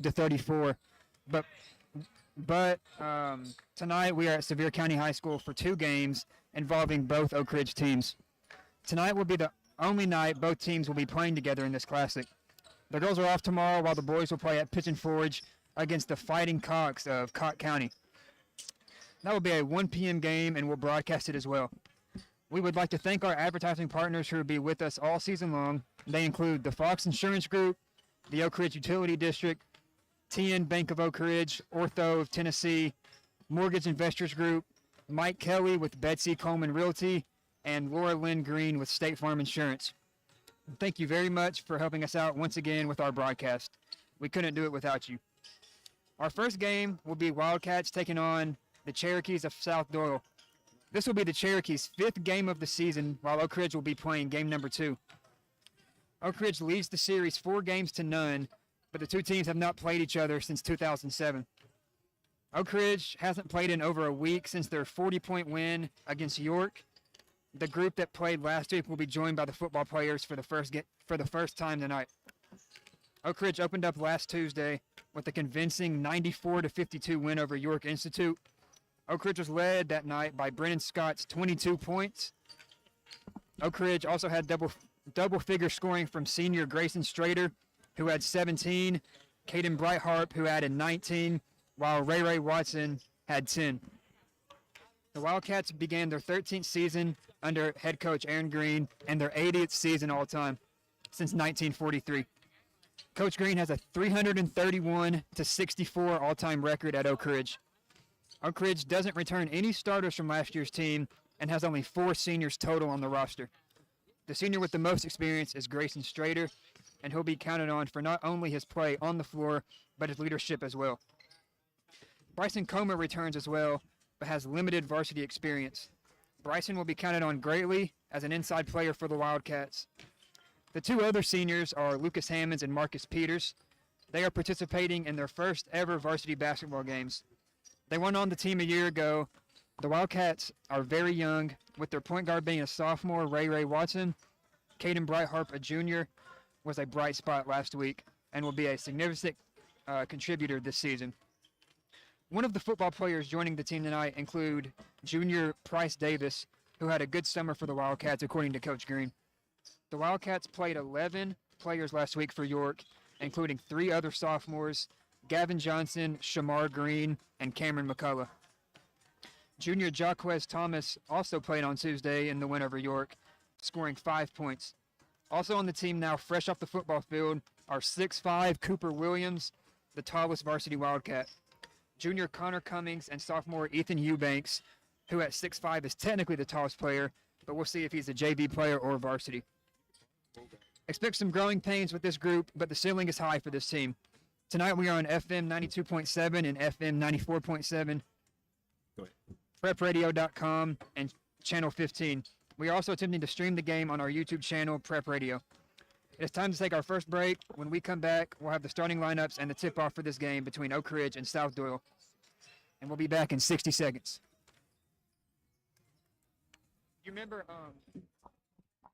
to 34. But tonight we are at Sevier County High School for 2 games involving both Oak Ridge teams. Tonight will be the only night both teams will be playing together in this classic. The girls are off tomorrow while the boys will play at Pigeon Forge against the Fighting Cocks of Cocke County. That will be a 1 p.m. game, and we'll broadcast it as well. We would like to thank our advertising partners who will be with us all season long. They include the Fox Insurance Group, the Oak Ridge Utility District, TN Bank of Oak Ridge, Ortho of Tennessee, Mortgage Investors Group, Mike Kelly with Betsy Coleman Realty, and Laura Lynn Green with State Farm Insurance. Thank you very much for helping us out once again with our broadcast. We couldn't do it without you. Our first game will be Wildcats taking on the Cherokees of South Doyle. This will be the Cherokees' 5th game of the season, while Oak Ridge will be playing game number 2. Oak Ridge leads the series 4 games to none, but the 2 teams have not played each other since 2007. Oak Ridge hasn't played in over a week since their 40-point win against York. The group that played last week will be joined by the football players for the first time tonight. Oak Ridge opened up last Tuesday with a convincing 94-52 win over York Institute. Oak Ridge was led that night by Brennan Scott's 22 points. Oak Ridge also had double-figure scoring from senior Grayson Strader, who had 17, Caden Brighthart, who added 19, while Ray Watson had 10. The Wildcats began their 13th season under head coach Aaron Green and their 80th season all-time since 1943. Coach Green has a 331-64 all-time record at Oak Ridge. Oak Ridge doesn't return any starters from last year's team and has only 4 seniors total on the roster. The senior with the most experience is Grayson Strader, and he'll be counted on for not only his play on the floor, but his leadership as well. Bryson Comer returns as well, but has limited varsity experience. Bryson will be counted on greatly as an inside player for the Wildcats. The 2 other seniors are Lucas Hammonds and Marcus Peters. They are participating in their first ever varsity basketball games. They went on the team a year ago. The Wildcats are very young, with their point guard being a sophomore, Ray Watson. Caden Brighthart, a junior, was a bright spot last week and will be a significant contributor this season. One of the football players joining the team tonight include junior Price Davis, who had a good summer for the Wildcats, according to Coach Green. The Wildcats played 11 players last week for York, including 3 other sophomores, Gavin Johnson, Shamar Green, and Cameron McCullough. Junior Jaquez Thomas also played on Tuesday in the win over York, scoring 5 points. Also on the team now, fresh off the football field, are 6'5" Cooper Williams, the tallest varsity Wildcat. Junior Connor Cummings and sophomore Ethan Eubanks, who at 6'5" is technically the tallest player, but we'll see if he's a JV player or varsity. Expect some growing pains with this group, but the ceiling is high for this team. Tonight we are on FM 92.7 and FM 94.7, prepradio.com, and Channel 15. We are also attempting to stream the game on our YouTube channel, Prep Radio. It is time to take our first break. When we come back, we'll have the starting lineups and the tip-off for this game between Oak Ridge and South Doyle. And we'll be back in 60 seconds. You remember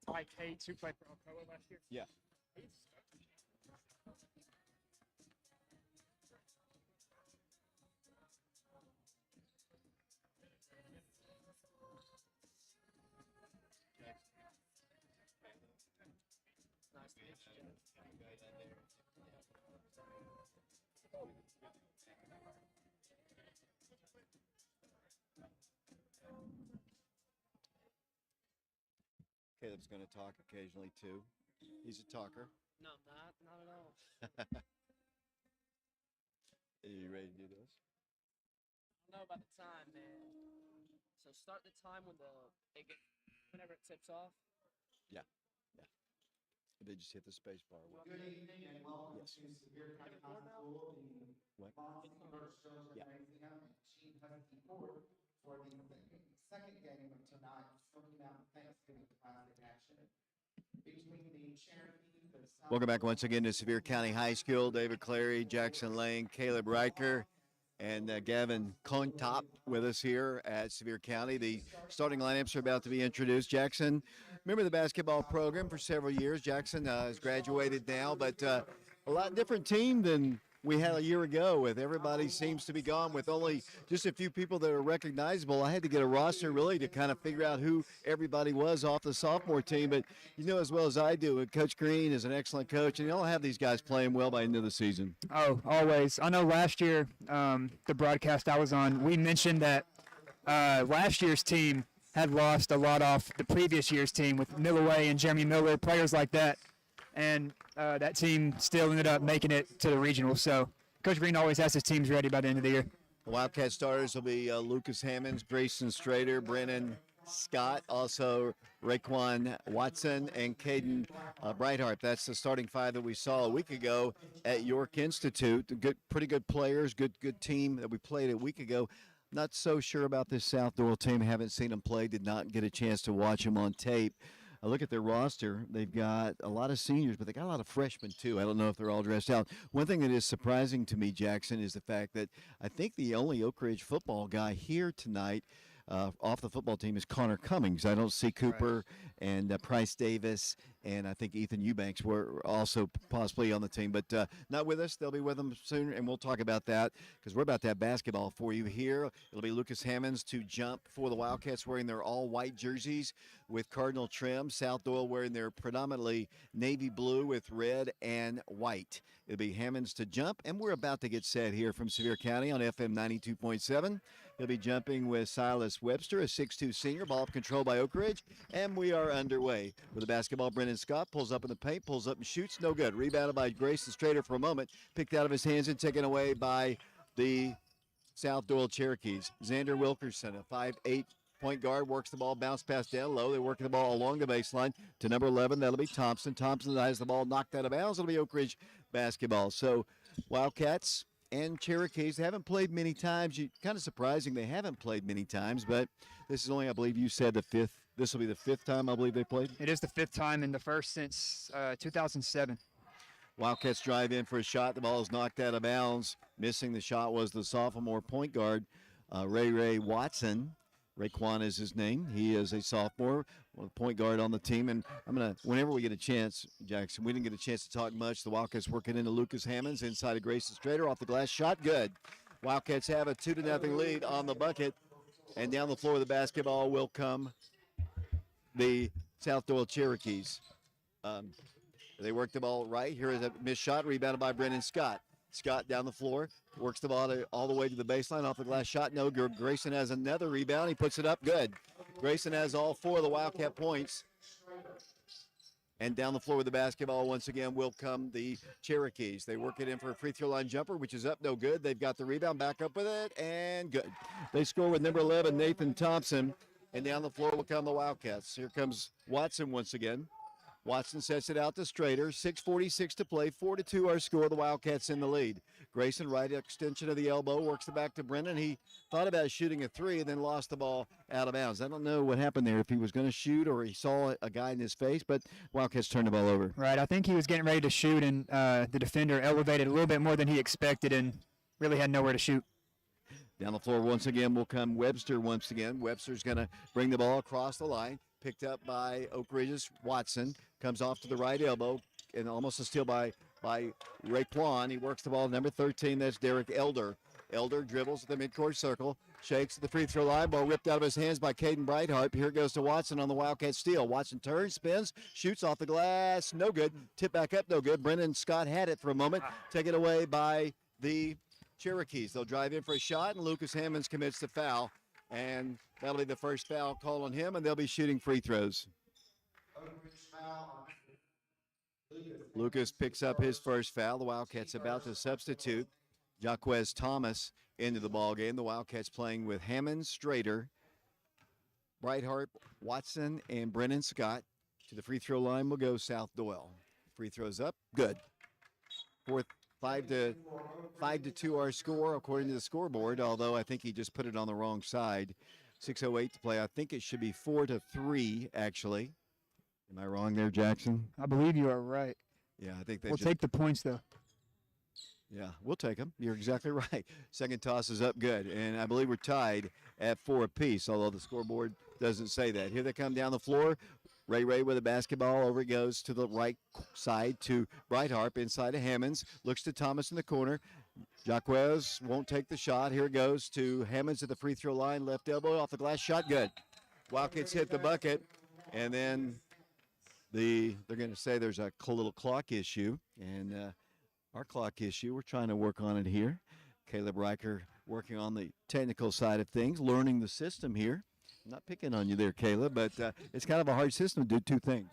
Ty Cates, who played for Alcoa last year? Yeah. Caleb's going to talk occasionally too. He's a talker. No, not at all. Are you ready to do this? I don't know about the time, man. So start the time whenever it tips off. Yeah. They just hit the space bar. Good evening and welcome Yes. to Sevier County High School. The What? Bonds Universe shows Yeah. raising up and Gene Husky Ford for the second game of tonight, Smoky Mountain Thanksgiving Classic action between the Cherokees of South. Welcome back once again to Sevier County High School. David Clary, Jackson Lane, Caleb Riker, and Gavin Contop with us here at Sevier County. The starting lineups are about to be introduced. Jackson, remember the basketball program for several years. Jackson has graduated now, but a lot different team than we had a year ago with everybody seems to be gone with only just a few people that are recognizable. I had to get a roster really to kind of figure out who everybody was off the sophomore team. But you know as well as I do, Coach Green is an excellent coach, and you don't have these guys playing well by the end of the season. Oh, always. I know last year, the broadcast I was on, we mentioned that last year's team had lost a lot off the previous year's team with Millaway and Jeremy Miller, players like that. And that team still ended up making it to the regional. So Coach Green always has his teams ready by the end of the year. The Wildcat starters will be Lucas Hammonds, Grayson Strader, Brennan Scott, also Raekwon Watson, and Caden Brightheart. That's the starting five that we saw a week ago at York Institute. Pretty good players, good team that we played a week ago. Not so sure about this South Doyle team. Haven't seen them play. Did not get a chance to watch them on tape. I look at their roster. They've got a lot of seniors, but they got a lot of freshmen too. I don't know if they're all dressed out. One thing that is surprising to me, Jackson, is the fact that I think the only Oak Ridge football guy here tonight off the football team is Connor Cummings. I don't see Cooper and Price Davis, and I think Ethan Eubanks were also possibly on the team, but not with us. They'll be with them soon, and we'll talk about that because we're about to have basketball for you here. It'll be Lucas Hammonds to jump for the Wildcats wearing their all-white jerseys with cardinal trim. South Doyle wearing their predominantly navy blue with red and white. It'll be Hammonds to jump, and we're about to get set here from Sevier County on FM 92.7. He'll be jumping with Silas Webster, a 6'2 senior, ball controlled by Oak Ridge, and we are underway. With the basketball, Brendan Scott pulls up in the paint, pulls up and shoots, no good. Rebounded by Grayson Strader for a moment, picked out of his hands and taken away by the South Doyle Cherokees. Xander Wilkerson, a 5'8 point guard, works the ball, bounce pass down low. They're working the ball along the baseline to number 11. That'll be Thompson. Thompson has the ball knocked out of bounds. It'll be Oak Ridge basketball. So Wildcats and Cherokees haven't played many times. Kind of surprising they haven't played many times, but this is only, I believe you said, the fifth. This will be the fifth time I believe they played. It is the fifth time and the first since 2007. Wildcats drive in for a shot. The ball is knocked out of bounds. Missing the shot was the sophomore point guard, Ray Watson. Raekwon is his name. He is a sophomore, point guard on the team. And I'm going to, whenever we get a chance, Jackson, we didn't get a chance to talk much. The Wildcats working into Lucas Hammonds inside of Grayson Strader off the glass shot. Good. Wildcats have a 2-0 lead on the bucket. And down the floor of the basketball will come the South Doyle Cherokees. They work the ball right. Here is a missed shot, rebounded by Brendan Scott. Scott down the floor, works the ball all the way to the baseline, off the glass shot. No good. Grayson has another rebound. He puts it up. Good. Grayson has all four of the Wildcat points. And down the floor with the basketball once again will come the Cherokees. They work it in for a free throw line jumper, which is up, no good. They've got the rebound, back up with it, and good. They score with number 11, Nathan Thompson. And down the floor will come the Wildcats. Here comes Watson once again. Watson sets it out to Strader. 6:46 to play. 4-2 our score. The Wildcats in the lead. Grayson, right extension of the elbow, works it back to Brennan. He thought about shooting a three and then lost the ball out of bounds. I don't know what happened there, if he was going to shoot or he saw a guy in his face, but Wildcats turned the ball over. Right. I think he was getting ready to shoot, and the defender elevated a little bit more than he expected and really had nowhere to shoot. Down the floor once again will come Webster once again. Webster's going to bring the ball across the line. Picked up by Oak Ridge's Watson. Comes off to the right elbow. And almost a steal by Raekwon. He works the ball. Number 13, that's Derek Elder. Elder dribbles at the midcourt circle. Shakes at the free throw line. Ball ripped out of his hands by Caden Brightheart. Here goes to Watson on the Wildcat steal. Watson turns, spins, shoots off the glass. No good. Tip back up, no good. Brendan Scott had it for a moment. Taken away by the Cherokees. They'll drive in for a shot, and Lucas Hammonds commits the foul. And that'll be the first foul call on him, and they'll be shooting free throws. Lucas picks up his first foul. The Wildcats about to substitute Jaquez Thomas into the ballgame. The Wildcats playing with Hammond, Strader, Brightheart, Watson, and Brennan Scott. To the free throw line will go South Doyle. Free throws up, good. 5-2 our score according to the scoreboard, although I think he just put it on the wrong side. 6:08 to play. I think it should be 4-3 actually. Am I wrong there, Jackson? I believe you are right. Yeah, I think they We'll take the points, though. Yeah, we'll take them. You're exactly right. Second toss is up good, and I believe we're tied at 4 apiece, although the scoreboard doesn't say that. Here they come down the floor. Ray with the basketball. Over it goes to the right side to Brightheart inside of Hammonds. Looks to Thomas in the corner. Jaquez won't take the shot. Here it goes to Hammonds at the free throw line. Left elbow off the glass shot. Good. Wildcats hit the bucket. And then they're going to say there's a little clock issue. And our clock issue, we're trying to work on it here. Caleb Riker working on the technical side of things, learning the system here. I'm not picking on you there, Caleb, but it's kind of a hard system to do two things.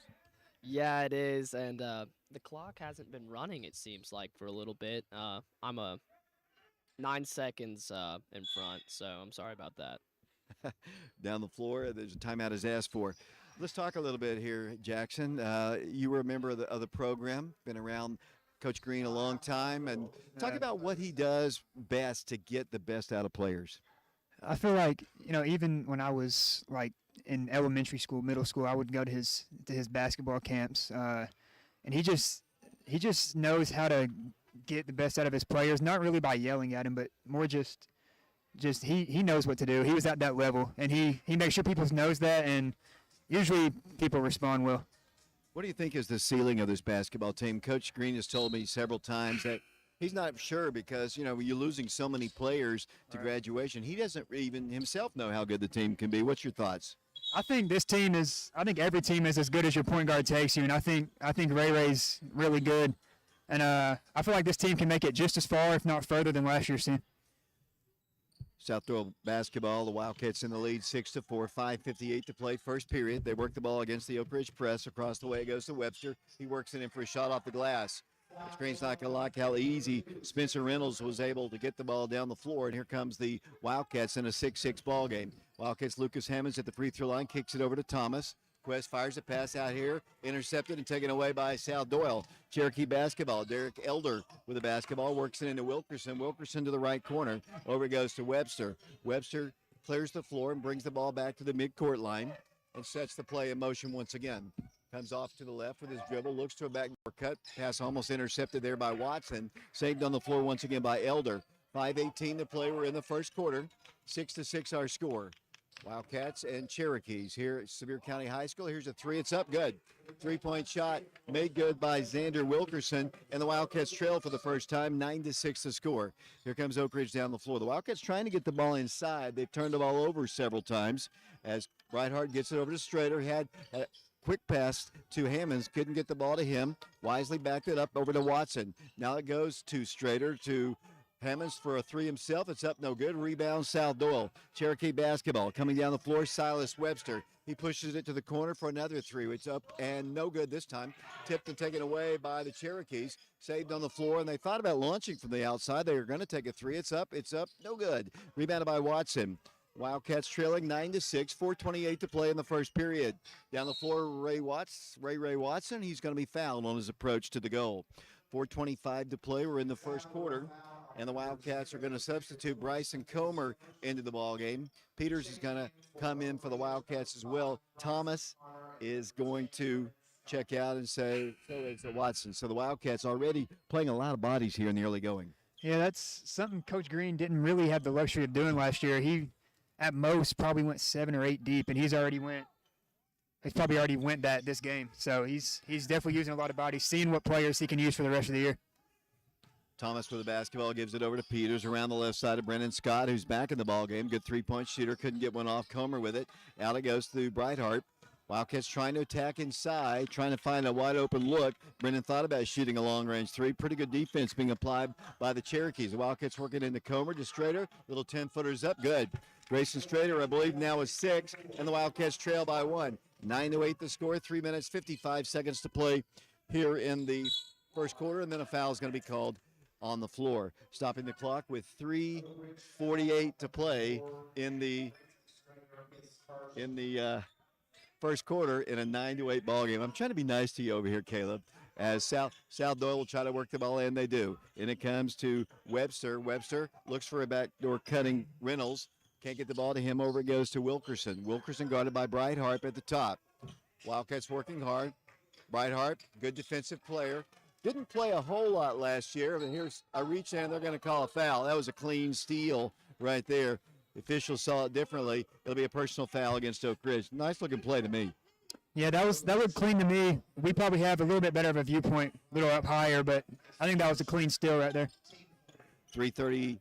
Yeah, it is, and the clock hasn't been running, it seems like, for a little bit. I'm 9 seconds in front, so I'm sorry about that. Down the floor, there's a timeout is asked for. Let's talk a little bit here, Jackson. You were a member of the program, been around Coach Green a long time, and talk about what he does best to get the best out of players. I feel like, even when I was like in elementary school, middle school, I would go to his basketball camps, and he just knows how to get the best out of his players. Not really by yelling at him, but more just he knows what to do. He was at that level, and he makes sure people knows that, and usually people respond well. What do you think is the ceiling of this basketball team? Coach Green has told me several times that he's not sure because, you're losing so many players to graduation. He doesn't even himself know how good the team can be. What's your thoughts? I think every team is as good as your point guard takes you, and I think Ray's really good. And I feel like this team can make it just as far, if not further, than last year's team. South Doyle basketball, the Wildcats in the lead 6-4, 5:58 to play, first period. They work the ball against the Oak Ridge press. Across the way it goes to Webster. He works it in for a shot off the glass. The screen's not going to like how easy Spencer Reynolds was able to get the ball down the floor, and here comes the Wildcats in a 6-6 ball game. Wildcats Lucas Hammonds at the free throw line, kicks it over to Thomas. Quest fires a pass out here, intercepted and taken away by South Doyle. Cherokee basketball. Derek Elder with the basketball, works it into Wilkerson. Wilkerson to the right corner. Over it goes to Webster. Webster clears the floor and brings the ball back to the midcourt line and sets the play in motion once again. Comes off to the left with his dribble, looks to a backdoor cut. Pass almost intercepted there by Watson. Saved on the floor once again by Elder. 5:18 to play. We're in the first quarter. 6-6 our score. Wildcats and Cherokees here at Sevier County High School. Here's a three. It's up good. Three-point shot made good by Xander Wilkerson, and the Wildcats trail for the first time, 9-6 to score. Here comes Oak Ridge down the floor. The Wildcats trying to get the ball inside. They've turned the ball over several times as Brightheart gets it over to Strader. Had a quick pass to Hammonds, couldn't get the ball to him. Wisely backed it up over to Watson. Now it goes to Strader to Hammonds for a three himself. It's up, no good. Rebound, South Doyle. Cherokee basketball coming down the floor. Silas Webster. He pushes it to the corner for another three. It's up and no good this time. Tipped and taken away by the Cherokees. Saved on the floor, and they thought about launching from the outside. They were going to take a three. It's up, no good. Rebounded by Watson. Wildcats trailing 9-6, 4:28 to play in the first period. Down the floor, Ray Watson. He's going to be fouled on his approach to the goal. 4:25 to play. We're in the first quarter. And the Wildcats are going to substitute Bryson Comer into the ball game. Peters is going to come in for the Wildcats as well. Thomas is going to check out and say, so it's Watson. So the Wildcats already playing a lot of bodies here in the early going. Yeah, that's something Coach Green didn't really have the luxury of doing last year. He, at most, probably went 7 or 8 deep, and he's probably already went that this game. So he's definitely using a lot of bodies, seeing what players he can use for the rest of the year. Thomas with the basketball gives it over to Peters around the left side of Brennan Scott, who's back in the ball game. Good three-point shooter, couldn't get one off. Comer with it. Out it goes to Brightheart. Wildcats trying to attack inside, trying to find a wide-open look. Brennan thought about shooting a long-range three. Pretty good defense being applied by the Cherokees. The Wildcats working into Comer to Strader. Little 10-footers up, good. Grayson Strader, I believe, now is 6, and the Wildcats trail by 1. 9-8 the score, 3 minutes, 55 seconds to play here in the first quarter, and then a foul is going to be called on the floor. Stopping the clock with 3:48 to play in the first quarter in a 9-8 ball game. I'm trying to be nice to you over here, Caleb, as South Doyle will try to work the ball in. They do. And it comes to Webster. Webster looks for a backdoor cutting Reynolds. Can't get the ball to him. Over it goes to Wilkerson. Wilkerson guarded by Brightheart at the top. Wildcats working hard. Brightheart, good defensive player. Didn't play a whole lot last year, but here's a reach in. They're going to call a foul. That was a clean steal right there. The officials saw it differently. It'll be a personal foul against Oak Ridge. Nice looking play to me. Yeah, that looked clean to me. We probably have a little bit better of a viewpoint, a little up higher, but I think that was a clean steal right there. 3:32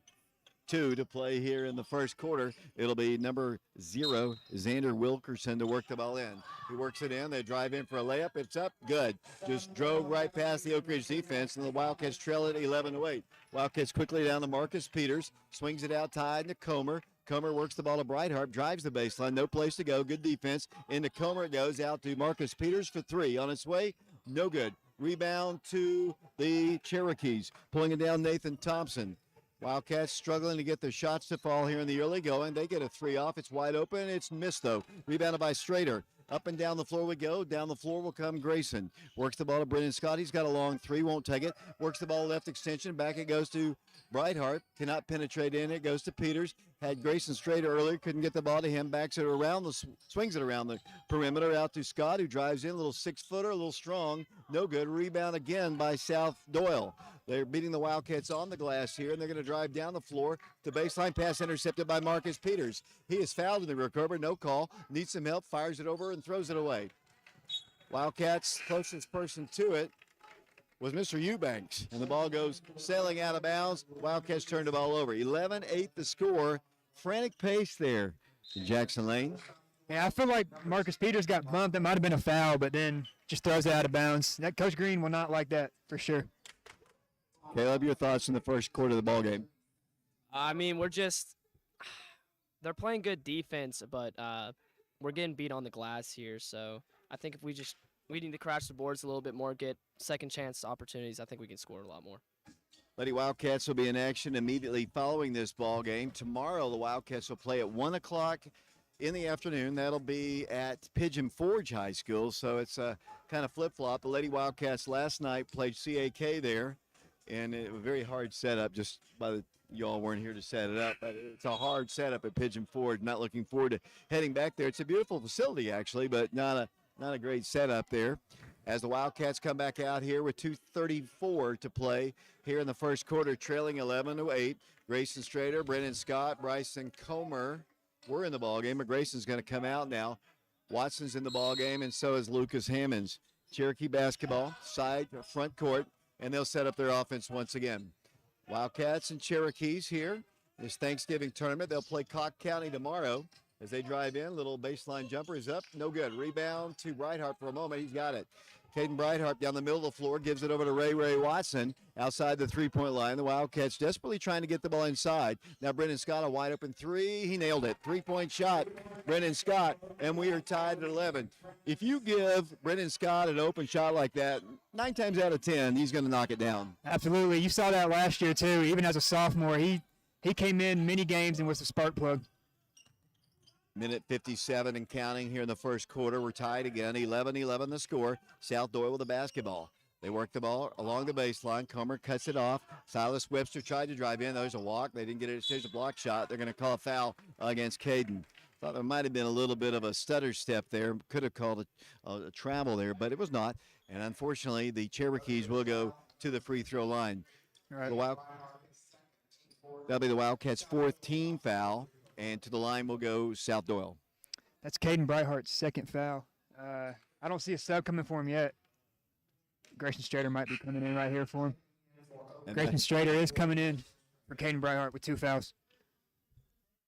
to play here in the first quarter. It'll be number 0, Xander Wilkerson, to work the ball in. He works it in. They drive in for a layup. It's up. Good. Just drove right past the Oak Ridge defense, and the Wildcats trail it 11-8. Wildcats quickly down to Marcus Peters. Swings it out, tied to Comer. Comer works the ball to Brighthart, drives the baseline, no place to go, good defense. Into Comer it goes, out to Marcus Peters for 3. On its way, no good. Rebound to the Cherokees. Pulling it down, Nathan Thompson. Wildcats struggling to get their shots to fall here in the early going. They get a 3 off. It's wide open. It's missed, though. Rebounded by Strader. Up and down the floor we go. Down the floor will come Grayson. Works the ball to Brendan Scott. He's got a long 3, won't take it. Works the ball left extension. Back it goes to Brighthart. Cannot penetrate in. It goes to Peters. Had Grayson Strader earlier. Couldn't get the ball to him. Backs it around. Swings it around the perimeter out to Scott, who drives in. A little 6-footer, a little strong. No good. Rebound again by South Doyle. They're beating the Wildcats on the glass here, and they're going to drive down the floor. The baseline pass intercepted by Marcus Peters. He is fouled in the recovery, no call. Needs some help, fires it over, and throws it away. Wildcats' closest person to it was Mr. Eubanks, and the ball goes sailing out of bounds. Wildcats turned the ball over. 11-8 the score. Frantic pace there in Jackson Lane. Yeah, I feel like Marcus Peters got bumped. That might have been a foul, but then just throws it out of bounds. That Coach Green will not like that for sure. Caleb, your thoughts in the first quarter of the ball game? I mean, they're playing good defense, but we're getting beat on the glass here. So I think if we need to crash the boards a little bit more, get second chance opportunities, I think we can score a lot more. Lady Wildcats will be in action immediately following this ball game. Tomorrow, the Wildcats will play at 1 o'clock in the afternoon. That'll be at Pigeon Forge High School, so it's a kind of flip-flop. The Lady Wildcats last night played CAK there, and it was a very hard setup. Just y'all weren't here to set it up, but it's a hard setup at Pigeon Forge. Not looking forward to heading back there. It's a beautiful facility, actually, but not a great setup there. As the Wildcats come back out here with 2:34 to play here in the first quarter, trailing 11-8. Grayson Strader, Brennan Scott, Bryson Comer were in the ball game, but Grayson's going to come out now. Watson's in the ball game, and so is Lucas Hammonds. Cherokee basketball, front court, and they'll set up their offense once again. Wildcats and Cherokees here. This Thanksgiving tournament. They'll play Cocke County tomorrow as they drive in. Little baseline jumper is up. No good. Rebound to Brighthart for a moment. He's got it. Caden Brighthart down the middle of the floor gives it over to Ray Watson outside the three-point line. The Wildcats desperately trying to get the ball inside. Now Brendan Scott, a wide open 3. He nailed it. 3-point shot, Brendan Scott, and we are tied at 11. If you give Brendan Scott an open shot like that, 9 times out of 10, he's going to knock it down. Absolutely. You saw that last year, too. Even as a sophomore, he came in many games and was a spark plug. Minute 57 and counting here in the first quarter. We're tied again, 11-11 the score. South Doyle with the basketball. They work the ball along the baseline. Comer cuts it off. Silas Webster tried to drive in. There's a walk. They didn't get it. There's a block shot. They're going to call a foul against Caden. Thought there might have been a little bit of a stutter step there. Could have called a travel there, but it was not. And unfortunately, the Cherokees will go to the free throw line. All right. That'll be the Wildcats' 4th team foul. And to the line will go South Doyle. That's Caden Brighthart's second foul. I don't see a sub coming for him yet. Grayson Strader might be coming in right here for him. And Grayson Strader is coming in for Caden Brighthart with 2 fouls.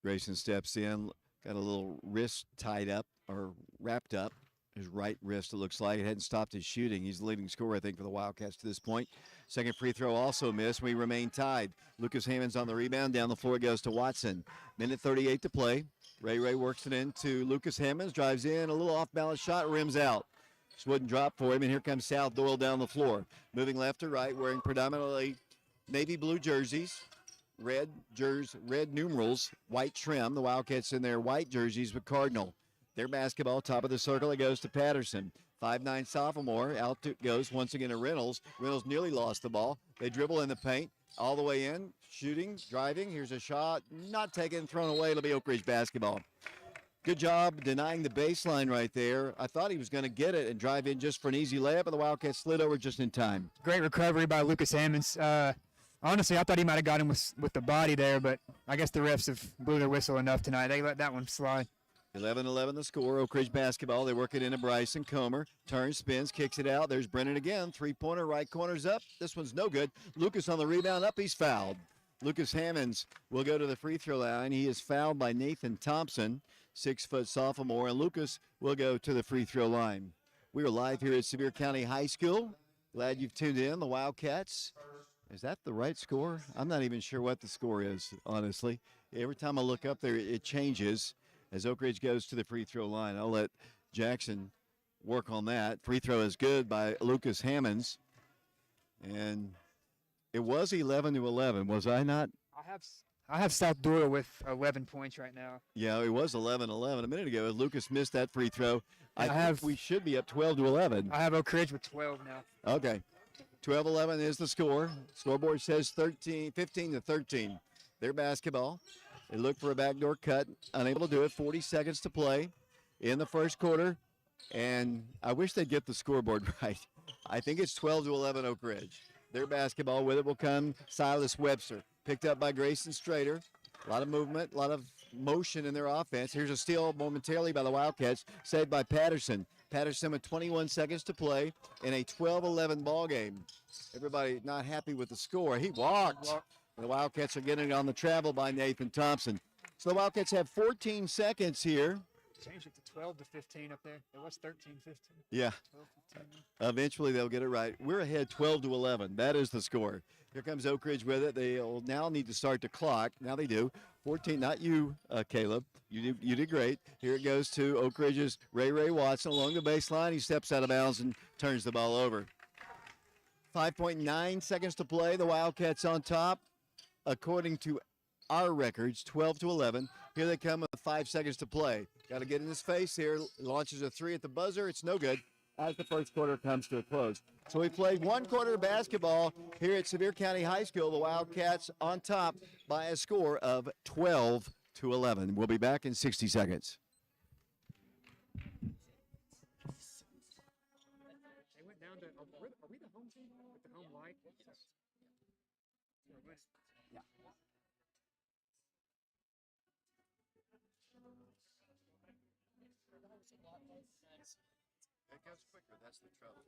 Grayson steps in, got a little wrist tied up or wrapped up. His right wrist, it looks like. It hadn't stopped his shooting. He's the leading scorer, I think, for the Wildcats to this point. Second free throw also missed. We remain tied. Lucas Hammonds on the rebound. Down the floor goes to Watson. Minute 38 to play. Ray works it into Lucas Hammonds. Drives in. A little off-balance shot. Rims out. Just wouldn't drop for him. And here comes South Doyle down the floor. Moving left to right, wearing predominantly navy blue jerseys. Red numerals, white trim. The Wildcats in their white jerseys with Cardinal. Their basketball, top of the circle, it goes to Patterson. 5'9" sophomore, out it goes once again to Reynolds. Reynolds nearly lost the ball. They dribble in the paint, all the way in, shooting, driving. Here's a shot, not taken, thrown away. It'll be Oak Ridge basketball. Good job denying the baseline right there. I thought he was going to get it and drive in just for an easy layup, but the Wildcats slid over just in time. Great recovery by Lucas Hammonds. Honestly, I thought he might have got him with the body there, but I guess the refs have blew their whistle enough tonight. They let that one slide. 11-11 the score. Oak Ridge basketball. They work it into Bryson Comer. Turns, spins, kicks it out. There's Brennan again. Three-pointer, right corner's up. This one's no good. Lucas on the rebound, up. He's fouled. Lucas Hammonds will go to the free throw line. He is fouled by Nathan Thompson, 6-foot sophomore, and Lucas will go to the free throw line. We are live here at Sevier County High School. Glad you've tuned in. The Wildcats. Is that the right score? I'm not even sure what the score is, honestly. Every time I look up there, it changes as Oak Ridge goes to the free throw line. I'll let Jackson work on that. Free throw is good by Lucas Hammonds. And it was 11-11, was I not? I have South Doyle with 11 points right now. Yeah, it was 11-11 a minute ago. Lucas missed that free throw. I think have- we should be up 12-11. I have Oak Ridge with 12 now. Okay. 12-11 is the score. Scoreboard says 15-13. Their basketball. They look for a backdoor cut. Unable to do it. 40 seconds to play in the first quarter. And I wish they'd get the scoreboard right. I think it's 12-11 Oak Ridge. Their basketball. With it will come Silas Webster. Picked up by Grayson Strader. A lot of movement, a lot of motion in their offense. Here's a steal momentarily by the Wildcats, saved by Patterson. Patterson with 21 seconds to play in a 12-11 ball game. Everybody not happy with the score. He walked. The Wildcats are getting it on the travel by Nathan Thompson. So the Wildcats have 14 seconds here. Changed it to 12 to 15 up there. It was 13, 15. Yeah. 12, 15. Eventually they'll get it right. We're ahead 12-11. That is the score. Here comes Oak Ridge with it. They'll now need to start the clock. Now they do. 14, not you, Caleb. You did great. Here it goes to Oak Ridge's Ray Watson along the baseline. He steps out of bounds and turns the ball over. 5.9 seconds to play. The Wildcats on top. According to our records, 12-11. Here they come with 5 seconds to play. Got to get in his face here. Launches a three at the buzzer. It's no good as the first quarter comes to a close. So we played one quarter of basketball here at Sevier County High School. The Wildcats on top by a score of 12-11. We'll be back in 60 seconds. They went down to. Are we the home team with the home light? Yeah. It goes quicker. That's the trouble.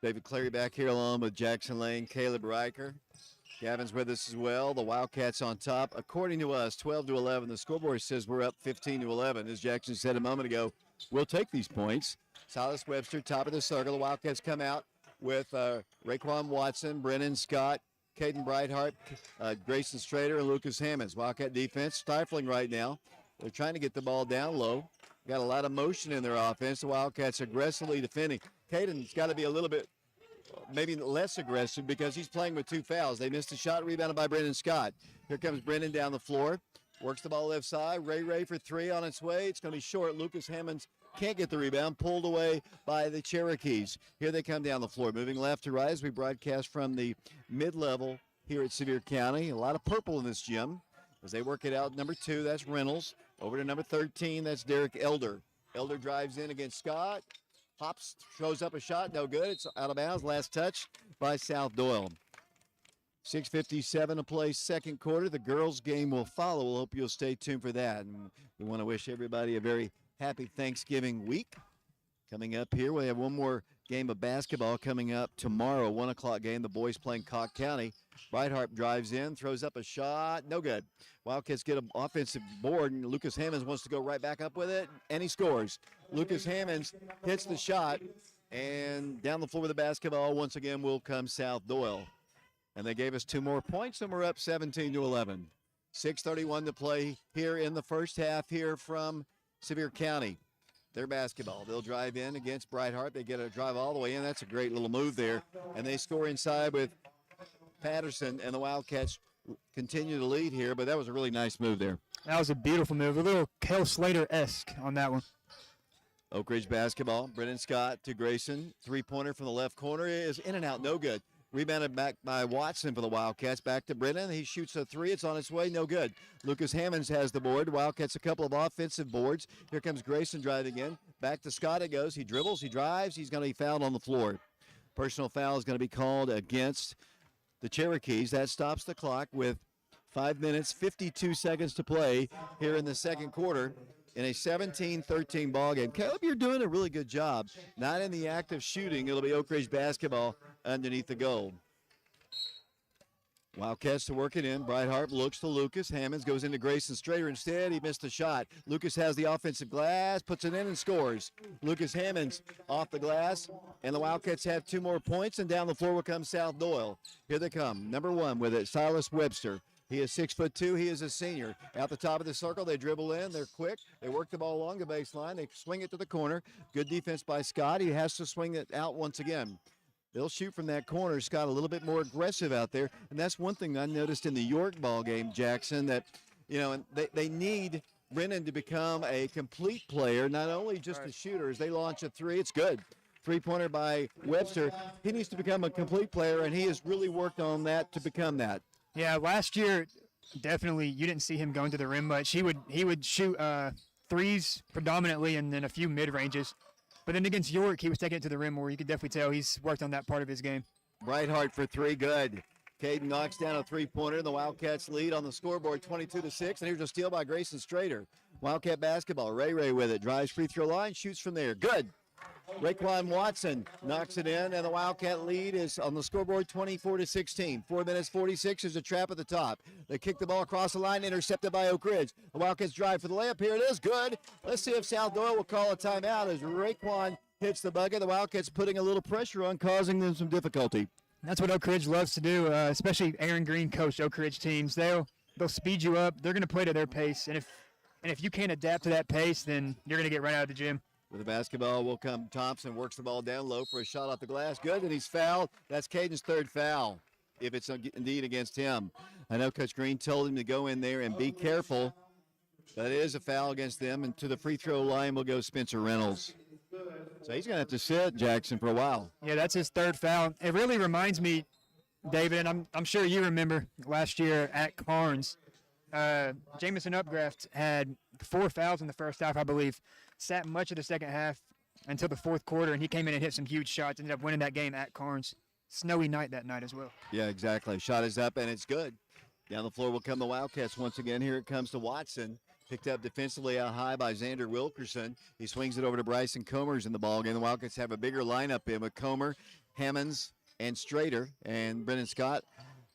David Clary back here along with Jackson Lane, Caleb Riker. Gavin's with us as well. The Wildcats on top. According to us, 12-11. The scoreboard says we're up 15-11. As Jackson said a moment ago, we'll take these points. Silas Webster, top of the circle. The Wildcats come out with Raekwon Watson, Brennan Scott, Caden Brightheart, Grayson Strader, and Lucas Hammonds. Wildcat defense stifling right now. They're trying to get the ball down low. Got a lot of motion in their offense. The Wildcats aggressively defending. Caden's got to be a little bit maybe less aggressive because he's playing with 2 fouls. They missed a shot rebounded by Brennan Scott. Here comes Brennan down the floor. Works the ball left side. Ray for 3 on its way. It's going to be short. Lucas Hammonds can't get the rebound. Pulled away by the Cherokees. Here they come down the floor. Moving left to right as we broadcast from the mid-level here at Sevier County. A lot of purple in this gym as they work it out. Number 2, that's Reynolds. Over to number 13, that's Derek Elder. Elder drives in against Scott. Hops, shows up a shot, no good. It's out of bounds. Last touch by South Doyle. 6:57 to play, second quarter. The girls' game will follow. We'll hope you'll stay tuned for that. And we want to wish everybody a very happy Thanksgiving week. Coming up here, we have one more game of basketball coming up tomorrow, 1 o'clock game. The boys playing Cocke County. Brightheart drives in, throws up a shot, no good. Wildcats get an offensive board, and Lucas Hammonds wants to go right back up with it, and he scores. Lucas Hammonds hits the shot, and down the floor with the basketball once again will come South Doyle. And they gave us 2 more points, and we're up 17-11. 6:31 to play here in the first half here from Sevier County. their basketball. They'll drive in against Bright Heart. They get a drive all the way in. That's a great little move there. And they score inside with Patterson, and the Wildcats continue to lead here, but that was a really nice move there. That was a beautiful move, a little Kel Slater-esque on that one. Oak Ridge basketball. Brennan Scott to Grayson. Three-pointer from the left corner is in and out, no good. Rebounded back by Watson for the Wildcats. Back to Brennan. He shoots a three. It's on its way, no good. Lucas Hammonds has the board. Wildcats a couple of offensive boards. Here comes Grayson driving in. Back to Scott it goes. He dribbles, he drives. He's going to be fouled on the floor. Personal foul is going to be called against the Cherokees. That stops the clock with 5 minutes, 52 seconds to play here in the second quarter in a 17-13 ball game. Caleb, you're doing a really good job. Not in the act of shooting. It'll be Oak Ridge basketball underneath the goal. Wildcats to work it in. Brightheart looks to Lucas. Hammonds goes into Grayson Strader instead. He missed a shot. Lucas has the offensive glass, puts it in and scores. Lucas Hammonds off the glass, and the Wildcats have 2 more points, and down the floor will come South Doyle. Here they come. Number 1 with it, Silas Webster. He is 6'2". He is a senior. Out the top of the circle, they dribble in. They're quick. They work the ball along the baseline. They swing it to the corner. Good defense by Scott. He has to swing it out once again. They'll shoot from that corner. Scott a little bit more aggressive out there. And that's one thing I noticed in the York ball game, Jackson, that, you know, and they need Brennan to become a complete player, not only just a shooter. As they launch a three, it's good. Three-pointer by Webster. He needs to become a complete player, and he has really worked on that to become that. Yeah, last year, definitely you didn't see him going to the rim much. He would shoot threes predominantly and then a few mid-ranges. But then against York, he was taking it to the rim more. You could definitely tell he's worked on that part of his game. Brightheart for three, good. Caden knocks down a three-pointer. The Wildcats lead on the scoreboard 22-6. And here's a steal by Grayson Strader. Wildcat basketball. Ray with it. Drives free throw line, shoots from there. Good. Raekwon Watson knocks it in, and the Wildcat lead is on the scoreboard 24-16. 4 minutes 46 is a trap at the top. They kick the ball across the line, intercepted by Oak Ridge. The Wildcats drive for the layup. Here it is, good. Let's see if South Doyle will call a timeout as Raekwon hits the bucket. The Wildcats putting a little pressure on, causing them some difficulty. That's what Oak Ridge loves to do, especially Aaron Green coached Oak Ridge teams. They'll speed you up. They're going to play to their pace, and if you can't adapt to that pace, then you're going to get right out of the gym. With the basketball will come Thompson, works the ball down low for a shot off the glass. Good, and he's fouled. That's Caden's third foul, if it's indeed against him. I know Coach Green told him to go in there and be careful. But it is a foul against them, and to the free throw line will go Spencer Reynolds. So he's going to have to sit, Jackson, for a while. Yeah, that's his third foul. It really reminds me, David, and I'm sure you remember last year at Carnes, Jamison Upgraft had 4 fouls in the first half, I believe. Sat much of the second half until the fourth quarter, and he came in and hit some huge shots. Ended up winning that game at Carnes. Snowy night that night as well. Yeah, exactly. Shot is up, and it's good. Down the floor will come the Wildcats once again. Here it comes to Watson. Picked up defensively out high by Xander Wilkerson. He swings it over to Bryson Comer's in the ballgame. The Wildcats have a bigger lineup in with Comer, Hammonds, and Strader. And Brennan Scott,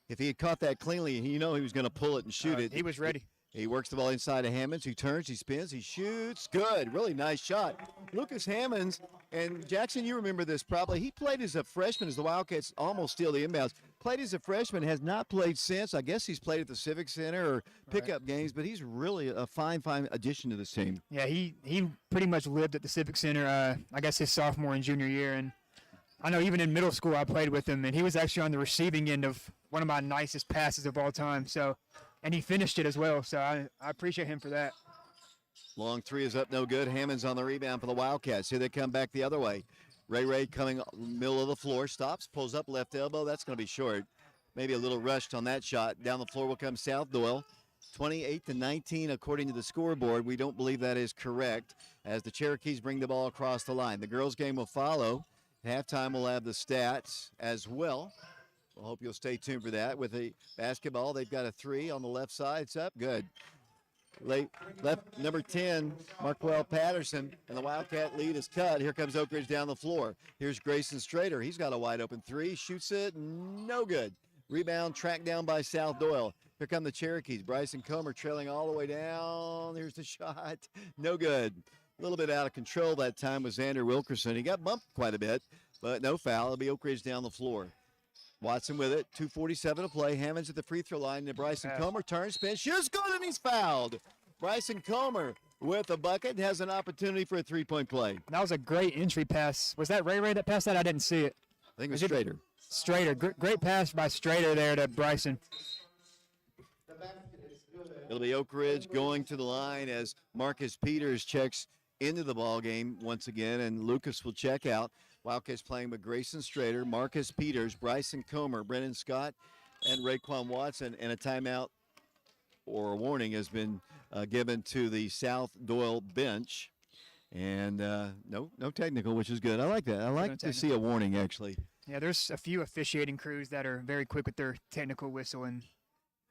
if he had caught that cleanly, you know he was going to pull it and shoot it. He was ready. He works the ball inside of Hammonds. He turns, he spins, he shoots. Good. Really nice shot. Lucas Hammonds, and Jackson, you remember this probably. He played as a freshman as the Wildcats almost steal the inbounds. Played as a freshman, has not played since. I guess he's played at the Civic Center or pickup games, but he's really a fine addition to this team. Yeah, he pretty much lived at the Civic Center, I guess his sophomore and junior year. And I know even in middle school I played with him, and he was actually on the receiving end of one of my nicest passes of all time. And he finished it as well, so I appreciate him for that. Long three is up, no good. Hammonds on the rebound for the Wildcats. Here they come back the other way. Ray coming middle of the floor, stops, pulls up left elbow. That's going to be short. Maybe a little rushed on that shot. Down the floor will come South Doyle. 28-19 according to the scoreboard. We don't believe that is correct as the Cherokees bring the ball across the line. The girls' game will follow. Halftime will have the stats as well. I hope you'll stay tuned for that. With the basketball, they've got a three on the left side. It's up. Good. Left number 10, Marquell Patterson, and the Wildcat lead is cut. Here comes Oak Ridge down the floor. Here's Grayson Strader. He's got a wide open three. Shoots it. No good. Rebound tracked down by South Doyle. Here come the Cherokees. Bryson Comer trailing all the way down. Here's the shot. No good. A little bit out of control that time with Xander Wilkerson. He got bumped quite a bit, but no foul. It'll be Oak Ridge down the floor. Watson with it, 2:47 to play. Hammonds at the free throw line. And Bryson Comer turns, spins, shoots, good, and he's fouled. Bryson Comer with a bucket and has an opportunity for a three-point play. That was a great entry pass. Was that Ray that passed that? I didn't see it. I think it was Was it- Strader. Strader. Great pass by Strader there to Bryson. The basket is good. It'll be Oak Ridge going to the line as Marcus Peters checks into the ball game once again, and Lucas will check out. Wildcats playing with Grayson Strader, Marcus Peters, Bryson Comer, Brennan Scott, and Raekwon Watson, and a timeout or a warning has been given to the South Doyle bench. And no technical, which is good. I like that. I like to see a warning, actually. Yeah, there's a few officiating crews that are very quick with their technical whistle, and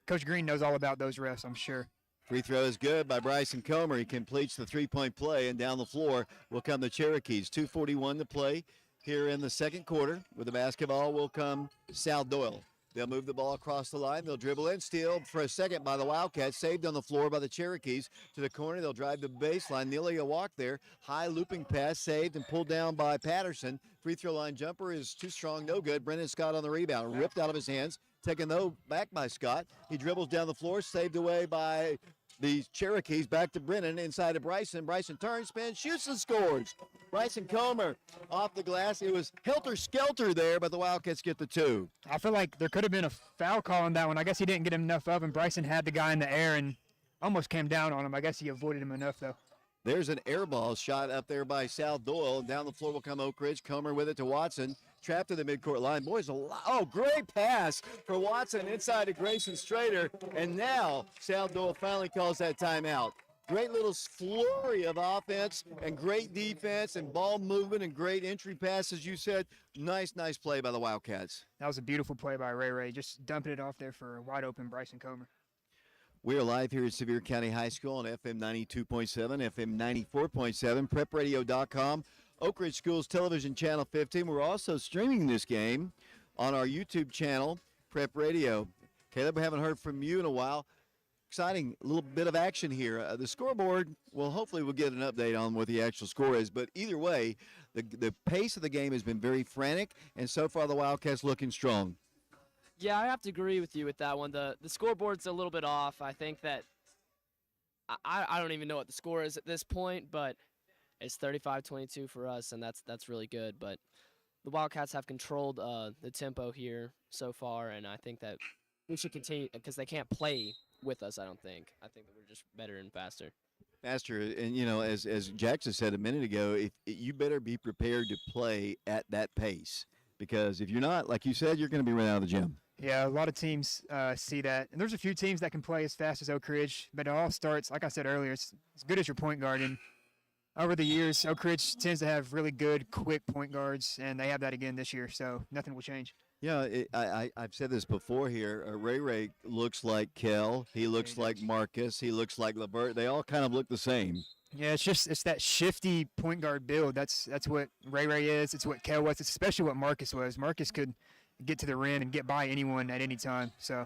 Coach Green knows all about those refs, I'm sure. Free throw is good by Bryson Comer. He completes the three-point play, and down the floor will come the Cherokees. 2:41 to play here in the second quarter. With the basketball will come South Doyle. They'll move the ball across the line. They'll dribble in, steal for a second by the Wildcats. Saved on the floor by the Cherokees. To the corner, they'll drive the baseline. Nearly a walk there. High looping pass, saved and pulled down by Patterson. Free throw line jumper is too strong, no good. Brendan Scott on the rebound. Ripped out of his hands. Taken, though, back by Scott. He dribbles down the floor, saved away by the Cherokees. Back to Brennan, inside to Bryson. Bryson turns, spins, shoots, and scores. Bryson Comer off the glass. It was helter-skelter there, but the Wildcats get the two. I feel like there could have been a foul call on that one. I guess he didn't get enough of him. Bryson had the guy in the air and almost came down on him. I guess he avoided him enough, though. There's an air ball shot up there by South Doyle. Down the floor will come Oak Ridge. Comer with it to Watson. Trapped to the midcourt line. Boys, great pass for Watson inside to Grayson Strader. And now South Doyle finally calls that timeout. Great little flurry of offense and great defense and ball movement and great entry pass, as you said. Nice play by the Wildcats. That was a beautiful play by Ray, just dumping it off there for a wide-open Bryson Comer. We are live here at Sevier County High School on FM 92.7, FM 94.7, prepradio.com, Oak Ridge Schools Television Channel 15. We're also streaming this game on our YouTube channel, Prep Radio. Caleb, we haven't heard from you in a while. Exciting little bit of action here. The scoreboard, well, hopefully we'll get an update on what the actual score is. But either way, the pace of the game has been very frantic, and so far the Wildcats looking strong. Yeah, I have to agree with you with that one. The scoreboard's a little bit off. I think that I don't even know what the score is at this point, but it's 35-22 for us, and that's really good. But the Wildcats have controlled the tempo here so far, and I think that we should continue because they can't play with us, I don't think. I think that we're just better and faster. Faster, and as Jackson said a minute ago, you better be prepared to play at that pace, because if you're not, like you said, you're going to be run out of the gym. Yeah, a lot of teams see that. And there's a few teams that can play as fast as Oak Ridge, but it all starts, like I said earlier, it's as good as your point guard. And over the years, Oak Ridge tends to have really good, quick point guards, and they have that again this year, so nothing will change. Yeah, I've said this before here. Ray looks like Kel. He looks like Marcus. He looks like Levert. They all kind of look the same. Yeah, it's that shifty point guard build. That's what Ray is. It's what Kel was. It's especially what Marcus was. Marcus could get to the rim and get by anyone at any time. So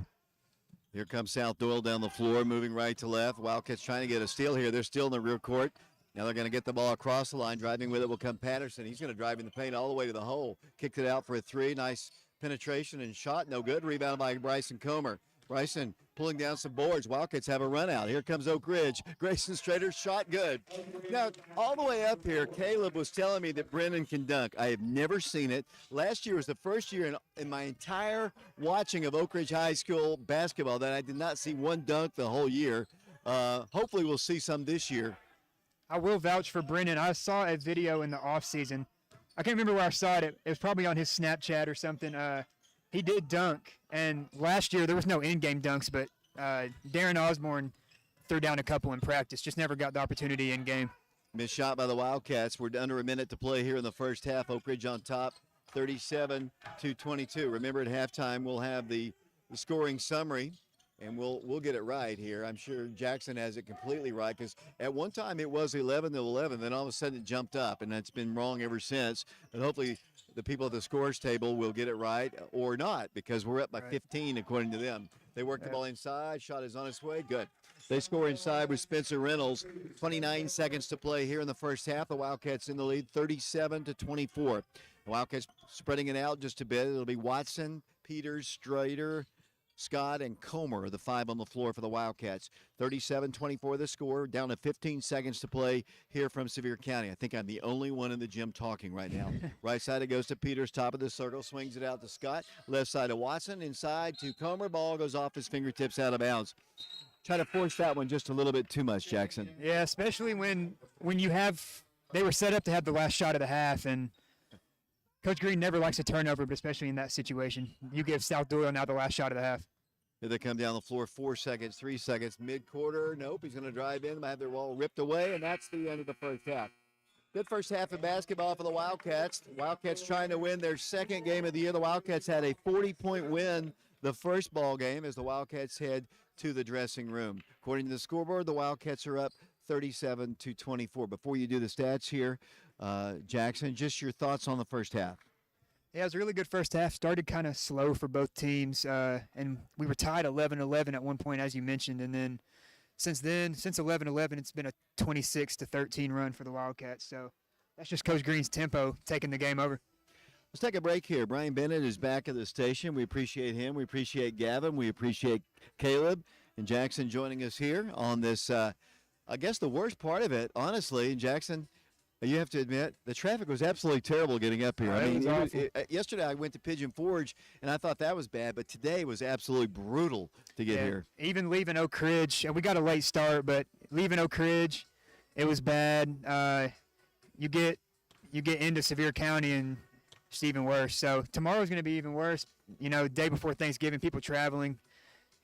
here comes South Doyle down the floor, moving right to left. Wildcats trying to get a steal here. They're still in the rear court. Now they're going to get the ball across the line. Driving with it will come Patterson. He's going to drive in the paint all the way to the hole. Kicked it out for a three. Nice penetration and shot. No good. Rebound by Bryson Comer. Bryson pulling down some boards. Wildcats have a run out. Here comes Oak Ridge. Grayson Strader shot good. Now, all the way up here, Caleb was telling me that Brennan can dunk. I have never seen it. Last year was the first year in my entire watching of Oak Ridge High School basketball that I did not see one dunk the whole year. Hopefully we'll see some this year. I will vouch for Brennan. I saw a video in the offseason. I can't remember where I saw it. It was probably on his Snapchat or something. He did dunk, and last year there was no in-game dunks, but Darren Osborne threw down a couple in practice, just never got the opportunity in-game. Missed shot by the Wildcats. We're under a minute to play here in the first half. Oak Ridge on top, 37-22. Remember, at halftime we'll have the scoring summary, and we'll get it right here. I'm sure Jackson has it completely right, because at one time it was 11-11, then all of a sudden it jumped up, and that's been wrong ever since. But hopefully the people at the scores table will get it right, or not, because we're up by 15 according to them. They work the ball inside. Shot is on its way. Good. They score inside with Spencer Reynolds. 29 seconds to play here in the first half. The Wildcats in the lead, 37-24. The Wildcats spreading it out just a bit. It'll be Watson, Peters, Strader, Scott, and Comer are the 5 on the floor for the Wildcats. 37-24 the score, down to 15 seconds to play here from Sevier County. I think I'm the only one in the gym talking right now. Right side it goes to Peters, top of the circle, swings it out to Scott. Left side to Watson, inside to Comer. Ball goes off his fingertips out of bounds. Try to force that one just a little bit too much, Jackson. Yeah, especially when they were set up to have the last shot of the half, and Coach Green never likes a turnover, but especially in that situation. You give South Doyle now the last shot of the half. Here they come down the floor, 4 seconds, 3 seconds, mid-quarter. Nope, he's going to drive in, have their ball ripped away, and that's the end of the first half. Good first half of basketball for the Wildcats. Wildcats trying to win their second game of the year. The Wildcats had a 40-point win the first ball game as the Wildcats head to the dressing room. According to the scoreboard, the Wildcats are up 37-24. Before you do the stats here, Jackson, just your thoughts on the first half. Yeah, it was a really good first half. Started kind of slow for both teams, and we were tied 11-11 at one point, as you mentioned. And then, since 11-11, it's been a 26-13 run for the Wildcats. So that's just Coach Green's tempo taking the game over. Let's take a break here. Brian Bennett is back at the station. We appreciate him. We appreciate Gavin. We appreciate Caleb and Jackson joining us here on this, I guess the worst part of it, honestly, Jackson, you have to admit, the traffic was absolutely terrible getting up here. Oh, it was awful. Yesterday I went to Pigeon Forge, and I thought that was bad, but today was absolutely brutal to get here. Even leaving Oak Ridge, we got a late start, but leaving Oak Ridge, it was bad. You get into Sevier County, and it's even worse. So tomorrow's going to be even worse. Day before Thanksgiving, people traveling.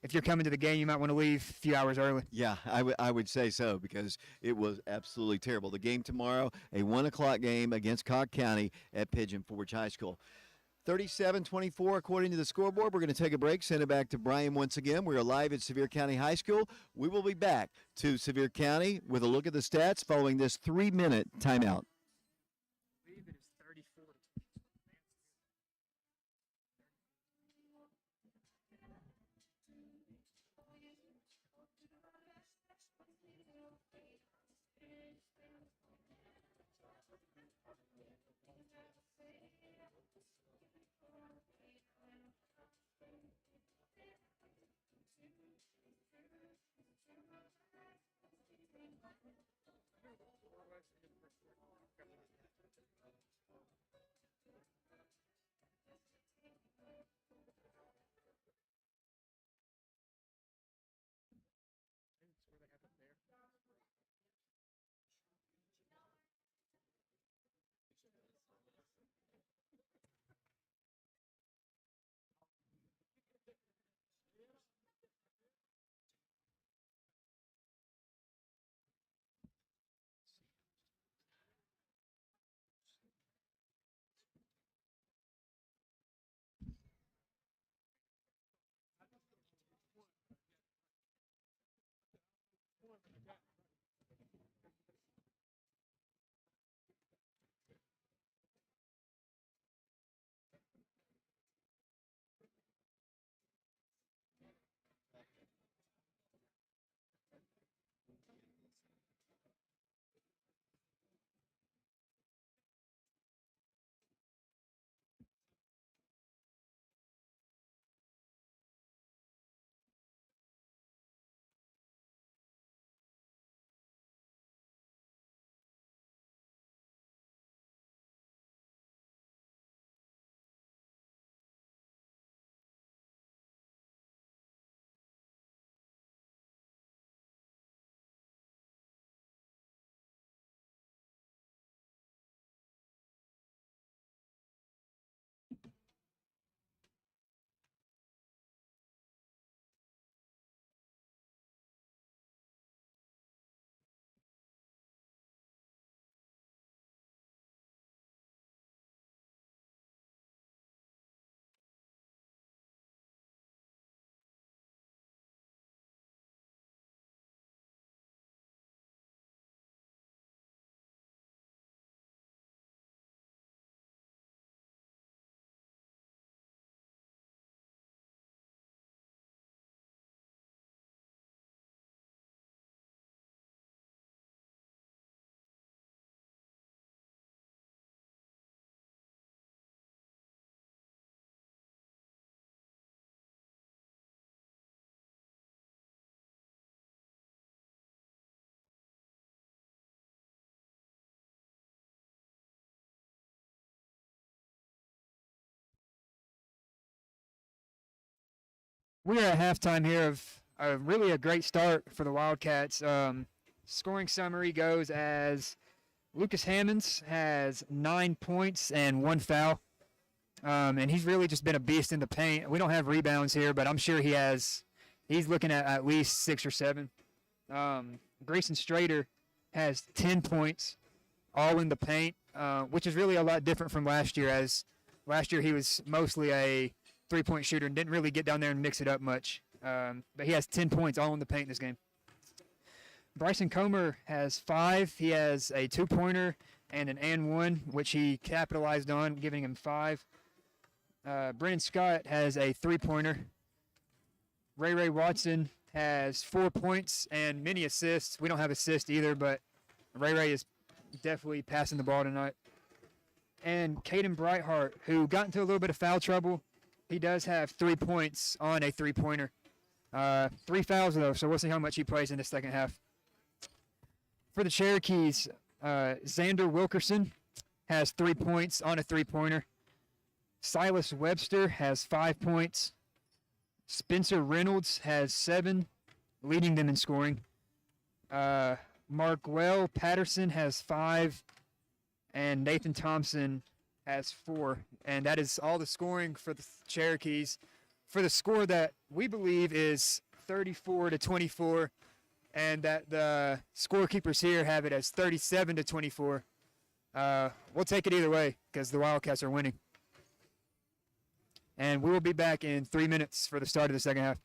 If you're coming to the game, you might want to leave a few hours early. Yeah, I would say so because it was absolutely terrible. The game tomorrow, a 1 o'clock game against Cog County at Pigeon Forge High School. 37-24 according to the scoreboard. We're going to take a break, send it back to Brian once again. We are live at Sevier County High School. We will be back to Sevier County with a look at the stats following this 3-minute timeout. We are at halftime here of really a great start for the Wildcats. Scoring summary goes as Lucas Hammonds has 9 points and 1 foul. And he's really just been a beast in the paint. We don't have rebounds here, but I'm sure he's looking at least 6 or 7. Grayson Strader has 10 points, all in the paint, which is really a lot different from last year, as last year he was mostly a three-point shooter and didn't really get down there and mix it up much. But he has 10 points all in the paint this game. Bryson Comer has 5. He has a 2-pointer and an and 1, which he capitalized on, giving him 5. Brennan Scott has a 3-pointer. Ray Watson has 4 points and many assists. We don't have assists either, but Ray is definitely passing the ball tonight. And Caden Brightheart, who got into a little bit of foul trouble, he does have 3 points on a 3-pointer. 3 fouls, though, so we'll see how much he plays in the second half. For the Cherokees, Xander Wilkerson has 3 points on a 3-pointer. Silas Webster has 5 points. Spencer Reynolds has 7, leading them in scoring. Markwell Patterson has 5, and Nathan Thompson has 4. And that is all the scoring for the Cherokees for the score that we believe is 34-24, and that the scorekeepers here have it as 37-24. We'll take it either way because the Wildcats are winning. And we will be back in 3 minutes for the start of the second half.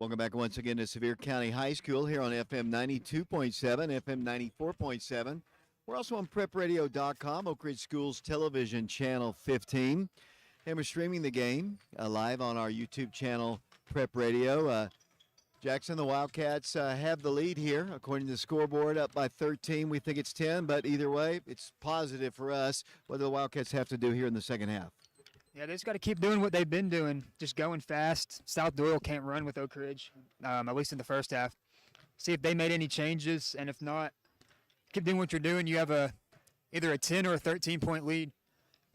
Welcome back once again to Sevier County High School here on FM 92.7, FM 94.7, We're also on prepradio.com, Oak Ridge Schools Television Channel 15. And we're streaming the game live on our YouTube channel, Prep Radio. Jackson, the Wildcats have the lead here. According to the scoreboard, up by 13. We think it's 10, but either way, it's positive for us. What do the Wildcats have to do here in the second half? Yeah, they just got to keep doing what they've been doing, just going fast. South Doyle can't run with Oak Ridge, at least in the first half. See if they made any changes, and if not, keep doing what you're doing. You have either a 10 or a 13-point lead.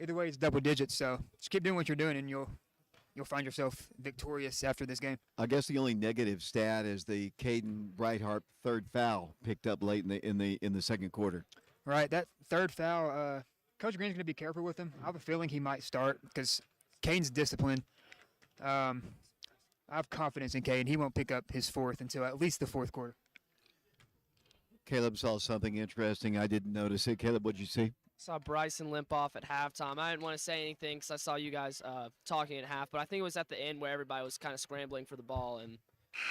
Either way, it's double digits. So just keep doing what you're doing, and you'll find yourself victorious after this game. I guess the only negative stat is the Caden Brighthart third foul picked up late in the second quarter. Right, that third foul. Coach Green's going to be careful with him. I have a feeling he might start because Caden's disciplined. I have confidence in Caden. He won't pick up his fourth until at least the fourth quarter. Caleb saw something interesting. I didn't notice it. Caleb, what'd you see? Saw Bryson limp off at halftime. I didn't want to say anything because I saw you guys talking at half, but I think it was at the end where everybody was kind of scrambling for the ball, and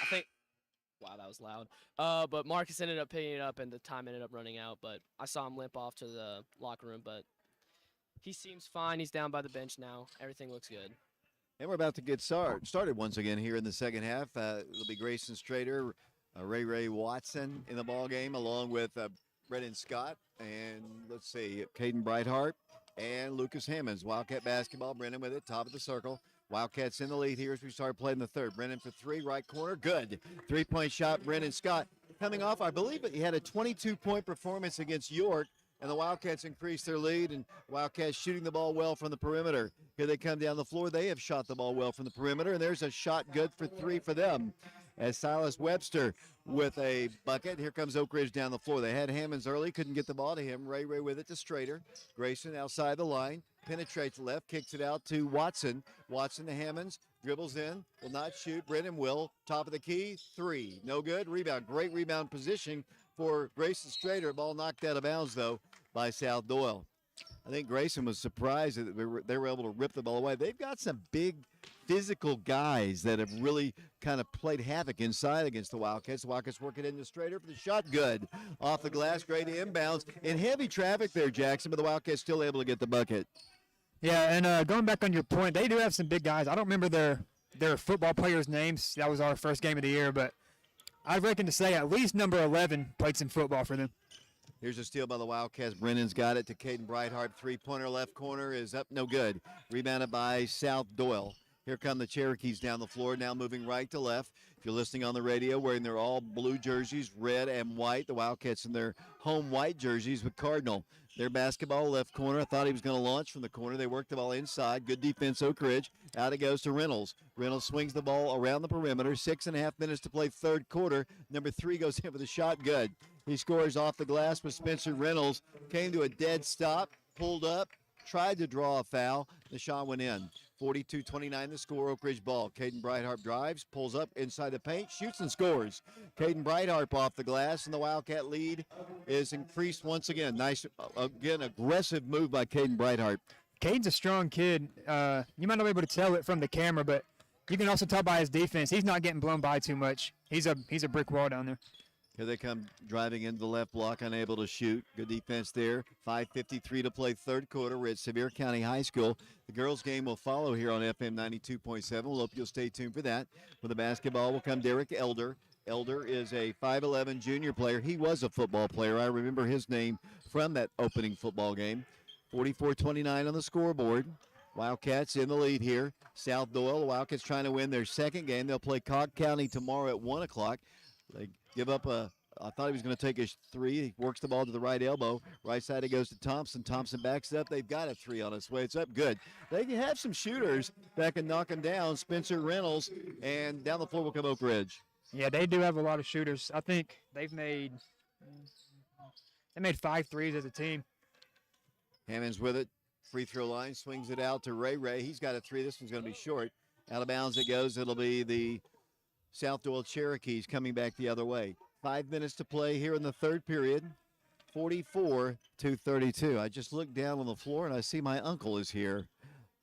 I think, wow, that was loud. But Marcus ended up picking it up, and the time ended up running out. But I saw him limp off to the locker room, but he seems fine. He's down by the bench now. Everything looks good. And we're about to get started once again here in the second half. It'll be Grayson Strader, Ray Watson in the ball game, along with Brennan Scott, and let's see, Caden Brighthart and Lucas Hammonds. Wildcat basketball, Brennan with it, top of the circle. Wildcats in the lead here as we start playing the third. Brennan for three, right corner, good. Three-point shot, Brennan Scott coming off, I believe he had a 22-point performance against York, and the Wildcats increased their lead, and Wildcats shooting the ball well from the perimeter. Here they come down the floor. They have shot the ball well from the perimeter, and there's a shot good for three for them. As Silas Webster with a bucket. Here comes Oak Ridge down the floor. They had Hammonds early, couldn't get the ball to him. Ray with it to Strader. Grayson outside the line, penetrates left, kicks it out to Watson. Watson to Hammonds, dribbles in, will not shoot. Brennan will, top of the key, three. No good, rebound. Great rebound position for Grayson Strader. Ball knocked out of bounds, though, by South Doyle. I think Grayson was surprised that they were able to rip the ball away. They've got some big physical guys that have really kind of played havoc inside against the Wildcats. The Wildcats working into Strader for the shot. Good. Off the glass, great inbounds. In heavy traffic there, Jackson, but the Wildcats still able to get the bucket. Yeah, and going back on your point, they do have some big guys. I don't remember their football players' names. That was our first game of the year, but I reckon to say at least number 11 played some football for them. Here's a steal by the Wildcats. Brennan's got it to Caden Brighthart. Three-pointer left corner is up, no good. Rebounded by South Doyle. Here come the Cherokees down the floor, now moving right to left. If you're listening on the radio, wearing their all blue jerseys, red and white. The Wildcats in their home white jerseys with Cardinal. Their basketball left corner. I thought he was going to launch from the corner. They worked the ball inside. Good defense, Oak Ridge. Out it goes to Reynolds. Reynolds swings the ball around the perimeter. 6.5 minutes to play third quarter. Number 3 goes in with a shot, good. He scores off the glass with Spencer Reynolds. Came to a dead stop, pulled up, tried to draw a foul. The shot went in. 42-29 the score, Oak Ridge ball. Caden Brighthart drives, pulls up inside the paint, shoots and scores. Caden Brighthart off the glass, and the Wildcat lead is increased once again. Nice, again, aggressive move by Caden Brighthart. Caden's a strong kid. You might not be able to tell it from the camera, but you can also tell by his defense. He's not getting blown by too much. He's a brick wall down there. Here they come driving into the left block, unable to shoot. Good defense there. 5:53 to play third quarter. We're at Sevier County High School. The girls' game will follow here on FM 92.7. We'll hope you'll stay tuned for that. For the basketball will come Derek Elder. Elder is a 5'11 junior player. He was a football player. I remember his name from that opening football game. 44-29 on the scoreboard. Wildcats in the lead here. South Doyle, the Wildcats trying to win their second game. They'll play Cog County tomorrow at 1 o'clock. They give up I thought he was going to take a three. He works the ball to the right elbow. Right side it goes to Thompson. Thompson backs it up. They've got a three on its way. It's up good. They can have some shooters that can knock them down. Spencer Reynolds, and down the floor will come Oak Ridge. Yeah, they do have a lot of shooters. I think they made 5 threes as a team. Hammonds with it. Free throw line. Swings it out to Ray. He's got a three. This one's going to be short. Out of bounds it goes. It'll be the South Doyle Cherokees coming back the other way. 5 minutes to play here in the third period. 44-32. I just looked down on the floor and I see my uncle is here.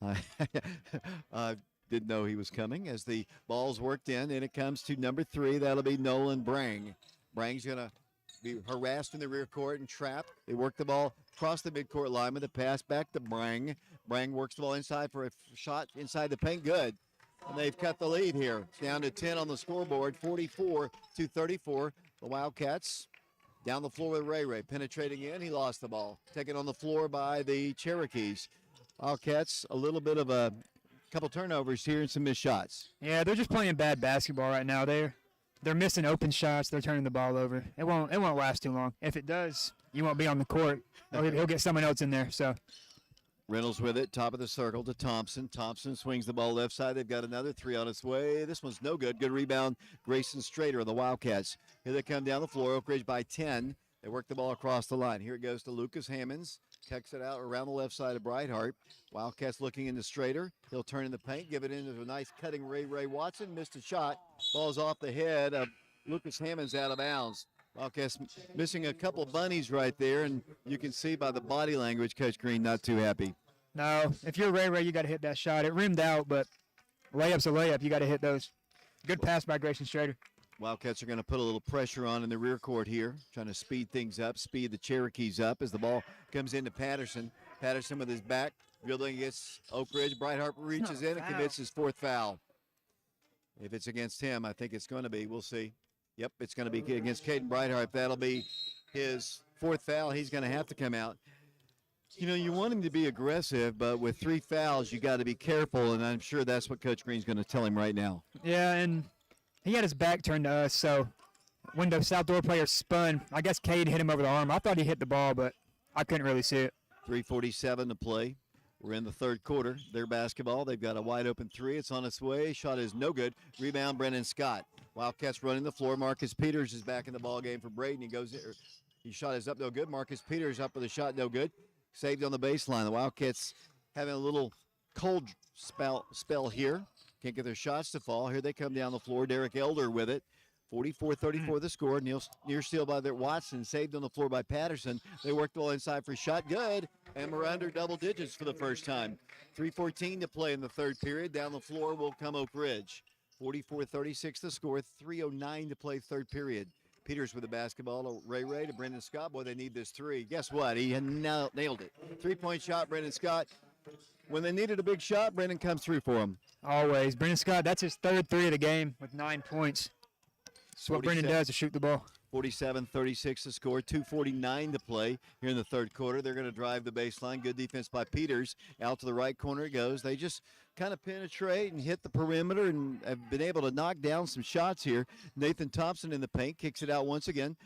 I didn't know he was coming as the ball's worked in, and it comes to number 3. That'll be Nolan Brang. Brang's going to be harassed in the rear court and trapped. They work the ball across the midcourt line with a pass back to Brang. Brang works the ball inside for a shot inside the paint. Good. And they've cut the lead here. It's down to 10 on the scoreboard, 44-34. The Wildcats down the floor with Ray Ray. Penetrating in, he lost the ball. Taken on the floor by the Cherokees. Wildcats, a little bit of a couple turnovers here and some missed shots. Yeah, they're just playing bad basketball right now. They're missing open shots. They're turning the ball over. It won't last too long. If it does, you won't be on the court. He'll get someone else in there. So Reynolds with it, top of the circle to Thompson. Thompson swings the ball left side. They've got another three on its way. This one's no good. Good rebound, Grayson Strader of the Wildcats. Here they come down the floor. Oak Ridge by 10. They work the ball across the line. Here it goes to Lucas Hammonds. Kicks it out around the left side of Brightheart. Wildcats looking into Strader. He'll turn in the paint, give it into a nice cutting Ray Watson. Missed a shot. Ball's off the head of Lucas Hammonds out of bounds. Wildcats missing a couple bunnies right there, and you can see by the body language, Coach Green not too happy. no, if you're Ray, you got to hit that shot. It rimmed out, but layup's a layup. You got to hit those. Good pass by Grayson Strader. Wildcats are going to put a little pressure on in the rear court here, trying to speed things up, speed the Cherokees up as the ball comes into Patterson. Patterson with his back, dribbling against Oak Ridge. Brightheart reaches in and commits his fourth foul. If it's against him, I think it's going to be. We'll see. Yep, it's going to be against Caden Brightheart. That'll be his fourth foul. He's going to have to come out. You know, you want him to be aggressive, but with 3 fouls, you got to be careful, and I'm sure that's what Coach Green's going to tell him right now. Yeah, and he had his back turned to us, so when the South Door player spun, I guess Cade hit him over the arm. I thought he hit the ball, but I couldn't really see it. 3:47 to play. We're in the third quarter. Their basketball. They've got a wide open three. It's on its way. Shot is no good. Rebound, Brennan Scott. Wildcats running the floor. Marcus Peters is back in the ball game for Braden. He shot is up no good. Marcus Peters up with a shot no good. Saved on the baseline. The Wildcats having a little cold spell here. Can't get their shots to fall. Here they come down the floor. Derek Elder with it. 44-34 the score. Near steal by their Watson. Saved on the floor by Patterson. They work the ball inside for a shot. Good. And we're under double digits for the first time. 3:14 to play in the third period. Down the floor will come Oak Ridge. 44-36 the score. 3:09 to play third period. Peters with the basketball to Ray to Brendan Scott. Boy, they need this three. Guess what? He had nailed it. 3-point shot, Brendan Scott. When they needed a big shot, Brendan comes through for him. Always. Brendan Scott, that's his third three of the game with 9 points. That's what Brendan does, to shoot the ball. 47-36 the score. 2:49 to play here in the third quarter. They're going to drive the baseline. Good defense by Peters. Out to the right corner it goes. They just kind of penetrate and hit the perimeter and have been able to knock down some shots here. Nathan Thompson in the paint. Kicks it out once again.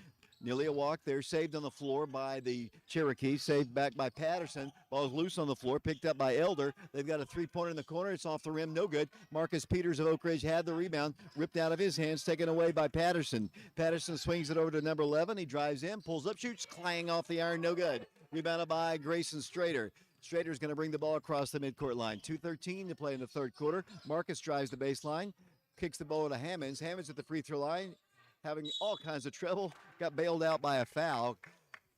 Nearly a walk there, saved on the floor by the Cherokee, saved back by Patterson. Ball's loose on the floor, picked up by Elder. They've got a three-pointer in the corner. It's off the rim, no good. Marcus Peters of Oak Ridge had the rebound, ripped out of his hands, taken away by Patterson. Patterson swings it over to number 11. He drives in, pulls up, shoots, clang off the iron, no good. Rebounded by Grayson Strader. Strader's going to bring the ball across the midcourt line. 2:13 to play in the third quarter. Marcus drives the baseline, kicks the ball to Hammonds. Hammonds at the free throw line, having all kinds of trouble, got bailed out by a foul.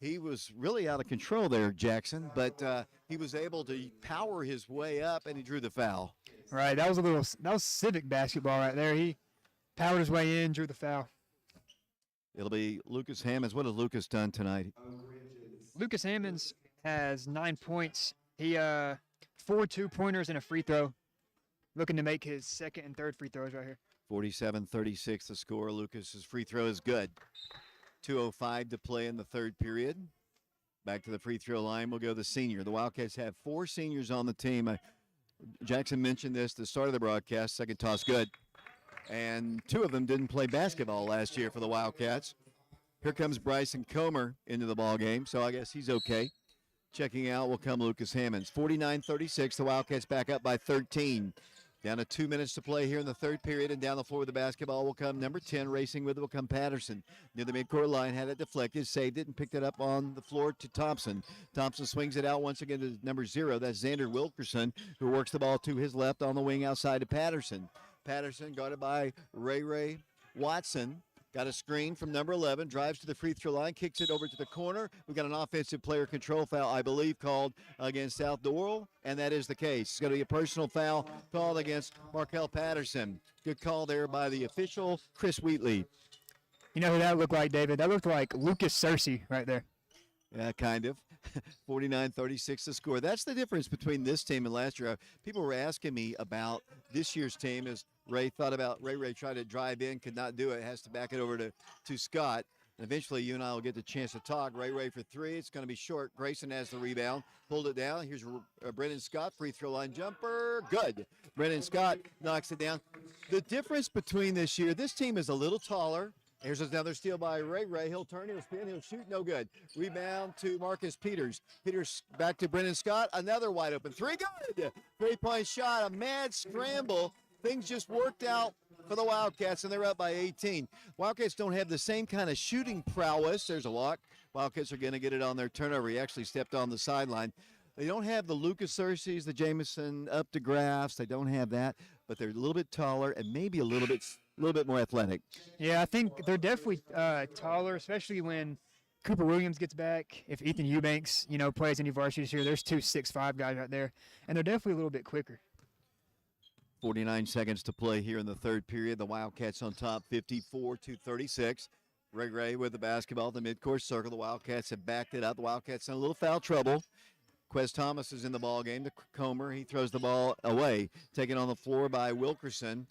He was really out of control there, Jackson, but he was able to power his way up, and he drew the foul. Right, that was civic basketball right there. He powered his way in, drew the foul. It'll be Lucas Hammonds. What has Lucas done tonight? Lucas Hammonds has 9 points. He 4 2-pointers and a free throw. Looking to make his second and third free throws right here. 47-36 the score. Lucas's free throw is good. 2:05 to play in the third period. Back to the free throw line will go the senior. The Wildcats have 4 seniors on the team. Jackson mentioned this at the start of the broadcast. Second toss good. And 2 of them didn't play basketball last year for the Wildcats. Here comes Bryson Comer into the ball game, so I guess he's okay. Checking out will come Lucas Hammonds. 49-36. The Wildcats back up by 13. Down to 2 minutes to play here in the third period, and down the floor with the basketball will come number 10. Racing with it will come Patterson. Near the midcourt line, had it deflected, saved it, and picked it up on the floor to Thompson. Thompson swings it out once again to number 0. That's Xander Wilkerson, who works the ball to his left on the wing outside to Patterson. Patterson guarded by Ray Watson. Got a screen from number 11, drives to the free throw line, kicks it over to the corner. We've got an offensive player control foul, I believe, called against South Doyle, and that is the case. It's going to be a personal foul called against Markel Patterson. Good call there by the official, Chris Wheatley. You know who that looked like, David? That looked like Lucas Searcy right there. Yeah, kind of. 49-36 to score. That's the difference between this team and last year. People were asking me about this year's team as Ray thought about Ray tried to drive in, could not do it, has to back it over to Scott. And eventually you and I will get the chance to talk. Ray for three. It's going to be short. Grayson has the rebound. Pulled it down. Here's Brennan Scott. Free throw line jumper. Good. Brennan Scott knocks it down. The difference between this year, this team is a little taller. Here's another steal by Ray. He'll turn, he'll spin, he'll shoot, no good. Rebound to Marcus Peters. Peters back to Brennan Scott. Another wide open three, good. 3-point shot, a mad scramble. Things just worked out for the Wildcats, and they're up by 18. Wildcats don't have the same kind of shooting prowess. There's a walk. Wildcats are going to get it on their turnover. He actually stepped on the sideline. They don't have the Lucas Searcy's, the Jamison up to Graffs. They don't have that, but they're a little bit taller and maybe a little bit more athletic. Yeah, I think they're definitely taller, especially when Cooper Williams gets back. If Ethan Eubanks, plays any varsity this year, there's 2 6'5" guys right there, and they're definitely a little bit quicker. 49 seconds to play here in the third period. The Wildcats on top, 54-36. Ray with the basketball at the midcourt circle. The Wildcats have backed it up. The Wildcats in a little foul trouble. Quez Thomas is in the ball game. The Comer, he throws the ball away. Taken on the floor by Wilkerson.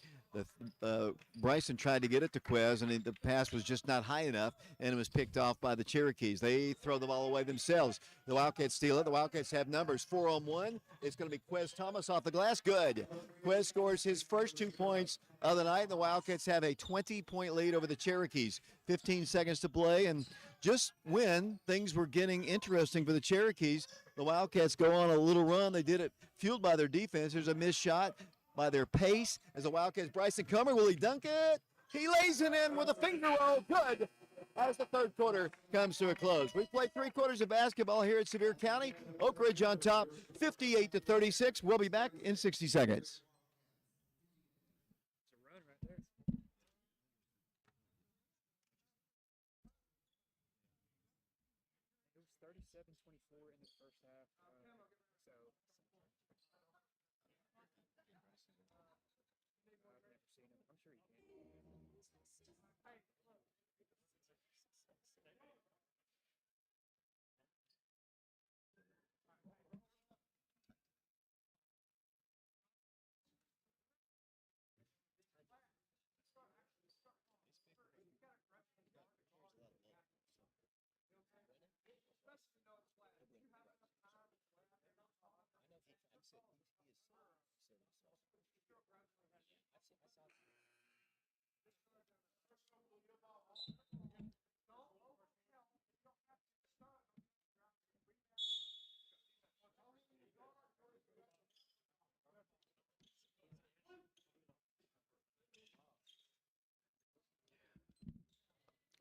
Bryson tried to get it to Quez, and the pass was just not high enough, and it was picked off by the Cherokees. They throw the ball away themselves. The Wildcats steal it. The Wildcats have numbers. 4-on-1. It's going to be Quez Thomas off the glass. Good. Quez scores his first 2 points of the night. The Wildcats have a 20-point lead over the Cherokees. 15 seconds to play, and just when things were getting interesting for the Cherokees, the Wildcats go on a little run. They did it fueled by their defense. There's a missed shot by their pace as the Wildcats. Bryson Comer, will he dunk it? He lays it in with a finger roll. Good. As the third quarter comes to a close. We played 3 quarters of basketball here at Sevier County. Oak Ridge on top, 58-36. We'll be back in 60 seconds.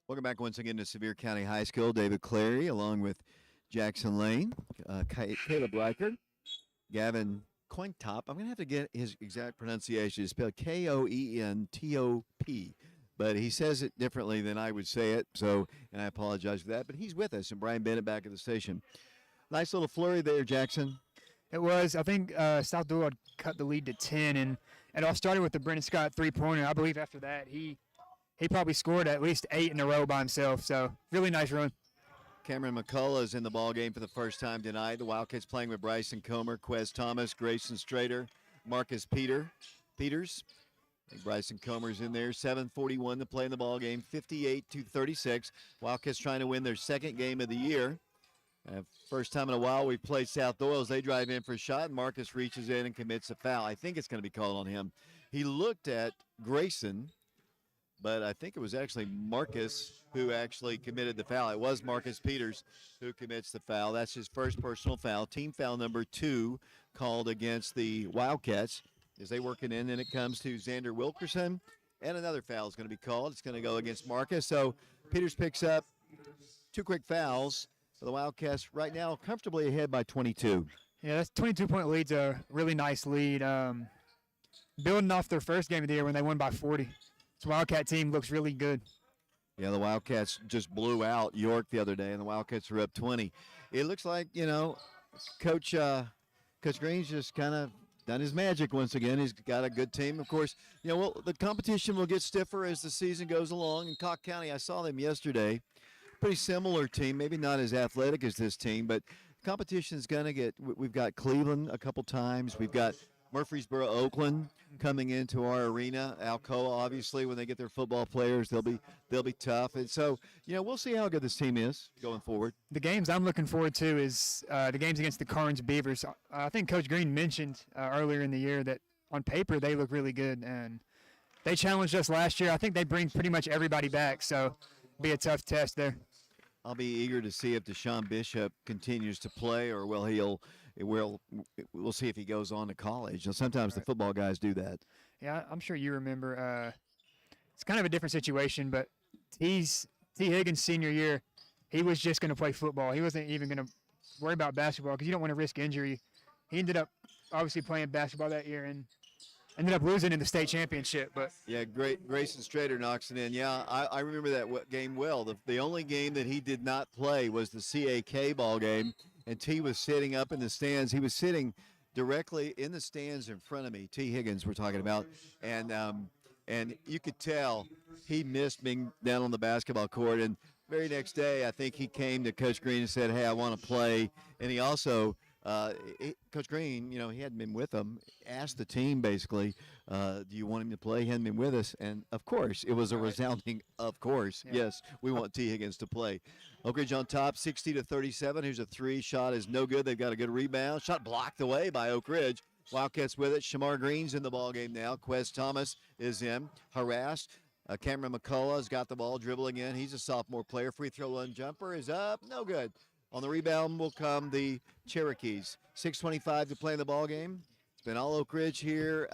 Welcome back once again to Sevier County High School. David Clary along with Jackson Lane, Caleb Riker, Gavin Cointop. I'm going to have to get his exact pronunciation. It's spelled Koentop, but he says it differently than I would say it, and I apologize for that. But he's with us, and Brian Bennett back at the station. Nice little flurry there, Jackson. It was. I think South Doyle cut the lead to 10, and it all started with the Brennan Scott three-pointer. I believe after that he probably scored at least 8 in a row by himself, so really nice run. Cameron McCullough is in the ball game for the first time tonight. The Wildcats playing with Bryson Comer, Quez Thomas, Grayson Strader, Marcus Peters. I think Bryson Comer's in there. 7:41 to play in the ball game, 58-36. Wildcats trying to win their second game of the year. First time in a while we've played South Doyle as they drive in for a shot, and Marcus reaches in and commits a foul. I think it's going to be called on him. He looked at Grayson, but I think it was actually Marcus who actually committed the foul. It was Marcus Peters who commits the foul. That's his first personal foul. Team foul number 2 called against the Wildcats as they work it in, and it comes to Xander Wilkerson, and another foul is going to be called. It's going to go against Marcus. So Peters picks up 2 quick fouls for the Wildcats right now, comfortably ahead by 22. Yeah, that's 22-point lead's a really nice lead. Building off their first game of the year when they won by 40. This Wildcat team looks really good. Yeah, the Wildcats just blew out York the other day, and the Wildcats are up 20. It looks like, Coach Green's just kind of done his magic once again. He's got a good team. Of course, the competition will get stiffer as the season goes along. In Cocke County, I saw them yesterday. Pretty similar team, maybe not as athletic as this team, but competition is going to get. We've got Cleveland a couple times. We've got Murfreesboro, Oakland coming into our arena. Alcoa, obviously, when they get their football players, they'll be tough. And so, we'll see how good this team is going forward. The games I'm looking forward to is the games against the Carnes Beavers. I think Coach Green mentioned earlier in the year that on paper they look really good, and they challenged us last year. I think they bring pretty much everybody back, so it'll be a tough test there. I'll be eager to see if Deshaun Bishop continues to play, or we'll see if he goes on to college. Sometimes the football guys do that. Yeah, I'm sure you remember. It's kind of a different situation, but T. Higgins' senior year, he was just going to play football. He wasn't even going to worry about basketball because you don't want to risk injury. He ended up obviously playing basketball that year and ended up losing in the state championship. But yeah, Grayson Strader knocks it in. Yeah, I remember that game well. The only game that he did not play was the CAK ball game, and T was sitting up in the stands. He was sitting directly in the stands in front of me. T. Higgins we're talking about, and you could tell he missed being down on the basketball court. And very next day, I think he came to Coach Green and said, "Hey, I want to play." And he also Coach Green, he hadn't been with them, asked the team basically, do you want him to play? He hadn't been with us. And, of course, it was a resounding, of course, yes, we want T. Higgins to play. Oak Ridge on top, 60-37. Here's a three. Shot is no good. They've got a good rebound. Shot blocked away by Oak Ridge. Wildcats with it. Shamar Green's in the ballgame now. Quez Thomas is in. Harassed. Cameron McCullough has got the ball dribbling in. He's a sophomore player. Free throw line jumper is up. No good. On the rebound will come the Cherokees. 6:25 to play in the ball game. It's been all Oak Ridge here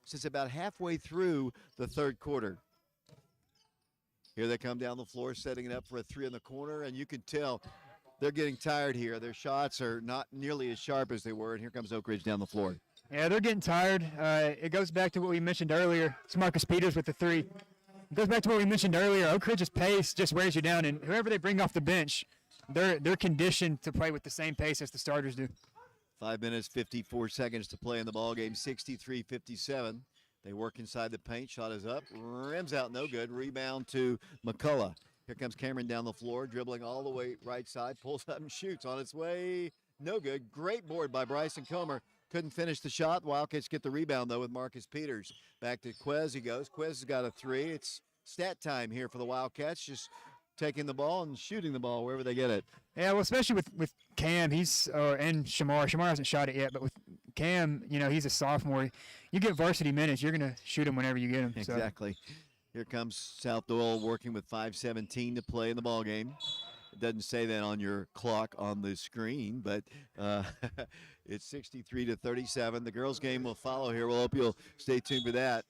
since about halfway through the third quarter. Here they come down the floor, setting it up for a three in the corner, and you can tell they're getting tired here. Their shots are not nearly as sharp as they were, and here comes Oak Ridge down the floor. Yeah, they're getting tired. It goes back to what we mentioned earlier. It's Marcus Peters with the three. It goes back to what we mentioned earlier. Oak Ridge's pace just wears you down, and whoever they bring off the bench, they're conditioned to play with the same pace as the starters do. 5 minutes, 54 seconds to play in the ball game. 63-57. They work inside the paint. Shot is up. Rims out, no good. Rebound to McCullough. Here comes Cameron down the floor, dribbling all the way right side. Pulls up and shoots on its way. No good. Great board by Bryson Comer. Couldn't finish the shot. Wildcats get the rebound, though, with Marcus Peters. Back to Quez he goes. Quez has got a three. It's stat time here for the Wildcats. Just taking the ball and shooting the ball wherever they get it. Yeah, well, especially with Cam, and Shamar. Shamar hasn't shot it yet, but with Cam, he's a sophomore. You get varsity minutes, you're going to shoot him whenever you get him. Exactly. So. Here comes South Doyle working with 5:17 to play in the ball game. It doesn't say that on your clock on the screen, but it's 63-37. The girls' game will follow here. We'll hope you'll stay tuned for that.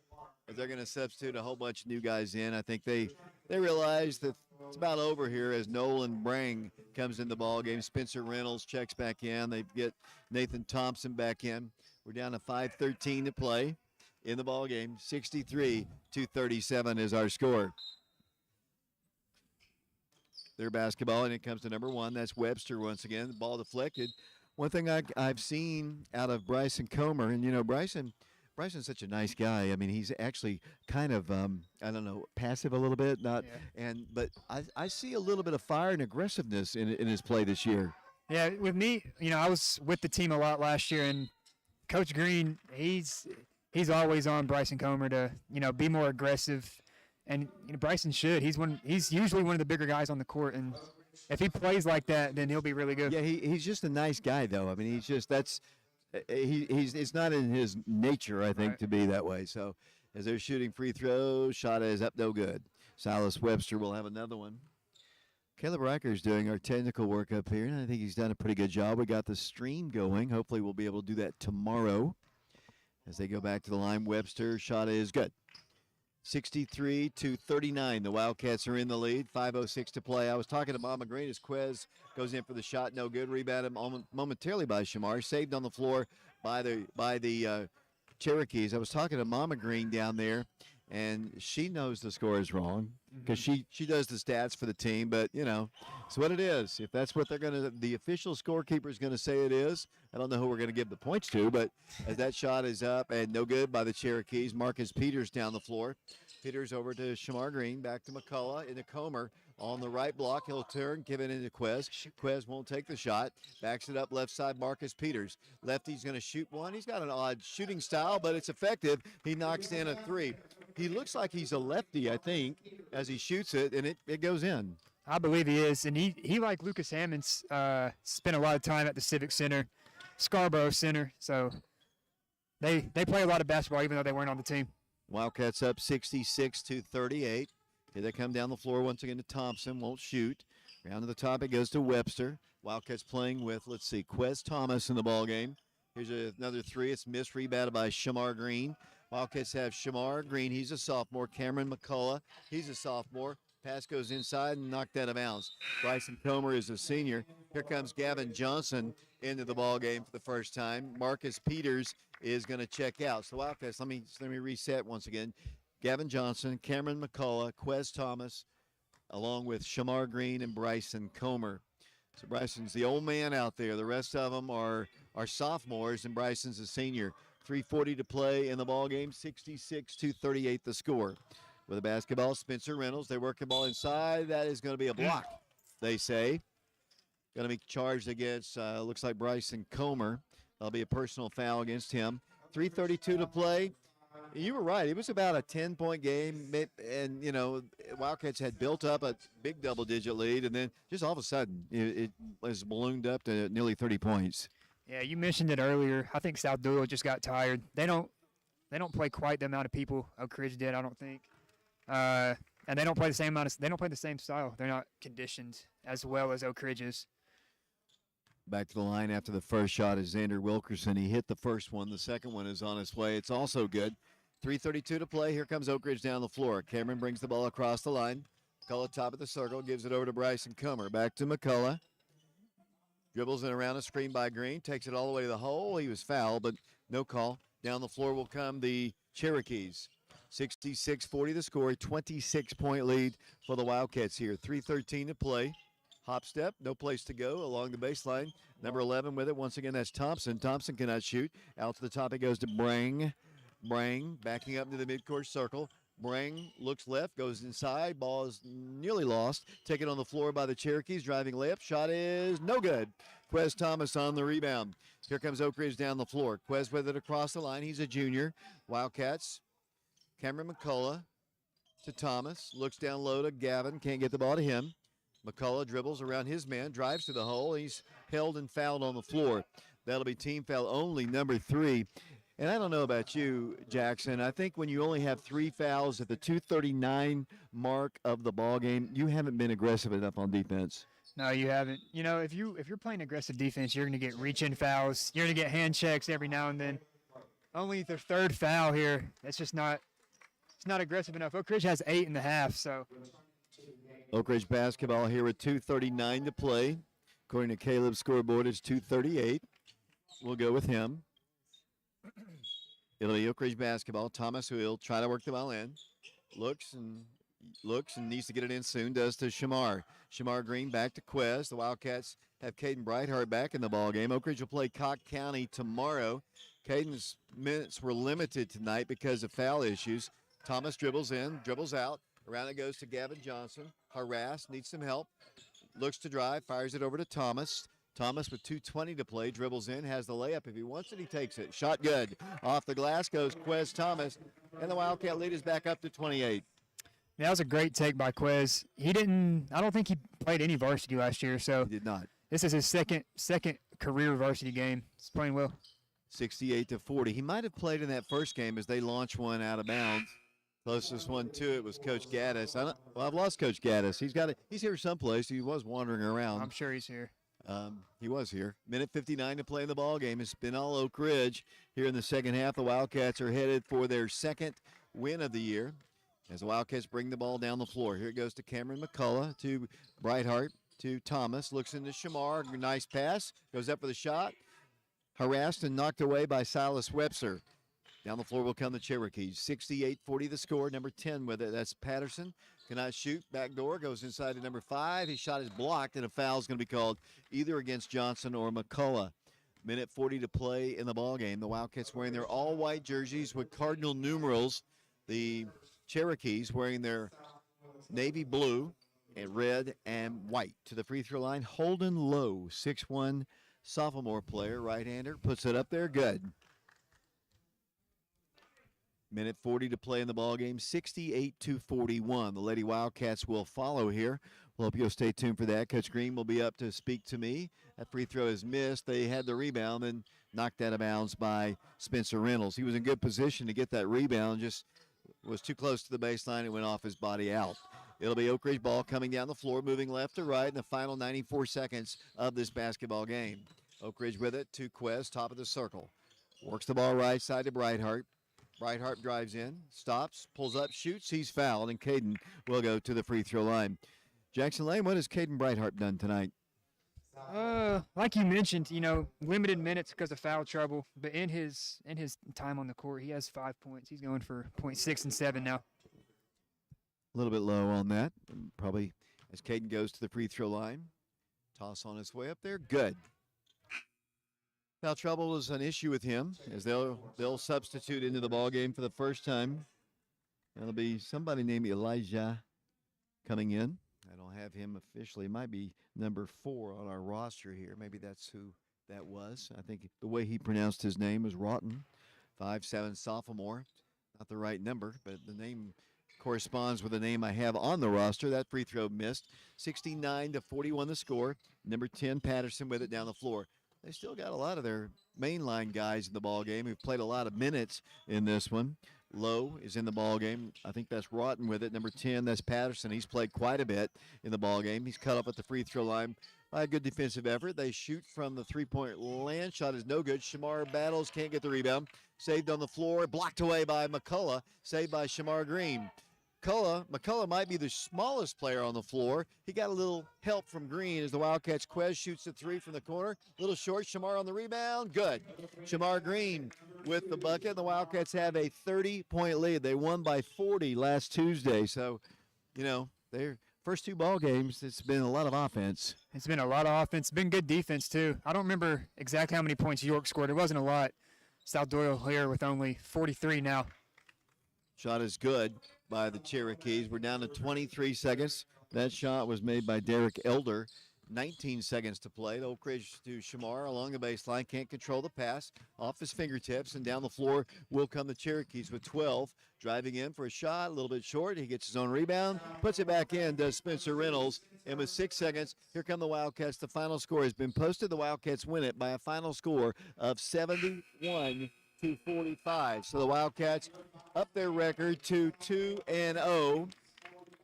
But they're going to substitute a whole bunch of new guys in. I think they realize that it's about over here as Nolan Brang comes in the ball game. Spencer Reynolds checks back in. They get Nathan Thompson back in. We're down to 5:13 to play in the ball game. 63-37 is our score. Their basketball, and it comes to number one. That's Webster once again. The ball deflected. One thing I've seen out of Bryson Comer, and Bryson's such a nice guy. I mean, he's actually kind of, passive a little bit. But I see a little bit of fire and aggressiveness in his play this year. Yeah, with me, I was with the team a lot last year, and Coach Green, he's always on Bryson Comer to, be more aggressive. And Bryson should. He's usually one of the bigger guys on the court, and if he plays like that, then he'll be really good. Yeah, he's just a nice guy, though. I mean, it's not in his nature, I think, to be that way. So as they're shooting free throws, shot is up, no good. Silas Webster will have another one. Caleb Riker is doing our technical work up here, and I think he's done a pretty good job. We got the stream going. Hopefully we'll be able to do that tomorrow. As they go back to the line, Webster, shot is good. 63-39. The Wildcats are in the lead. 5:06 to play. I was talking to Mama Green as Quez goes in for the shot. No good. Rebounded momentarily by Shamar. Saved on the floor by the Cherokees. I was talking to Mama Green down there, and she knows the score is wrong because she does the stats for the team. But it's what it is. If that's what the official scorekeeper is gonna say it is, I don't know who we're gonna give the points to. But as that shot is up and no good by the Cherokees, Marcus Peters down the floor. Peters over to Shamar Green, back to McCullough into Comer. On the right block, he'll turn, give it into Quez. Quez won't take the shot. Backs it up left side, Marcus Peters. Lefty's going to shoot one. He's got an odd shooting style, but it's effective. He knocks in a three. He looks like he's a lefty, I think, as he shoots it, and it goes in. I believe he is, and he like Lucas Hammonds, spent a lot of time at the Civic Center, Scarborough Center, so they play a lot of basketball even though they weren't on the team. Wildcats up 66-38. Here they come down the floor once again to Thompson. Won't shoot. Round to the top, it goes to Webster. Wildcats playing with, Quez Thomas in the ball game. Here's another three. It's missed, rebounded by Shamar Green. Wildcats have Shamar Green. He's a sophomore. Cameron McCullough. He's a sophomore. Pass goes inside and knocked out of bounds. Bryson Comer is a senior. Here comes Gavin Johnson into the ball game for the first time. Marcus Peters is going to check out. So Wildcats, let me reset once again. Gavin Johnson, Cameron McCullough, Quez Thomas, along with Shamar Green and Bryson Comer. So Bryson's the old man out there. The rest of them are sophomores, and Bryson's a senior. 3:40 to play in the ball game. 66-38 the score. With the basketball, Spencer Reynolds. They work the ball inside. That is going to be a block, they say. Going to be charged against, looks like Bryson Comer. That'll be a personal foul against him. 3:32 to play. You were right. It was about a 10-point game, and, Wildcats had built up a big double-digit lead, and then just all of a sudden it was ballooned up to nearly 30 points. Yeah, you mentioned it earlier. I think South Doyle just got tired. They don't play quite the amount of people Oak Ridge did, I don't think. And they don't play the same style. They're not conditioned as well as Oak Ridge is. Back to the line after the first shot is Xander Wilkerson. He hit the first one. The second one is on its way. It's also good. 3:32 to play. Here comes Oak Ridge down the floor. Cameron brings the ball across the line. McCullough top of the circle. Gives it over to Bryson Comer. Back to McCullough. Dribbles in around a screen by Green. Takes it all the way to the hole. He was fouled, but no call. Down the floor will come the Cherokees. 66-40 the score. 26-point lead for the Wildcats here. 3:13 to play. Hop step, no place to go along the baseline. Number 11 with it. Once again, that's Thompson. Thompson cannot shoot. Out to the top, it goes to Brang. Brang backing up into the midcourt circle. Brang looks left, goes inside. Ball is nearly lost. Taken on the floor by the Cherokees. Driving layup. Shot is no good. Quez Thomas on the rebound. Here comes Oak Ridge down the floor. Quez with it across the line. He's a junior. Wildcats. Cameron McCullough to Thomas. Looks down low to Gavin. Can't get the ball to him. McCullough dribbles around his man, drives to the hole. He's held and fouled on the floor. That'll be team foul only, number 3. And I don't know about you, Jackson. I think when you only have 3 fouls at the 2:39 mark of the ball game, you haven't been aggressive enough on defense. No, you haven't. If you're playing aggressive defense, you're going to get reach-in fouls. You're going to get hand checks every now and then. Only the 3rd foul here. That's just not. It's not aggressive enough. Oak Ridge has 8.5, so. Oak Ridge basketball here with 2:39 to play. According to Caleb's scoreboard, it's 2:38. We'll go with him. It'll be Oak Ridge basketball. Thomas, who will try to work the ball in. Looks and needs to get it in soon. Does to Shamar. Shamar Green back to Quez. The Wildcats have Caden Brightheart back in the ball game. Oak Ridge will play Cock County tomorrow. Caden's minutes were limited tonight because of foul issues. Thomas dribbles in, dribbles out. Around it goes to Gavin Johnson. Harassed, needs some help. Looks to drive, fires it over to Thomas. Thomas with 2:20 to play, dribbles in, has the layup. If he wants it, he takes it. Shot good. Off the glass goes Quez Thomas, and the Wildcat lead is back up to 28. Yeah, that was a great take by Quez. I don't think he played any varsity last year, so. He did not. This is his second career varsity game. He's playing well. 68-40. He might have played in that first game as they launched one out of bounds. Closest one to it was Coach Gaddis. I've lost Coach Gaddis. He's here someplace. He was wandering around. I'm sure he's here. He was here. Minute 59 to play in the ball game. It's been all Oak Ridge. Here in the second half, the Wildcats are headed for their 2nd win of the year as the Wildcats bring the ball down the floor. Here it goes to Cameron McCullough, to Brightheart, to Thomas. Looks into Shamar. Nice pass. Goes up for the shot. Harassed and knocked away by Silas Webster. Down the floor will come the Cherokees. 68-40 the score. Number 10 with it. That's Patterson. Cannot shoot. Back door goes inside to number 5. His shot is blocked, and a foul is going to be called either against Johnson or McCullough. Minute 40 to play in the ball game. The Wildcats wearing their all-white jerseys with cardinal numerals. The Cherokees wearing their navy blue and red and white. To the free throw line, Holden Lowe, 6'1", sophomore player, right-hander, puts it up there. Good. Minute 40 to play in the ball game. 68-41. The Lady Wildcats will follow here. We'll hope you'll stay tuned for that. Coach Green will be up to speak to me. That free throw is missed. They had the rebound and knocked out of bounds by Spencer Reynolds. He was in good position to get that rebound, just was too close to the baseline and went off his body out. It'll be Oak Ridge ball coming down the floor, moving left to right in the final 94 seconds of this basketball game. Oak Ridge with it to Quez, top of the circle. Works the ball right side to Brightheart. Brightheart drives in, stops, pulls up, shoots. He's fouled, and Caden will go to the free throw line. Jackson Lane, what has Caden Brightheart done tonight? Like you mentioned, limited minutes because of foul trouble. But in his time on the court, he has 5 points. He's going for 0.6 and 7 now. A little bit low on that. Probably as Caden goes to the free throw line. Toss on his way up there. Good. Foul trouble is an issue with him as they'll substitute into the ball game for the first time. That'll be somebody named Elijah coming in. I don't have him officially. It might be number 4 on our roster here. Maybe that's who that was. I think the way he pronounced his name was Rotten. 5'7" sophomore. Not the right number, but the name corresponds with the name I have on the roster. That free throw missed. 69-41 the score. Number 10, Patterson with it down the floor. They still got a lot of their mainline guys in the ball game who've played a lot of minutes in this one. Lowe is in the ball game. I think that's Rotten with it. Number 10, that's Patterson. He's played quite a bit in the ball game. He's cut off at the free throw line by a good defensive effort. They shoot from the three-point land. Shot is no good. Shamar battles, can't get the rebound. Saved on the floor, blocked away by McCullough. Saved by Shamar Green. McCullough might be the smallest player on the floor. He got a little help from Green as the Wildcats. Quez shoots the 3 from the corner. A little short. Shamar on the rebound. Good. Shamar Green with the bucket. The Wildcats have a 30-point lead. They won by 40 last Tuesday. So, their first 2 ball games, it's been a lot of offense. It's been a lot of offense. Been good defense, too. I don't remember exactly how many points York scored. It wasn't a lot. South Doyle here with only 43 now. Shot is good by the Cherokees. We're down to 23 seconds. That shot was made by Derek Elder. 19 seconds to play. Oak Ridge to Shamar along the baseline. Can't control the pass. Off his fingertips, and down the floor will come the Cherokees with 12. Driving in for a shot, a little bit short. He gets his own rebound, puts it back in, does Spencer Reynolds. And with 6 seconds, here come the Wildcats. The final score has been posted. The Wildcats win it by a final score of 71-45. So the Wildcats up their record to 2-0.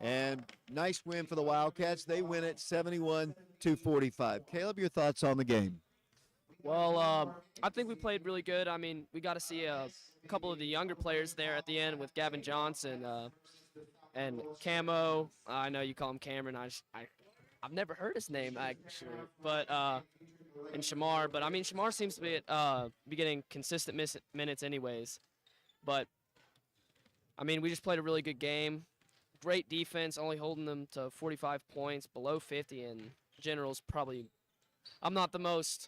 And nice win for the Wildcats. They win it 71-45. Caleb, your thoughts on the game? Well, I think we played really good. I mean, we got to see a couple of the younger players there at the end with Gavin Johnson and Camo. I know you call him Cameron. I've never heard his name, actually. But and Shamar. But, I mean, Shamar seems to be getting consistent minutes anyways. But, I mean, we just played a really good game. Great defense, only holding them to 45 points, below 50, and general's probably – I'm not the most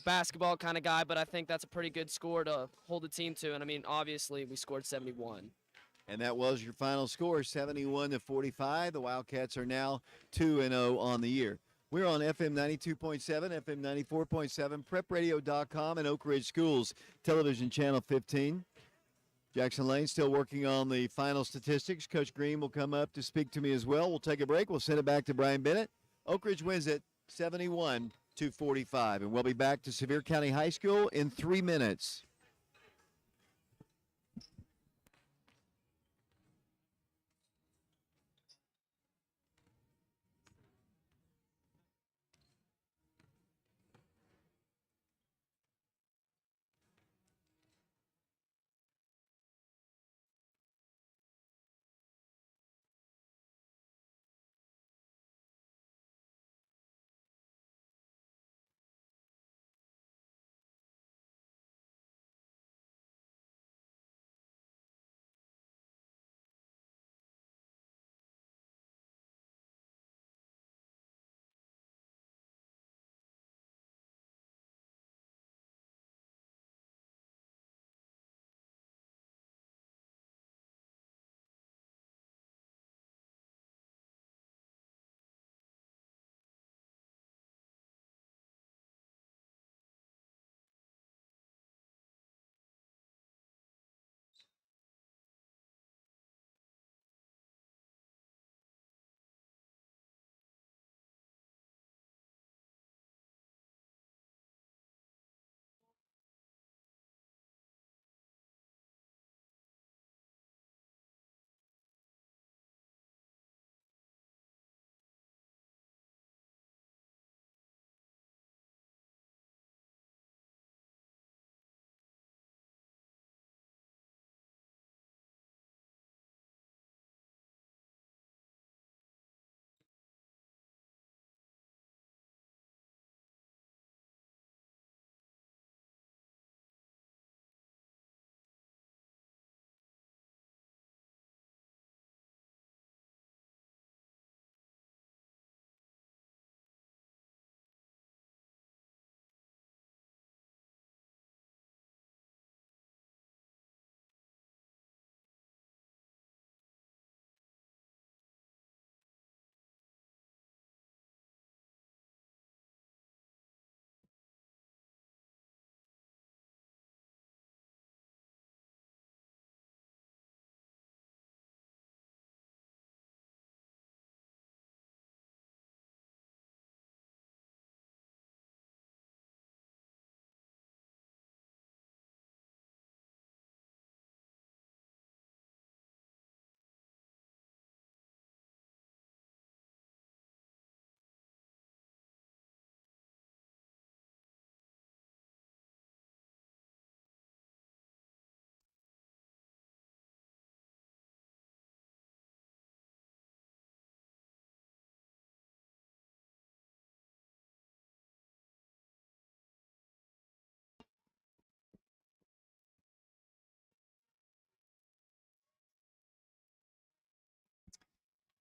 basketball kind of guy, but I think that's a pretty good score to hold the team to. And, I mean, obviously we scored 71. And that was your final score, 71-45. The Wildcats are now 2-0 on the year. We're on FM 92.7, FM 94.7, prepradio.com, and Oak Ridge Schools Television Channel 15. Jackson Lane still working on the final statistics. Coach Green will come up to speak to me as well. We'll take a break. We'll send it back to Brian Bennett. Oak Ridge wins it 71-45. And we'll be back to Sevier County High School in 3 minutes.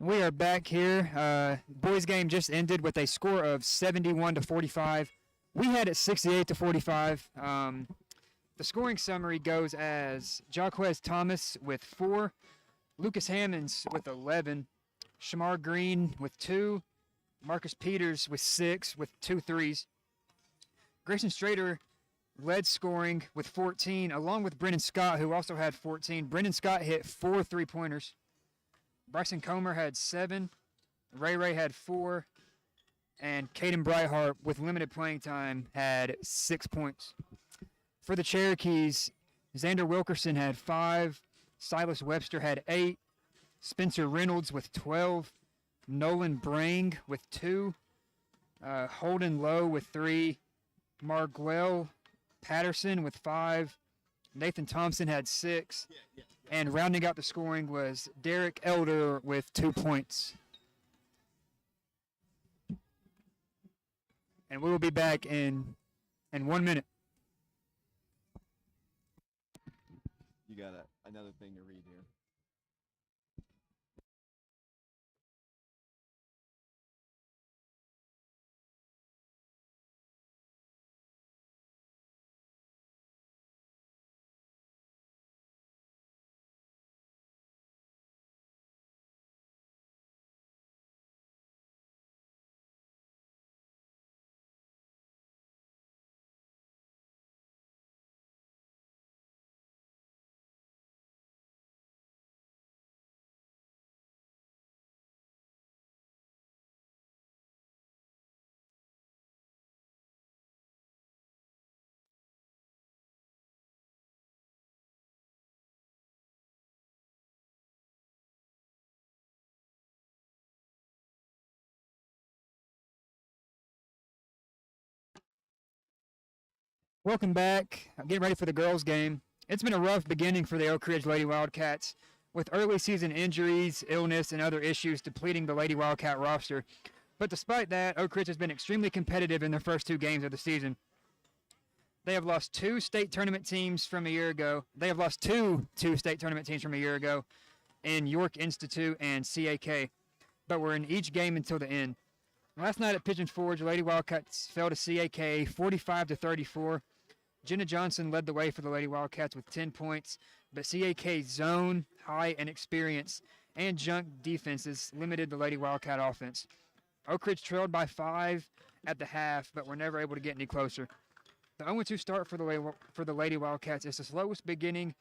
We are back here. Boys game just ended with a score of 71 to 45. We had it 68 to 45. The scoring summary goes as Jaquez Thomas with 4, Lucas Hammonds with 11, Shamar Green with 2, Marcus Peters with 6 with 2 threes. Grayson Strader led scoring with 14, along with Brennan Scott, who also had 14. Brennan Scott hit 4 3-pointers. Bryson Comer had 7, Ray had 4, and Caden Brighthart, with limited playing time, had 6 points. For the Cherokees, Xander Wilkerson had 5, Silas Webster had 8, Spencer Reynolds with 12, Nolan Brang with 2, Holden Lowe with 3, Marguel Patterson with 5, Nathan Thompson had 6, and rounding out the scoring was Derek Elder with 2 points. And we will be back in 1 minute. You got another thing to read here. Welcome back. I'm getting ready for the girls' game. It's been a rough beginning for the Oak Ridge Lady Wildcats, with early season injuries, illness, and other issues depleting the Lady Wildcat roster. But despite that, Oak Ridge has been extremely competitive in their first 2 games of the season. They have lost 2 state tournament teams from a year ago. They have lost two state tournament teams from a year ago in York Institute and CAK, but were in each game until the end. Last night at Pigeon Forge, Lady Wildcats fell to CAK 45 to 34. Jenna Johnson led the way for the Lady Wildcats with 10 points, but CAK's zone, height, and experience and junk defenses limited the Lady Wildcat offense. Oak Ridge trailed by 5 at the half, but were never able to get any closer. The 0-2 start for the Lady Wildcats is the slowest beginning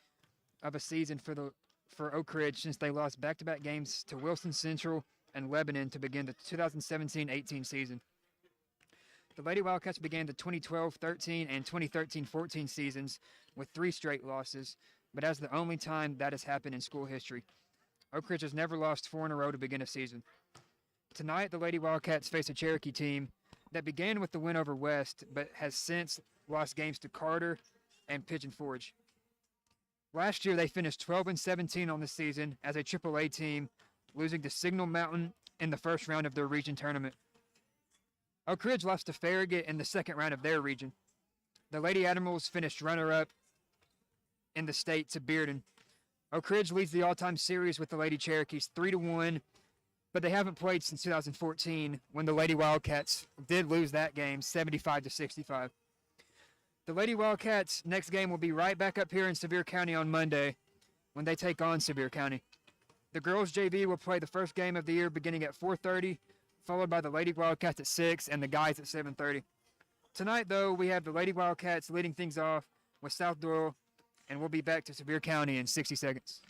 of a season for Oak Ridge since they lost back-to-back games to Wilson Central and Lebanon to begin the 2017-18 season. The Lady Wildcats began the 2012-13 and 2013-14 seasons with 3 straight losses, but that's the only time that has happened in school history. Oak Ridge has never lost 4 in a row to begin a season. Tonight, the Lady Wildcats face a Cherokee team that began with the win over West, but has since lost games to Carter and Pigeon Forge. Last year, they finished 12-17 on the season as a AAA team, losing to Signal Mountain in the first round of their region tournament. Oak Ridge lost to Farragut in the second round of their region. The Lady Admirals finished runner-up in the state to Bearden. Oak Ridge leads the all-time series with the Lady Cherokees 3-1, but they haven't played since 2014 when the Lady Wildcats did lose that game 75 to 65. The Lady Wildcats' next game will be right back up here in Sevier County on Monday when they take on Sevier County. The girls' JV will play the first game of the year beginning at 4:30, followed by the Lady Wildcats at 6 and the guys at 7:30. Tonight, though, we have the Lady Wildcats leading things off with South Doyle, and we'll be back to Sevier County in 60 seconds.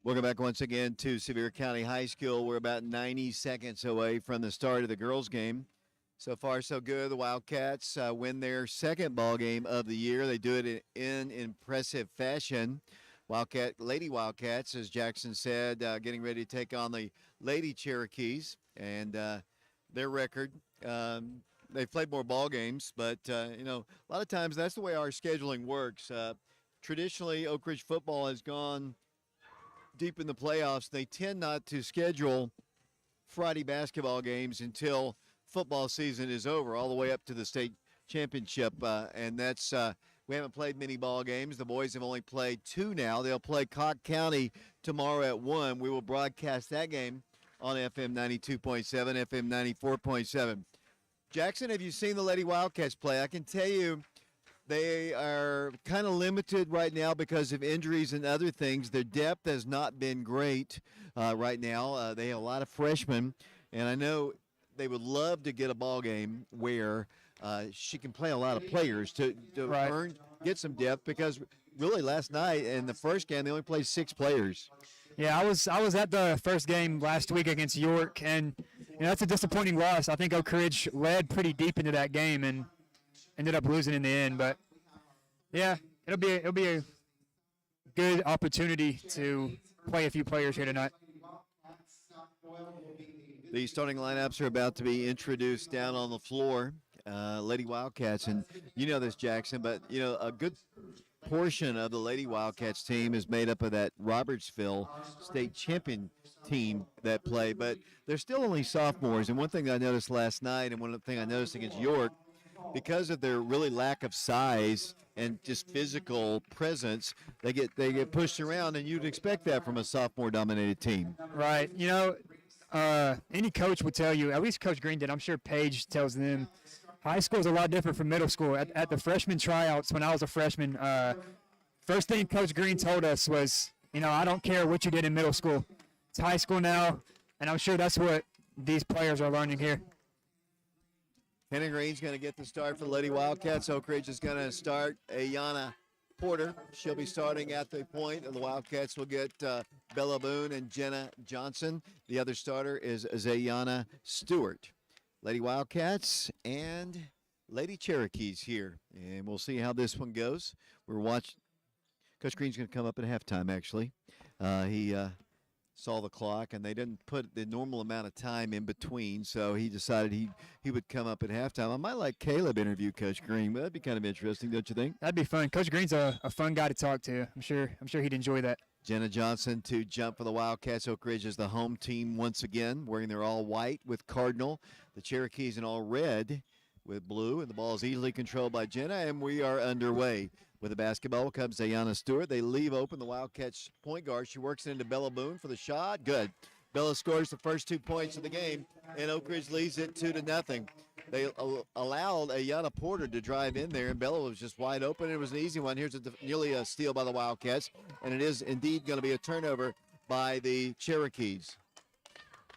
Welcome back once again to Sevier County High School. We're about 90 seconds away from the start of the girls' game. So far, so good. The Wildcats win their second ball game of the year. They do it in impressive fashion. Lady Wildcats, as Jackson said, getting ready to take on the Lady Cherokees. And their record, they've played more ball games, but, a lot of times that's the way our scheduling works. Traditionally, Oak Ridge football has gone deep in the playoffs. They tend not to schedule Friday basketball games until football season is over, all the way up to the state championship. And that's we haven't played many ball games. The boys have only played 2 now. They'll play Cocke County tomorrow at 1. We will broadcast that game on FM 92.7, FM 94.7. Jackson, have you seen the Lady Wildcats play? I can tell you they are kind of limited right now because of injuries and other things. Their depth has not been great right now. They have a lot of freshmen, and I know they would love to get a ball game where she can play a lot of players to Right. get some depth, because really last night in the first game they only played 6 players. Yeah, I was at the first game last week against York, and that's a disappointing loss. I think Oak Ridge led pretty deep into that game and ended up losing in the end. But yeah, it'll be a good opportunity to play a few players here tonight. The starting lineups are about to be introduced down on the floor. Lady Wildcats, and you know this, Jackson, but a good portion of the Lady Wildcats team is made up of that Robertsville state champion team that play, but they're still only sophomores. And one thing I noticed last night, and one thing I noticed against York, because of their really lack of size and just physical presence, they get pushed around, and you'd expect that from a sophomore-dominated team. Right. Any coach would tell you, at least Coach Green did, I'm sure Paige tells them, high school is a lot different from middle school. At the freshman tryouts when I was a freshman, first thing Coach Green told us was, I don't care what you did in middle school. It's high school now, and I'm sure that's what these players are learning here. Henry Green's going to get the start for the Lady Wildcats. Oak Ridge is going to start Ayana Porter. She'll be starting at the point, and the Wildcats will get Bella Boone and Jenna Johnson. The other starter is Zayana Stewart. Lady Wildcats and Lady Cherokees here, and we'll see how this one goes. We're watching. Coach Green's going to come up at halftime, actually. He saw the clock, and they didn't put the normal amount of time in between, so he decided he would come up at halftime. I might let Caleb interview Coach Green, but that'd be kind of interesting, don't you think? That'd be fun. Coach Green's a fun guy to talk to. I'm sure he'd enjoy that. Jenna Johnson to jump for the Wildcats. Oak Ridge is the home team once again, wearing their all white with cardinal. The Cherokees in all red with blue, and the ball is easily controlled by Jenna, and we are underway. With the basketball comes Ayana Stewart. They leave open the Wildcats point guard. She works it into Bella Boone for the shot. Good. Bella scores the first 2 points of the game, and Oak Ridge leads it 2-0. They allowed Ayana Porter to drive in there, and Bella was just wide open. It was an easy one. Here's nearly a steal by the Wildcats, and it is indeed going to be a turnover by the Cherokees.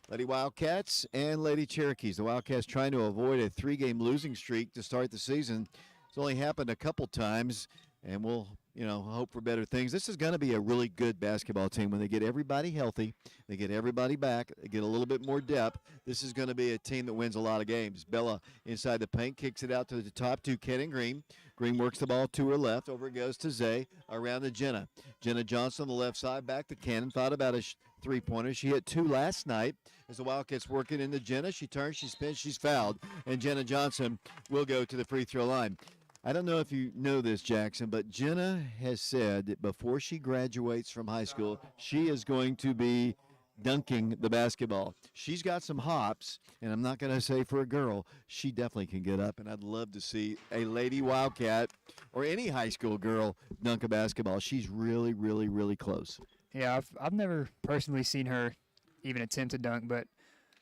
Lady Wildcats and Lady Cherokees. The Wildcats trying to avoid a 3-game losing streak to start the season. It's only happened a couple times, and we'll hope for better things. This is going to be a really good basketball team when they get everybody healthy, they get everybody back, they get a little bit more depth. This is going to be a team that wins a lot of games. Bella inside the paint, kicks it out to the top to Kenan Green. Green works the ball to her left. Over it goes to Zay, around to Jenna. Jenna Johnson on the left side, back to Cannon. Thought about a three-pointer. She hit 2 last night. As the Wildcats working into Jenna, she turns, she spins, she's fouled. And Jenna Johnson will go to the free throw line. I don't know if you know this, Jackson, but Jenna has said that before she graduates from high school, she is going to be dunking the basketball. She's got some hops, and I'm not going to say for a girl, she definitely can get up, and I'd love to see a Lady Wildcat or any high school girl dunk a basketball. She's really, really, really close. Yeah, I've never personally seen her even attempt to dunk, but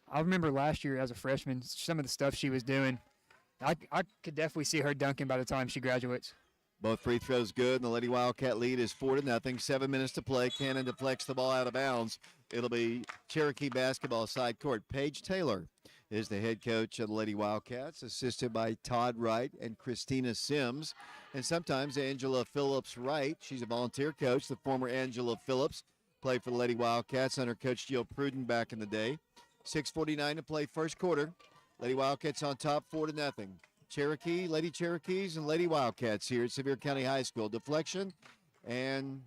I remember last year as a freshman, some of the stuff she was doing. I could definitely see her dunking by the time she graduates. Both free throws good, and the Lady Wildcat lead is 4-0. 7 minutes to play. Cannon deflects the ball out of bounds. It'll be Cherokee basketball side court. Paige Taylor is the head coach of the Lady Wildcats, assisted by Todd Wright and Christina Sims, and sometimes Angela Phillips Wright. She's a volunteer coach, the former Angela Phillips, played for the Lady Wildcats under Coach Jill Pruden back in the day. 6:49 to play first quarter. Lady Wildcats on top 4-0. Cherokee, Lady Cherokees, and Lady Wildcats here at Sevier County High School. Deflection and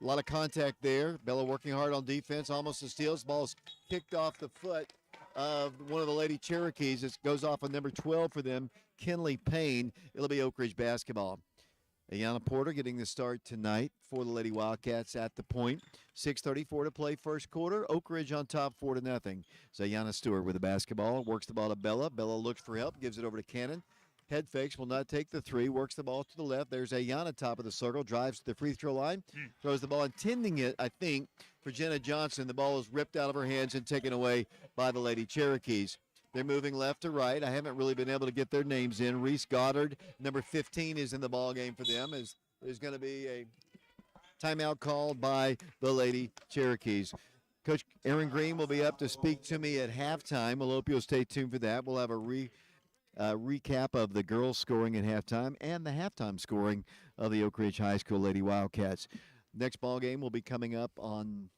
a lot of contact there. Bella working hard on defense, almost a steal. This ball's kicked off the foot of one of the Lady Cherokees. It goes off on number 12 for them, Kinley Payne. It'll be Oak Ridge basketball. Ayana Porter getting the start tonight for the Lady Wildcats at the point. 6:34 to play first quarter. Oak Ridge on top 4-0. Zayana Stewart with the basketball. Works the ball to Bella. Bella looks for help. Gives it over to Cannon. Head fakes, will not take the three. Works the ball to the left. There's Ayana top of the circle. Drives to the free throw line. Throws the ball, intending it, I think, for Jenna Johnson. The ball is ripped out of her hands and taken away by the Lady Cherokees. They're moving left to right. I haven't really been able to get their names in. Reese Goddard, number 15, is in the ball game for them. As there's going to be a timeout called by the Lady Cherokees. Coach Aaron Green will be up to speak to me at halftime. We'll hope you'll stay tuned for that. We'll have a recap of the girls scoring at halftime and the halftime scoring of the Oak Ridge High School Lady Wildcats. Next ball game will be coming up on,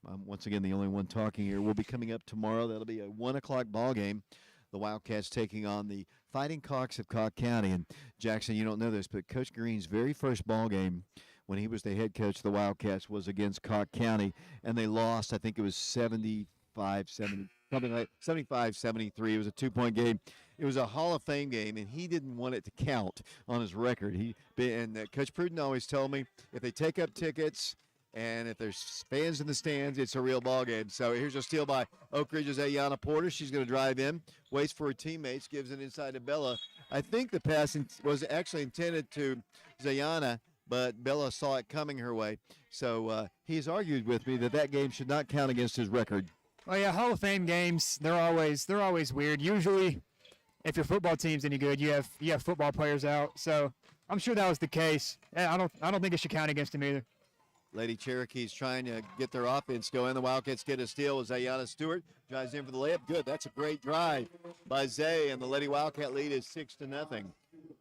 I'm once again the only one talking here. Will be coming up tomorrow. That'll be a 1 o'clock ball game. The Wildcats taking on the Fighting Cocks of Cocke County. And Jackson, you don't know this, but Coach Green's very first ball game when he was the head coach of the Wildcats was against Cocke County, and they lost. I think it was 75-70, something like 75-73. It was a 2-point game. It was a Hall of Fame game, and he didn't want it to count on his record. Coach Pruden always told me if they take up tickets and if there's fans in the stands, it's a real ball game. So here's a steal by Oak Ridge's Ayana Porter. She's going to drive in, waits for her teammates, gives it inside to Bella. I think the pass was actually intended to Zayana, but Bella saw it coming her way. So he's argued with me that game should not count against his record. Well, yeah, Hall of Fame games, they're always weird. Usually, if your football team's any good, you have football players out. So I'm sure that was the case. I don't think it should count against him either. Lady Cherokee's trying to get their offense going. The Wildcats get a steal as Ayana Stewart drives in for the layup. Good. That's a great drive by Zay, and the Lady Wildcat lead is 6-0.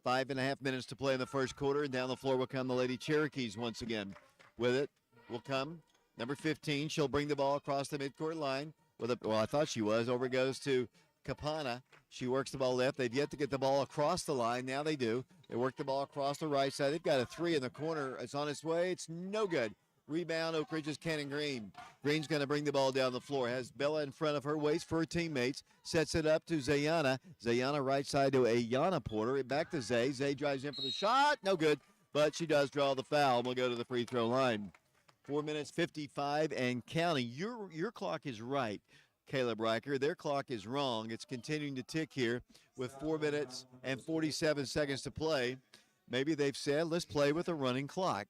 5.5 minutes to play in the first quarter, and down the floor will come the Lady Cherokees once again. With it will come number 15. She'll bring the ball across the midcourt line. I thought she was. Over goes to Kapana. She works the ball left. They've yet to get the ball across the line. Now they do. They work the ball across the right side. They've got a three in the corner. It's on its way. It's no good. Rebound, Oak Ridge's Cannon Green. Green's going to bring the ball down the floor. Has Bella in front of her, waits for her teammates. Sets it up to Zayana. Zayana right side to Ayana Porter. Back to Zay. Zay drives in for the shot. No good. But she does draw the foul. We'll go to the free throw line. 4 minutes 55 and counting. Your clock is right, Caleb Riker. Their clock is wrong. It's continuing to tick here with 4 minutes and 47 seconds to play. Maybe they've said, let's play with a running clock.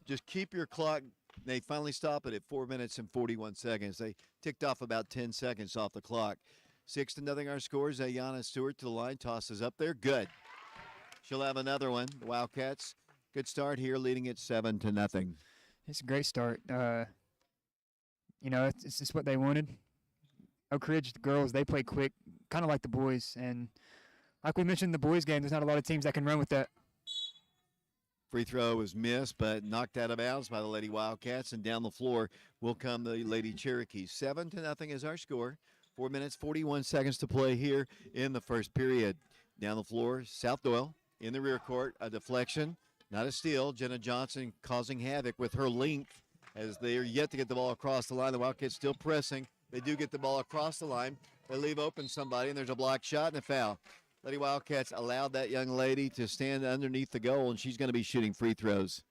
Just keep your clock. They finally stop it at 4 minutes and 41 seconds. They ticked off about 10 seconds off the clock. 6-0 our score. Ayana Stewart to the line, tosses up there. Good. She'll have another one. The Wildcats, good start here, leading it 7-0. It's a great start. It's just what they wanted. Oak Ridge, the girls, they play quick, kind of like the boys. And like we mentioned in the boys game, there's not a lot of teams that can run with that. Free throw was missed, but knocked out of bounds by the Lady Wildcats. And down the floor will come the Lady Cherokees. 7-0 is our score. 4 minutes, 41 seconds to play here in the first period. Down the floor, South Doyle in the rear court. A deflection, not a steal. Jenna Johnson causing havoc with her length as they are yet to get the ball across the line. The Wildcats still pressing. They do get the ball across the line. They leave open somebody, and there's a block shot and a foul. Lady Wildcats allowed that young lady to stand underneath the goal, and she's going to be shooting free throws.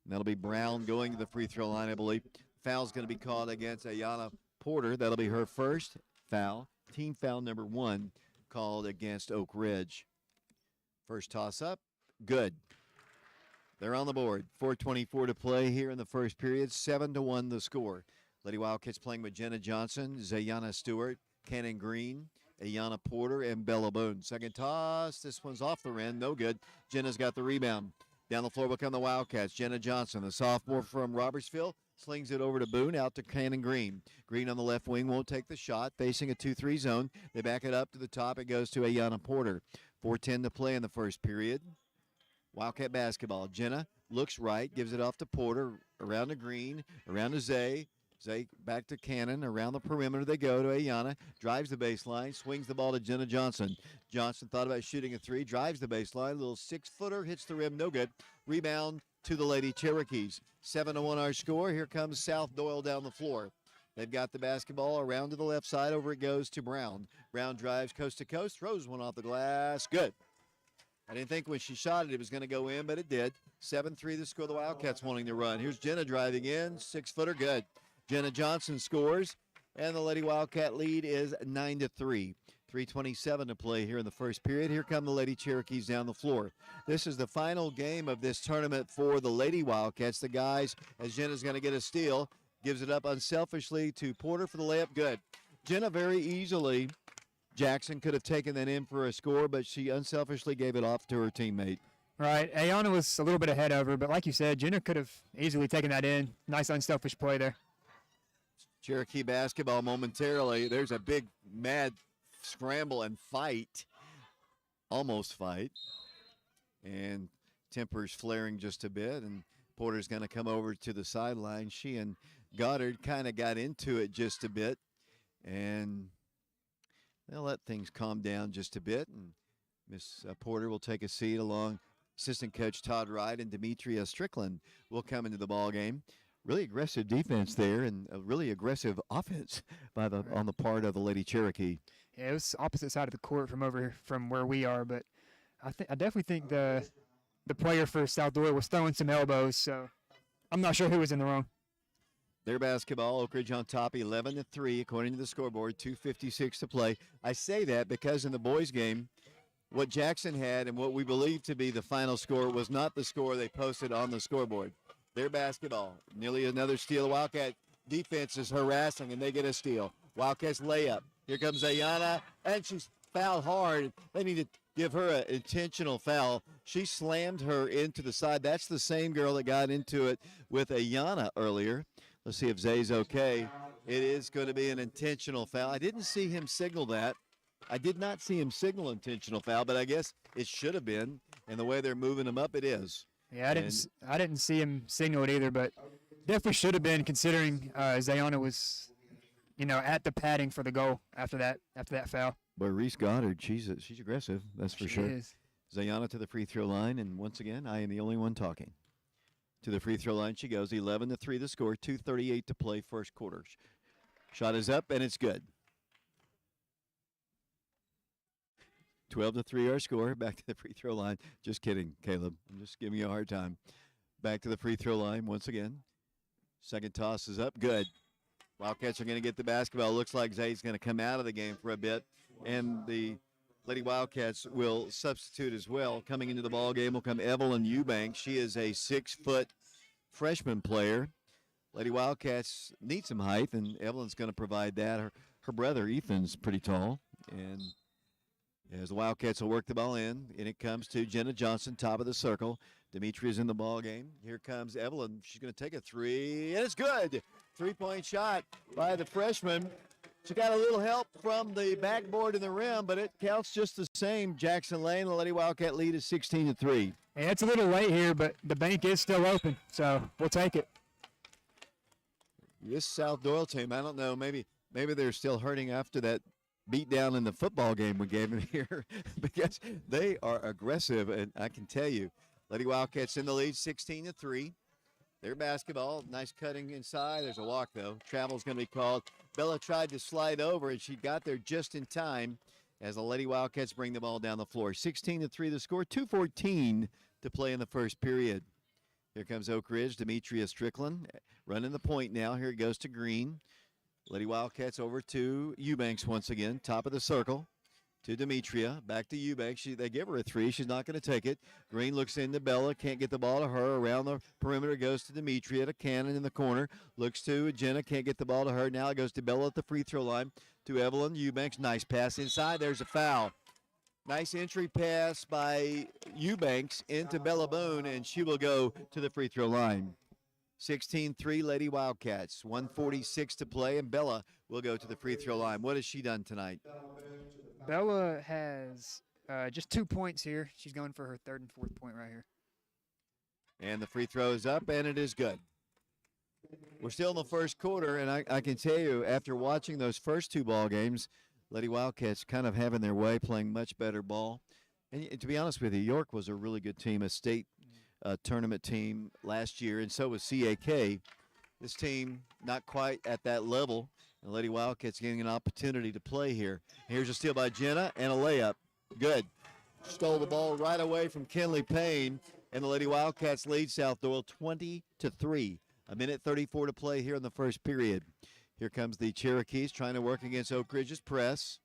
And that'll be Brown going to the free throw line, I believe. Foul's going to be called against Ayana Porter. That'll be her first foul. Team foul number 1 called against Oak Ridge. First toss-up, good. They're on the board. 4:24 to play here in the first period. 7-1 the score. Lady Wildcats playing with Jenna Johnson, Zayana Stewart, Cannon Green, Ayana Porter, and Bella Boone. Second toss. This one's off the rim. No good. Jenna's got the rebound. Down the floor will come the Wildcats. Jenna Johnson, the sophomore from Robertsville, slings it over to Boone, out to Cannon Green. Green on the left wing won't take the shot, facing a 2-3 zone. They back it up to the top. It goes to Ayana Porter. 4:10 to play in the first period. Wildcat basketball. Jenna looks right, gives it off to Porter, around the green, around to Zay. Zay back to Cannon, around the perimeter they go to Ayana, drives the baseline, swings the ball to Jenna Johnson. Johnson thought about shooting a three, drives the baseline, little 6-footer, hits the rim, no good. Rebound to the Lady Cherokees. 7-1 our score. Here comes South Doyle down the floor. They've got the basketball around to the left side, over it goes to Brown. Brown drives coast to coast, throws one off the glass, good. I didn't think when she shot it was going to go in, but it did. 7-3 the score the Wildcats wanting to run. Here's Jenna driving in, 6-footer, good. Jenna Johnson scores, and the Lady Wildcat lead is 9-3. 3:27 to play here in the first period. Here come the Lady Cherokees down the floor. This is the final game of this tournament for the Lady Wildcats. The guys, as Jenna's going to get a steal, gives it up unselfishly to Porter for the layup, good. Jenna very easily, Jackson could have taken that in for a score, but she unselfishly gave it off to her teammate. Right. Ayana was a little bit ahead of her, but like you said, Jenna could have easily taken that in. Nice unselfish play there. Cherokee basketball momentarily. There's a big, mad scramble and fight. Almost fight. And tempers flaring just a bit, and Porter's going to come over to the sideline. She and Goddard kind of got into it just a bit, and they'll let things calm down just a bit, and Miss Porter will take a seat along assistant coach Todd Wright, and Demetria Strickland will come into the ball game. Really aggressive defense there, and a really aggressive offense on the part of the Lady Cherokee. Yeah, it was opposite side of the court from where we are, but I definitely think the player for South Doyle was throwing some elbows, so I'm not sure who was in the wrong. Their basketball, Oak Ridge on top, 11-3, according to the scoreboard, 2:56 to play. I say that because in the boys' game, what Jackson had and what we believe to be the final score was not the score they posted on the scoreboard. Their basketball, nearly another steal. The Wildcat defense is harassing, and they get a steal. Wildcats layup. Here comes Ayana, and she's fouled hard. They need to give her an intentional foul. She slammed her into the side. That's the same girl that got into it with Ayana earlier. Let's see if Zay's okay. It is going to be an intentional foul. I didn't see him signal that. I did not see him signal intentional foul, but I guess it should have been. And the way they're moving him up, it is. Yeah, I didn't see him signal it either, but definitely should have been, considering Zayana was, at the padding for the goal after that foul. But Reese Goddard, she's aggressive, that's for sure. She is. Zayana to the free throw line, and once again, I am the only one talking. To the free throw line she goes, 11-3 the score, 2:38 to play first quarter. Shot is up, and it's good. 12-3 our score. Back to the free throw line. Just kidding, Caleb. I'm just giving you a hard time. Back to the free throw line once again. Second toss is up. Good. Wildcats are going to get the basketball. Looks like Zay's going to come out of the game for a bit. And the Lady Wildcats will substitute as well. Coming into the ball game will come Evelyn Eubanks. She is a 6-foot freshman player. Lady Wildcats need some height, and Evelyn's going to provide that. Her brother, Ethan's pretty tall. And as the Wildcats will work the ball in it comes to Jenna Johnson, top of the circle. Demetria's in the ball game. Here comes Evelyn. She's going to take a three, and it's good. Three-point shot by the freshman. She got a little help from the backboard and the rim, but it counts just the same. Jackson Lane, the Lady Wildcat lead is 16-3. Yeah, it's a little late here, but the bank is still open, so we'll take it. This South Doyle team, I don't know, maybe they're still hurting after that beat down in the football game we gave them here because they are aggressive, and I can tell you, Lady Wildcats in the lead, 16-3. Their basketball, nice cutting inside. There's a walk, though. Travel's going to be called. Bella tried to slide over, and she got there just in time as the Lady Wildcats bring the ball down the floor. 16-3 the score, 2:14 to play in the first period. Here comes Oak Ridge, Demetria Strickland running the point now. Here it goes to Green. Lady Wildcats over to Eubanks once again, top of the circle. To Demetria, back to Eubanks. They give her a three. She's not going to take it. Green looks into Bella, can't get the ball to her. Around the perimeter goes to Demetria, to Cannon in the corner. Looks to Jenna, can't get the ball to her. Now it goes to Bella at the free throw line. To Evelyn Eubanks, nice pass inside. There's a foul. Nice entry pass by Eubanks into Bella Boone, and she will go to the free throw line. 16-3 Lady Wildcats, 1:46 to play, and Bella will go to the free throw line. What has she done tonight? Bella has just 2 points here. She's going for her third and fourth point right here. And the free throw is up, and it is good. We're still in the first quarter, and I can tell you, after watching those first two ball games, Lady Wildcats kind of having their way, playing much better ball. And to be honest with you, York was a really good team, a state tournament team last year, and so was CAK. This team not quite at that level, and Lady Wildcats getting an opportunity to play here. Here's a steal by Jenna and a layup. Good. Stole the ball right away from Kinley Payne, and the Lady Wildcats lead South Doyle 20-3. A minute 34 to play here in the first period. Here comes the Cherokees trying to work against Oak Ridge's press.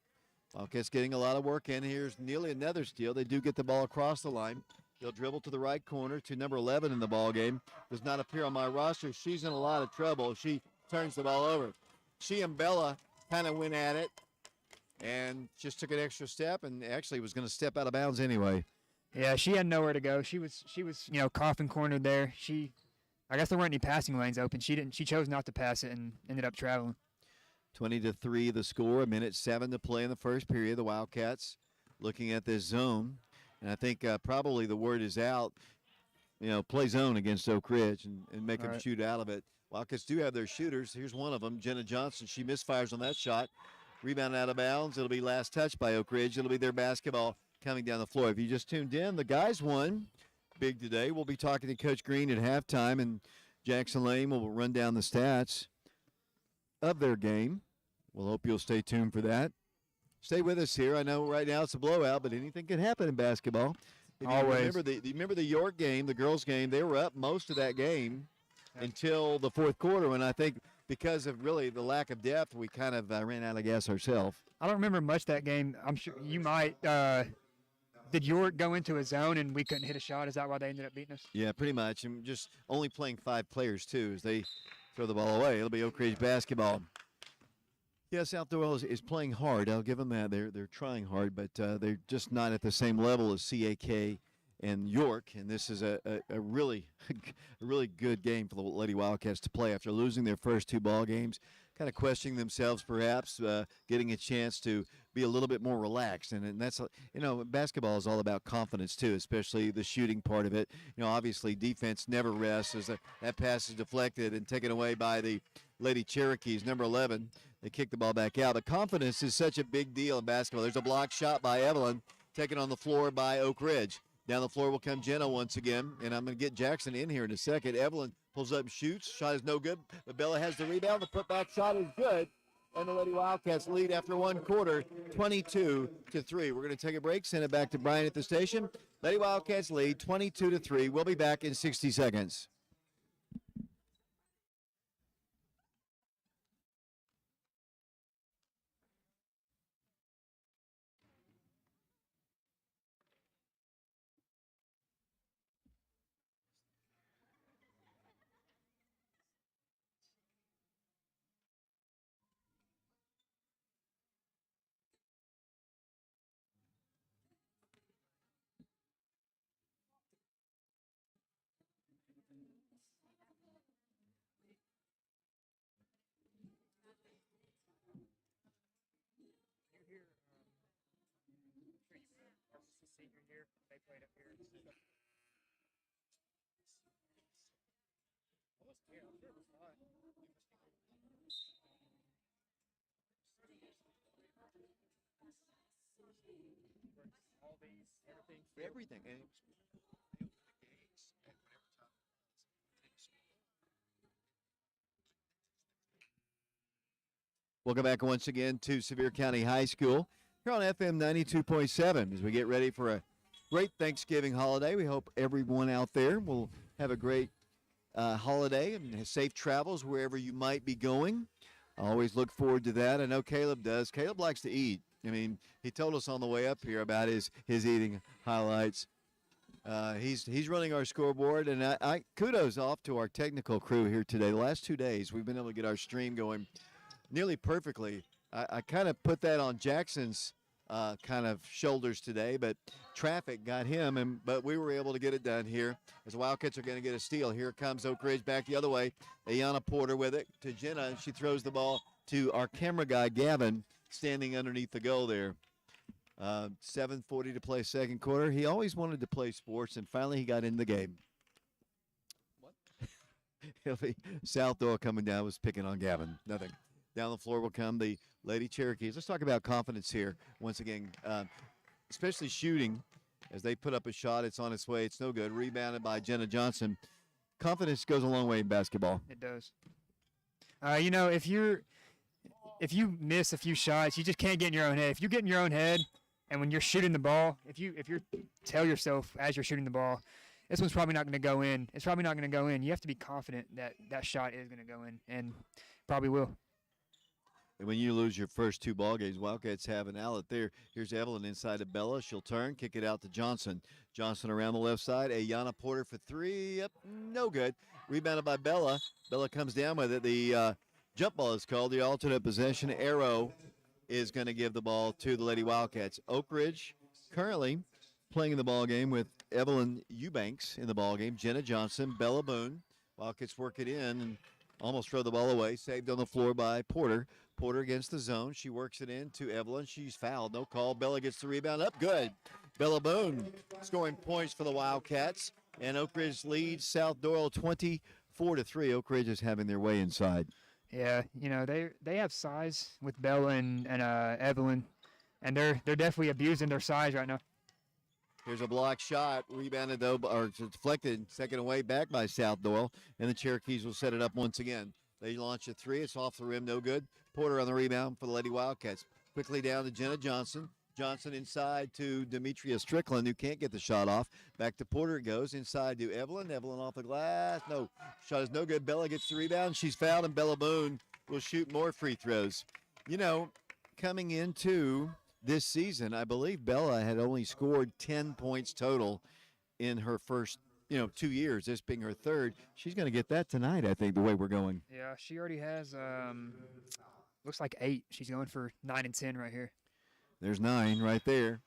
Wildcats getting a lot of work in. Here's nearly another steal. They do get the ball across the line. They'll dribble to the right corner to number 11 in the ball game. Does not appear on my roster. She's in a lot of trouble. She turns the ball over. She and Bella kind of went at it and just took an extra step and actually was going to step out of bounds anyway. Yeah, she had nowhere to go. She was coffin cornered there. I guess there weren't any passing lanes open. She chose not to pass it and ended up traveling. 20-3 the score, a minute 7 to play in the first period. The Wildcats looking at this zone. And I think probably the word is out, play zone against Oak Ridge and make them shoot out of it. Wildcats do have their shooters. Here's one of them, Jenna Johnson. She misfires on that shot. Rebound out of bounds. It'll be last touch by Oak Ridge. It'll be their basketball coming down the floor. If you just tuned in, the guys won big today. We'll be talking to Coach Green at halftime, and Jackson Lane will run down the stats of their game. We'll hope you'll stay tuned for that. Stay with us here. I know right now it's a blowout, but anything can happen in basketball. Always. Remember the York game, the girls' game, they were up most of that game until the fourth quarter, when I think because of really the lack of depth, we kind of ran out of gas ourselves. I don't remember much that game. I'm sure you might. Did York go into a zone and we couldn't hit a shot? Is that why they ended up beating us? Yeah, pretty much. And just only playing 5 players, too, as they throw the ball away. It'll be Oak Ridge basketball. Yeah, South Doyle is playing hard. I'll give them that. They're trying hard, but they're just not at the same level as CAK and York. And this is a really good game for the Lady Wildcats to play after losing their first 2 ball games, kind of questioning themselves perhaps, getting a chance to be a little bit more relaxed. And that's, basketball is all about confidence too, especially the shooting part of it. Obviously defense never rests as that pass is deflected and taken away by the Lady Cherokees, number 11. They kick the ball back out. But confidence is such a big deal in basketball. There's a block shot by Evelyn, taken on the floor by Oak Ridge. Down the floor will come Jenna once again, and I'm going to get Jackson in here in a second. Evelyn pulls up and shoots. Shot is no good, but Bella has the rebound. The putback shot is good, and the Lady Wildcats lead after 1 quarter, 22-3. We're going to take a break, send it back to Brian at the station. Lady Wildcats lead 22-3. We'll be back in 60 seconds. Everything. Welcome back once again to Sevier County High School here on FM 92.7 as we get ready for a great Thanksgiving holiday. We hope everyone out there will have a great holiday and safe travels wherever you might be going. I always look forward to that. I know Caleb does. Caleb likes to eat. I mean, he told us on the way up here about his eating highlights. He's running our scoreboard, and I kudos off to our technical crew here today. The last 2 days, we've been able to get our stream going nearly perfectly. I kind of put that on Jackson's kind of shoulders today, but traffic got him, but we were able to get it done here as the Wildcats are going to get a steal. Here comes Oak Ridge back the other way. Ayana Porter with it to Jenna, and she throws the ball to our camera guy, Gavin, standing underneath the goal there. 7:40 to play second quarter. He always wanted to play sports, and finally he got in the game. It'll be South Doyle coming down was picking on Gavin. Nothing. Down the floor will come the Lady Cherokees. Let's talk about confidence here once again, especially shooting. As they put up a shot, it's on its way. It's no good. Rebounded by Jenna Johnson. Confidence goes a long way in basketball. It does. If you miss a few shots, you just can't get in your own head. If you get in your own head, and when you're shooting the ball, if you tell yourself as you're shooting the ball, this one's probably not going to go in. It's probably not going to go in. You have to be confident that that shot is going to go in, and probably will. And when you lose your first two ball games, Wildcats have an outlet there. Here's Evelyn inside to Bella. She'll turn, kick it out to Johnson. Johnson around the left side. Ayana Porter for three. Yep, no good. Rebounded by Bella. Bella comes down with it. The jump ball is called. The alternate possession arrow is going to give the ball to the Lady Wildcats. Oak Ridge currently playing in the ball game with Evelyn Eubanks in the ball game. Jenna Johnson, Bella Boone. Wildcats work it in and almost throw the ball away. Saved on the floor by Porter. Porter against the zone. She works it in to Evelyn. She's fouled. No call. Bella gets the rebound up. Good. Bella Boone scoring points for the Wildcats. And Oak Ridge leads South Doyle 24-3. Oak Ridge is having their way inside. Yeah, they have size with Bella and Evelyn, and they're definitely abusing their size right now. Here's a block shot, rebounded though, or deflected, second away back by South Doyle, and the Cherokees will set it up once again. They launch a three, it's off the rim, no good. Porter on the rebound for the Lady Wildcats. Quickly down to Jenna Johnson. Johnson inside to Demetria Strickland, who can't get the shot off. Back to Porter it goes, inside to Evelyn. Evelyn off the glass, no, shot is no good. Bella gets the rebound, she's fouled, and Bella Boone will shoot more free throws. Coming into this season, I believe Bella had only scored 10 points total in her first, 2 years, this being her third. She's going to get that tonight, I think, the way we're going. Yeah, she already has, looks like 8. She's going for 9 and 10 right here. There's 9 right there.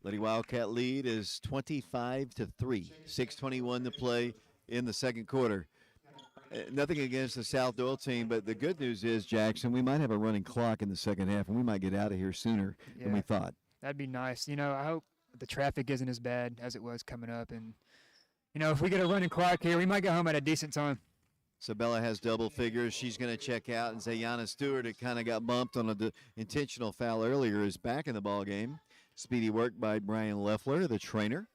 Lady Wildcat lead is 25-3. 6:21 to play in the second quarter. Nothing against the South Doyle team, but the good news is, Jackson, we might have a running clock in the second half, and we might get out of here sooner than we thought. That'd be nice. I hope the traffic isn't as bad as it was coming up. And, if we get a running clock here, we might get home at a decent time. So Bella has double figures. She's going to check out, and Zayana Stewart, who kind of got bumped on an intentional foul earlier, is back in the ball game. Speedy work by Brian Leffler, the trainer,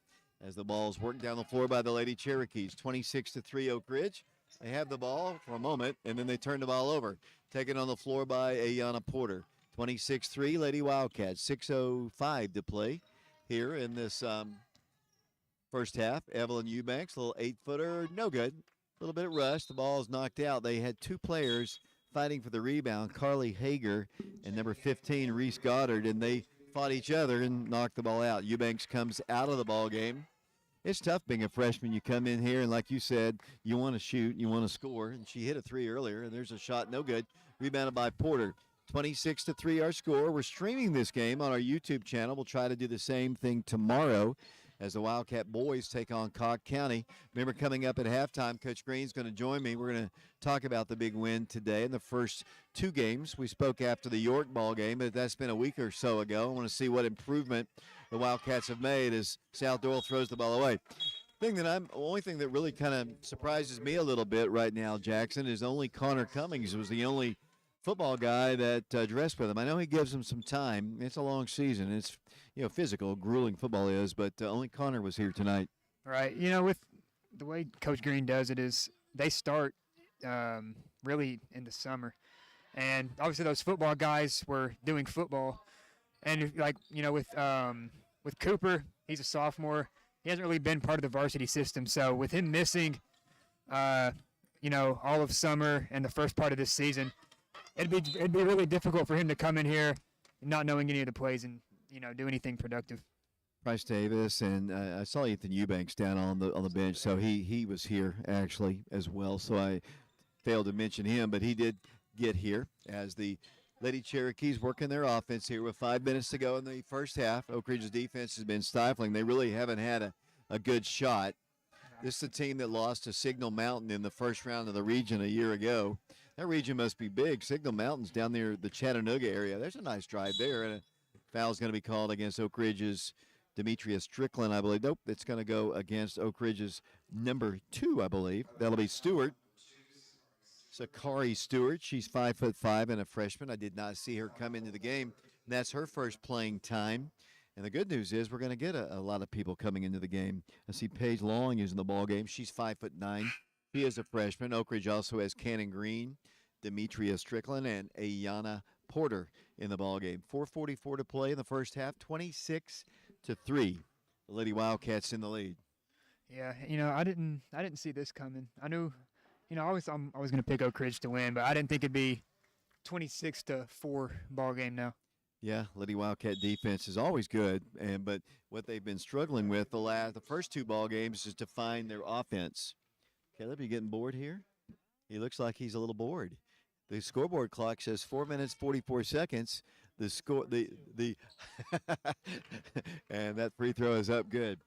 as the ball is worked down the floor by the Lady Cherokees. 26-3 Oak Ridge. They have the ball for a moment, and then they turn the ball over. Taken on the floor by Ayana Porter. 26-3 Lady Wildcats. 6:05 to play here in this first half. Evelyn Eubanks, a little 8-footer, no good. A little bit of rush. The ball is knocked out. They had 2 players fighting for the rebound, Carly Hager and number 15, Reese Goddard, and they fought each other and knocked the ball out. Eubanks comes out of the ball game. It's tough being a freshman. You come in here, and like you said, you want to shoot, you want to score, and she hit a 3 earlier, and there's a shot, no good. Rebounded by Porter. 26-3 our score. We're streaming this game on our YouTube channel. We'll try to do the same thing tomorrow as the Wildcat boys take on Cog County. Remember, coming up at halftime, Coach Green's going to join me. We're going to talk about the big win today in the first 2 games. We spoke after the York ball game, but that's been a week or so ago. I want to see what improvement the Wildcats have made as South Doyle throws the ball away. The only thing that really kind of surprises me a little bit right now, Jackson, is only Connor Cummings was the only football guy that dressed with him. I know he gives him some time. It's a long season. It's physical, grueling football is, but only Connor was here tonight. Right. With the way Coach Green does it is they start really in the summer. And obviously those football guys were doing football. And with Cooper, he's a sophomore. He hasn't really been part of the varsity system. So with him missing, all of summer and the first part of this season, it'd be really difficult for him to come in here not knowing any of the plays and do anything productive. Bryce Davis and I saw Ethan Eubanks down on the bench, so he was here actually as well. So I failed to mention him, but he did get here as the Lady Cherokees working their offense here with 5 minutes to go in the first half. Oak Ridge's defense has been stifling. They really haven't had a good shot. This is a team that lost to Signal Mountain in the first round of the region a year ago. That region must be big. Signal Mountain's down near the Chattanooga area. There's a nice drive there, and a foul's going to be called against Oak Ridge's Demetria Strickland, I believe. Nope, it's going to go against Oak Ridge's number 2, I believe. That'll be Stewart. Sakari Stewart. She's 5'5" and a freshman. I did not see her come into the game. And that's her first playing time. And the good news is we're going to get a lot of people coming into the game. I see Paige Long is in the ball game. She's 5'9". She is a freshman. Oak Ridge also has Cannon Green, Demetria Strickland, and Ayana Porter in the ball game. 4:44 to play in the first half. 26-3. The Lady Wildcats in the lead. Yeah, I didn't see this coming. I knew, I was going to pick Oak Ridge to win, but I didn't think it'd be 26-4 ball game now. Yeah, Lady Wildcat defense is always good, but what they've been struggling with the first two ball games is to find their offense. Caleb, you getting bored here? He looks like he's a little bored. The scoreboard clock says 4 minutes 44 seconds. The score, the and that free throw is up good.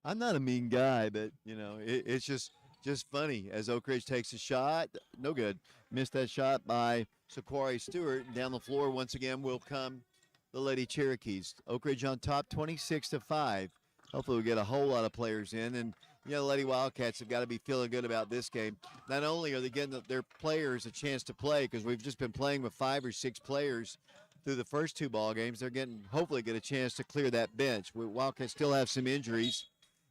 I'm not a mean guy, but it's just funny as Oak Ridge takes a shot. No good. Missed that shot by Sakari Stewart. And down the floor once again will come the Lady Cherokees. Oak Ridge on top 26-5. Hopefully we'll get a whole lot of players in. And, the Lady Wildcats have got to be feeling good about this game. Not only are they getting their players a chance to play, because we've just been playing with 5 or 6 players through the first 2 ball games, they're hopefully get a chance to clear that bench. Wildcats still have some injuries.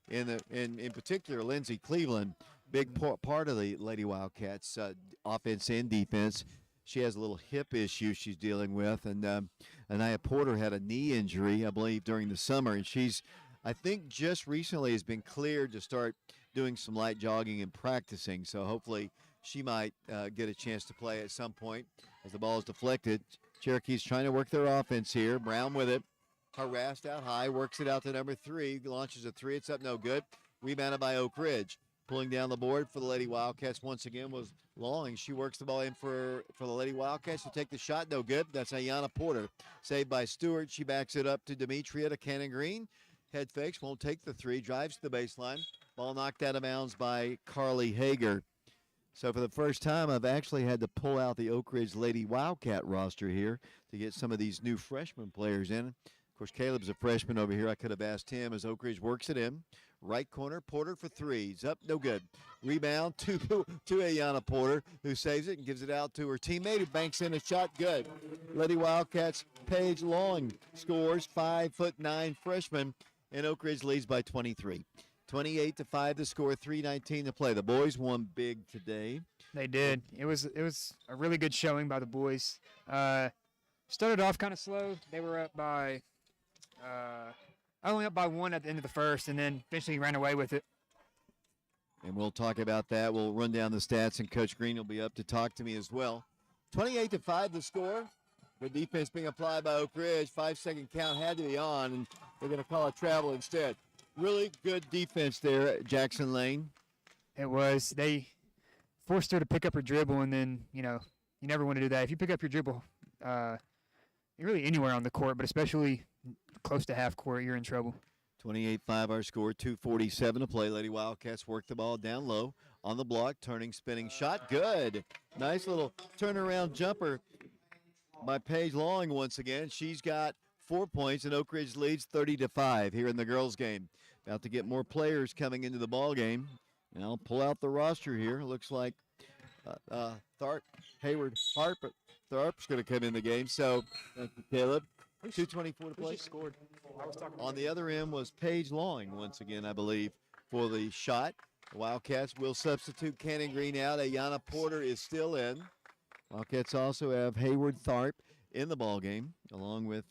In particular, Lindsey Cleveland, big part of the Lady Wildcats offense and defense. She has a little hip issue she's dealing with, and Anaya Porter had a knee injury, I believe, during the summer, and she's, I think, just recently has been cleared to start doing some light jogging and practicing. So hopefully she might get a chance to play at some point as the ball is deflected. Cherokee's trying to work their offense here. Brown with it. Harassed out high, works it out to number 3, launches a 3, it's up no good. Rebounded by Oak Ridge. Pulling down the board for the Lady Wildcats once again was Long. She works the ball in for the Lady Wildcats to take the shot, no good. That's Ayana Porter. Saved by Stewart. She backs it up to Demetria to Cannon Green. Head fakes, won't take the 3, drives to the baseline. Ball knocked out of bounds by Carly Hager. So for the first time, I've actually had to pull out the Oak Ridge Lady Wildcat roster here to get some of these new freshman players in. Of course, Caleb's a freshman over here. I could have asked him as Oak Ridge works it in. Right corner, Porter for 3s. Up, no good. Rebound to Ayana Porter, who saves it and gives it out to her teammate, who banks in a shot. Good. Lady Wildcats, Paige Long scores, 5'9" freshman, and Oak Ridge leads by 23. 28-5 to score, 3:19 to play. The boys won big today. They did. It was a really good showing by the boys. Started off kind of slow. They were up by only up by 1 at the end of the first, and then eventually ran away with it. And we'll talk about that. We'll run down the stats, and Coach Green will be up to talk to me as well. 28-5 the score. Good defense being applied by Oak Ridge. 5-second count had to be on, and they're going to call it travel instead. Really good defense there at Jackson Lane. It was. They forced her to pick up her dribble, and then, you never want to do that. If you pick up your dribble, really anywhere on the court, but especially close to half court, you're in trouble. 28-5 our score, 2:47 to play. Lady Wildcats work the ball down low on the block, turning, spinning shot. Good. Nice little turnaround jumper by Paige Long once again. She's got 4 points, and Oak Ridge leads 30-5 here in the girls' game. About to get more players coming into the ball game. And I'll pull out the roster here. Looks like Hayward Tharp's going to come in the game. So, thank you, Caleb. 2:24 to play. Scored. On the other end was Paige Long once again, I believe, for the shot. The Wildcats will substitute Cannon Green out. Ayana Porter is still in. Wildcats also have Hayward Tharp in the ball game, along with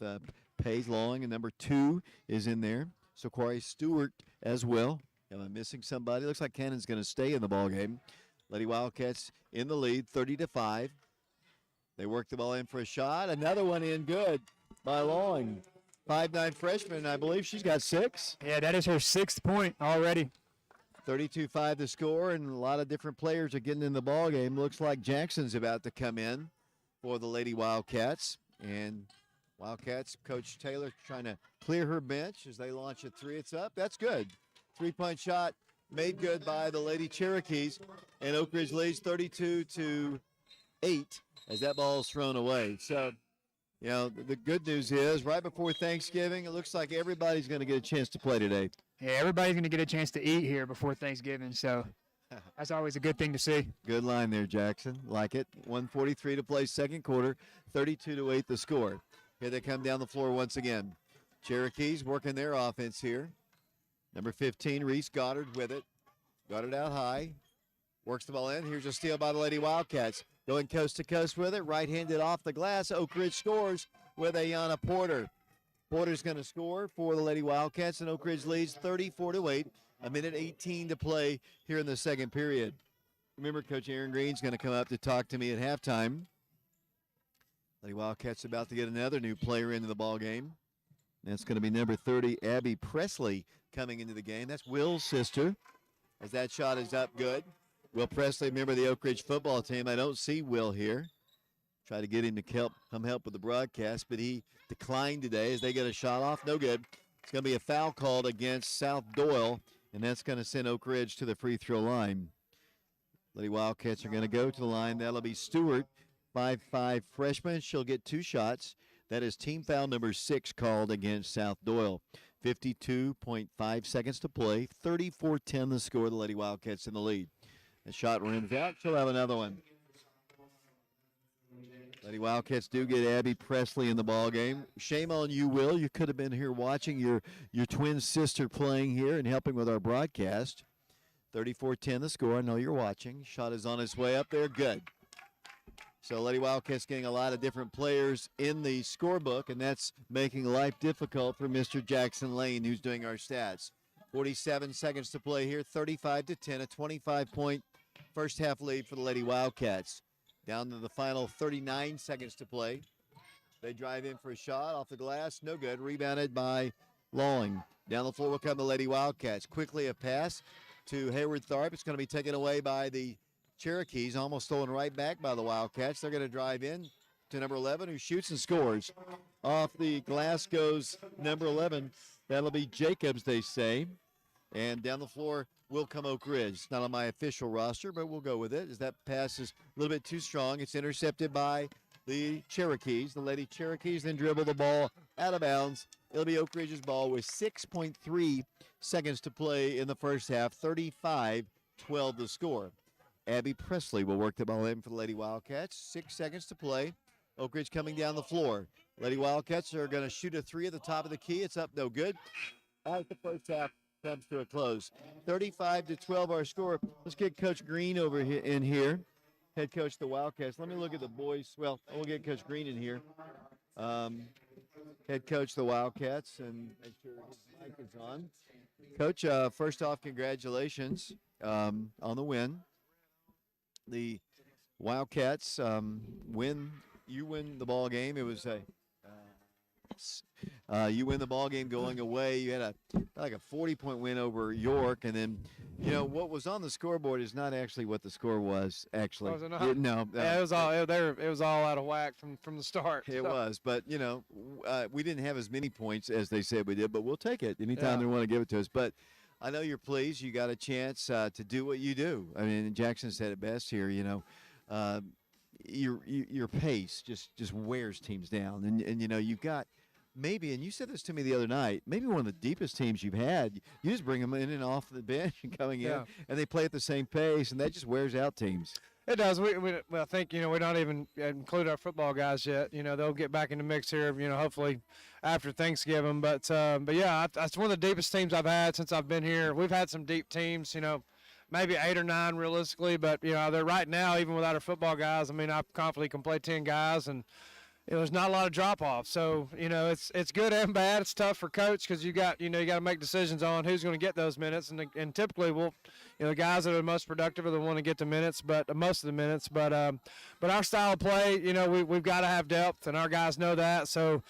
Paige Long, and number 2 is in there. Sakari Stewart as well. Am I missing somebody? Looks like Cannon's going to stay in the ball game. Lady Wildcats in the lead, 30-5. They work the ball in for a shot. Another one in, good by Long. 5'9" freshman, I believe she's got 6. Yeah, that is her 6th point already. 32-5 to score, and a lot of different players are getting in the ball game. Looks like Jackson's about to come in for the Lady Wildcats. And Wildcats, Coach Taylor trying to clear her bench as they launch a 3. It's up. That's good. 3-point shot made good by the Lady Cherokees. And Oak Ridge leads 32-8 as that ball is thrown away. So, the good news is right before Thanksgiving, it looks like everybody's going to get a chance to play today. Yeah, everybody's going to get a chance to eat here before Thanksgiving, so That's always a good thing to see. Good line there, Jackson. Like it. 1:43 to play, second quarter. 32-8 the score. Here they come down the floor once again. Cherokees working their offense here. Number 15, Reese Goddard with it. Goddard out high. Works the ball in. Here's a steal by the Lady Wildcats. Going coast to coast with it. Right-handed off the glass. Oak Ridge scores with Ayana Porter. Porter's going to score for the Lady Wildcats, and Oak Ridge leads 34-8. A minute 18 to play here in the second period. Remember, Coach Aaron Green's going to come up to talk to me at halftime. Lady Wildcats about to get another new player into the ball game. That's going to be number 30, Abby Presley, coming into the game. That's Will's sister, as that shot is up good. Will Presley, member of the Oak Ridge football team. I don't see Will here. Try to get him to come help with the broadcast, but he declined today as they get a shot off. No good. It's going to be a foul called against South Doyle, and that's going to send Oak Ridge to the free throw line. Lady Wildcats are going to go to the line. That'll be Stewart, 5'5" freshman. She'll get 2 shots. That is team foul number 6 called against South Doyle. 52.5 seconds to play. 34-10 the score. The Lady Wildcats in the lead. The shot rims out. She'll have another one. Lady Wildcats do get Abby Presley in the ball game. Shame on you, Will. You could have been here watching your twin sister playing here and helping with our broadcast. 34-10 the score. I know you're watching. Shot is on its way up there. Good. So Lady Wildcats getting a lot of different players in the scorebook, and that's making life difficult for Mr. Jackson Lane, who's doing our stats. 47 seconds to play here, 35-10, a 25-point first half lead for the Lady Wildcats. Down to the final 39 seconds to play. They drive in for a shot off the glass, no good. Rebounded by Lawing. Down the floor will come the Lady Wildcats. Quickly a pass to Hayward Tharp. It's going to be taken away by the Cherokees, almost stolen right back by the Wildcats. They're going to drive in to number 11, who shoots and scores. Off the glass goes number 11. That'll be Jacobs, they say. And down the floor will come Oak Ridge. It's not on my official roster, but we'll go with it, as that pass is a little bit too strong. It's intercepted by the Cherokees. The Lady Cherokees then dribble the ball out of bounds. It'll be Oak Ridge's ball with 6.3 seconds to play in the first half. 35-12 the score. Abby Presley will work the ball in for the Lady Wildcats. 6 seconds to play. Oak Ridge coming down the floor. Lady Wildcats are going to shoot a 3 at the top of the key. It's up, no good. As the first half comes to a close. 35-12 our score. Let's get Coach Green over here in here. Head coach of the Wildcats. Let me look at the boys. Well, we'll get Coach Green in here. Head coach of the Wildcats, and make sure his mic is on. Coach, first off, congratulations on the win. The Wildcats win. You win the ball game. It was you win the ball game going away. You had like a 40-point win over York, and then what was on the scoreboard is not actually what the score was. Actually, Was it not? No, Yeah, it was all it was all out of whack from the start. it so. was. But we didn't have as many points as they said we did, but we'll take it anytime Yeah. they want to give it to us. But I know you're pleased. You got a chance to do what you do. I mean, Jackson said it best here. Your pace just wears teams down, and you've got. Maybe, and you said this to me the other night, maybe one of the deepest teams you've had. You just bring them in and off the bench and coming in, and they play at the same pace, and that just wears out teams. It does. We I think we don't even include our football guys yet. They'll get back in the mix here. Hopefully after Thanksgiving. But yeah, that's one of the deepest teams I've had since I've been here. We've had some deep teams. Maybe 8 or 9 realistically, but they're right now even without our football guys. I mean, I confidently can play 10 guys and. There's not a lot of drop off, so it's good and bad. It's tough for coach because you got to make decisions on who's going to get those minutes, and typically the guys that are the most productive are the one to get the minutes, but most of the minutes. But our style of play, we've got to have depth, and our guys know that. So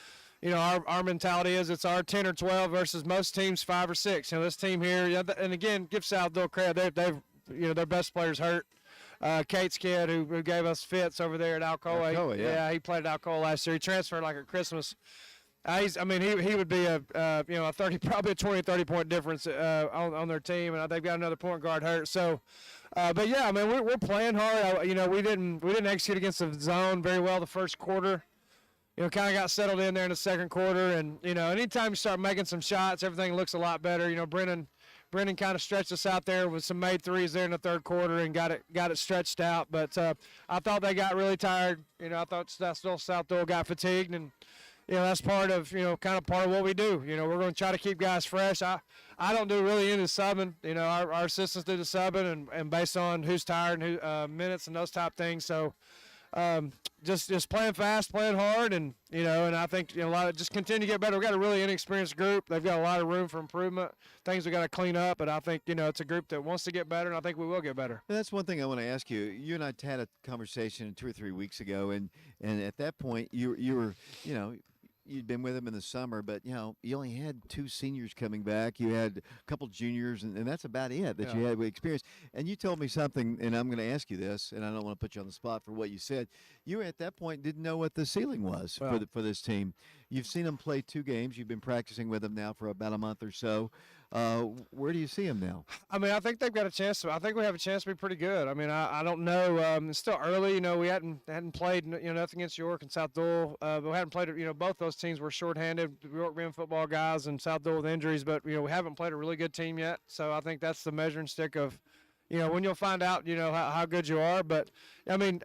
our mentality is it's our 10 or 12 versus most teams 5 or 6. This team here, and again, give South Doyle credit. They've their best players hurt. Kate's kid who gave us fits over there at Alcoa. Alcoa, yeah. He played at Alcoa last year. He transferred like at Christmas. He would be a 30, probably a 20, 30-point difference on their team, and they've got another point guard hurt. So, but yeah, I mean we're playing hard. We didn't execute against the zone very well the first quarter. Kind of got settled in there in the second quarter, and anytime you start making some shots, everything looks a lot better. Brennan Brendan kind of stretched us out there with some made threes there in the third quarter and got it stretched out. But I thought they got really tired. I thought South Doyle got fatigued, and that's part of kind of part of what we do. We're going to try to keep guys fresh. I don't do really any subbing. Our assistants do the subbing, and based on who's tired and who minutes and those type things. So. Just playing fast, playing hard, and I think a lot of just continue to get better. We've got a really inexperienced group. They've got a lot of room for improvement, things we got to clean up. But I think it's a group that wants to get better, and I think we will get better. That's one thing I want to ask you. You and I had a conversation 2 or 3 weeks ago, and at that point you were you'd been with him in the summer, but you only had 2 seniors coming back. You had a couple juniors, and that's about it that you had experience. And you told me something, and I'm going to ask you this, and I don't want to put you on the spot for what you said. You at that point didn't know what the ceiling was for this team. You've seen them play 2 games. You've been practicing with them now for about a month or so. Where do you see them now? I mean, I think they've got a chance. I think we have a chance to be pretty good. I mean, I don't know. It's still early. We hadn't played. Nothing against York and South Doyle. But we hadn't played. Both those teams were shorthanded. York being football guys and South Doyle with injuries. But we haven't played a really good team yet. So I think that's the measuring stick of. When you'll find out, how good you are. But, I mean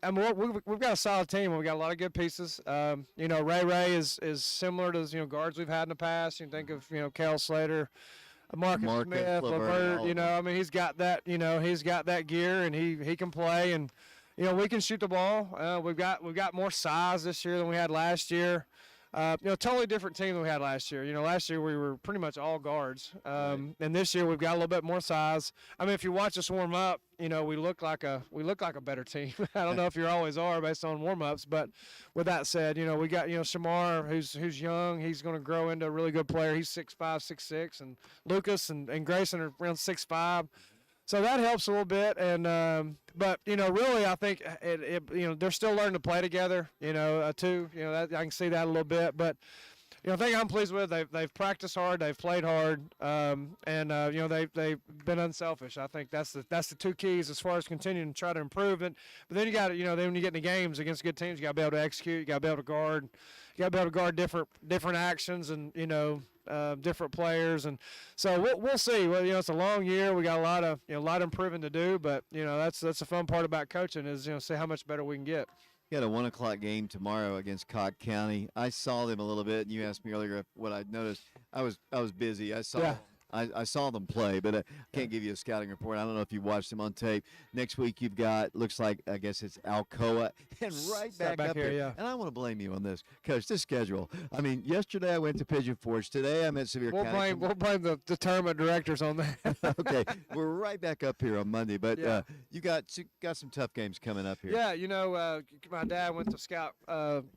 we've got a solid team. We've got a lot of good pieces. Ray is similar to, guards we've had in the past. You think of, Cal Slater, Marcus Smith, Levert. I mean, he's got that, he's got that gear, and he can play. And, we can shoot the ball. We've got more size this year than we had last year. Totally different team than we had last year. Last year we were pretty much all guards, and this year we've got a little bit more size. I mean, if you watch us warm up, we look like a better team. I don't know if you always are based on warm ups, but with that said, we got Shamar who's young. He's going to grow into a really good player. He's 6'5", 6'6", and Lucas and Grayson are around 6'5". So that helps a little bit, and but really, I think they're still learning to play together. Too. I can see that a little bit, but the thing I'm pleased with, they've practiced hard, they've played hard, and they've been unselfish. I think that's the 2 keys as far as continuing to try to improve it. But then you got then when you get in the games against good teams, you got to be able to execute, you got to be able to guard, you got to be able to guard different actions, and different players, and so we'll see. Well, it's a long year. We got a lot of improving to do, but that's the fun part about coaching is see how much better we can get. You got a 1 o'clock game tomorrow against Cott County. I saw them a little bit, and you asked me earlier what I'd noticed. I was busy. I saw them play, but I can't give you a scouting report. I don't know if you watched them on tape. Next week you've got, looks like, I guess it's Alcoa, and right back up here. Yeah. And I want to blame you on this, Coach, this schedule. I mean, yesterday I went to Pigeon Forge. Today I'm at Sevier County. We'll blame the tournament directors on that. Okay, we're right back up here on Monday, but you got some tough games coming up here. Yeah, my dad went to scout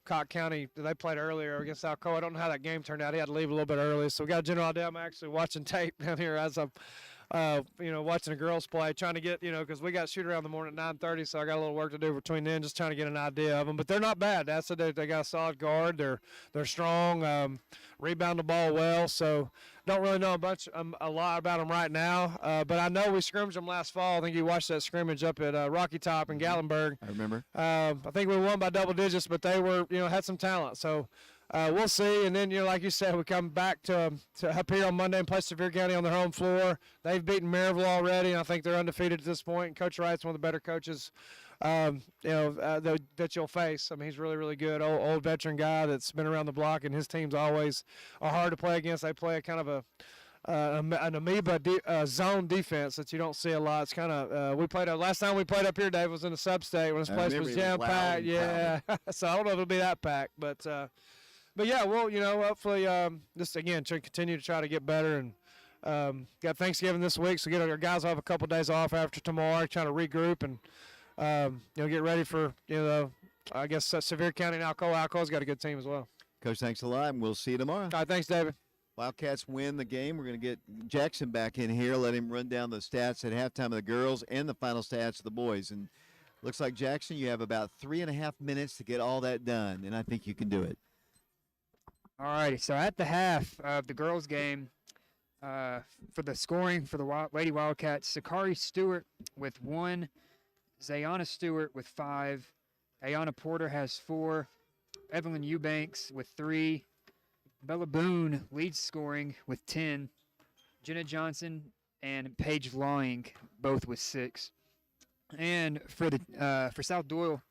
Cott County. They played earlier against Alcoa. I don't know how that game turned out. He had to leave a little bit early, so we got a general idea. I'm actually watching tape down here as I'm, watching the girls play, trying to get, because we got shoot around the morning at 9:30, so I got a little work to do between then, just trying to get an idea of them. But they're not bad. They got a solid guard. They're strong, rebound the ball well. So don't really know a lot about them right now. But I know we scrimmaged them last fall. I think you watched that scrimmage up at Rocky Top in Gatlinburg. I remember. I think we won by double digits, but they were, had some talent. So. We'll see, and then like you said, we come back to up here on Monday and play Sevier County on their home floor. They've beaten Maryville already, and I think they're undefeated at this point. And Coach Wright's one of the better coaches, that you'll face. I mean, he's really, really good, old veteran guy that's been around the block, and his teams always are hard to play against. They play a kind of an amoeba zone defense that you don't see a lot. It's kind of we played last time we played up here, Dave, was in the sub-state when this place was jam packed. Yeah, so I don't know if it'll be that packed, but yeah, well, hopefully just again to continue to try to get better, and got Thanksgiving this week, so our guys will have a couple days off after tomorrow, trying to regroup and get ready for I guess Sevier County and Alcoa. Alcoa's got a good team as well. Coach, thanks a lot, and we'll see you tomorrow. All right, thanks, David. Wildcats win the game. We're going to get Jackson back in here, let him run down the stats at halftime of the girls and the final stats of the boys. And looks like, Jackson, you have about 3.5 minutes to get all that done, and I think you can do it. All righty, so at the half of the girls' game, for the scoring for the Lady Wildcats, Sakari Stewart with 1, Zayana Stewart with 5, Ayana Porter has 4, Evelyn Eubanks with 3, Bella Boone leads scoring with 10, Jenna Johnson and Paige Lawing, both with 6. And for South Doyle,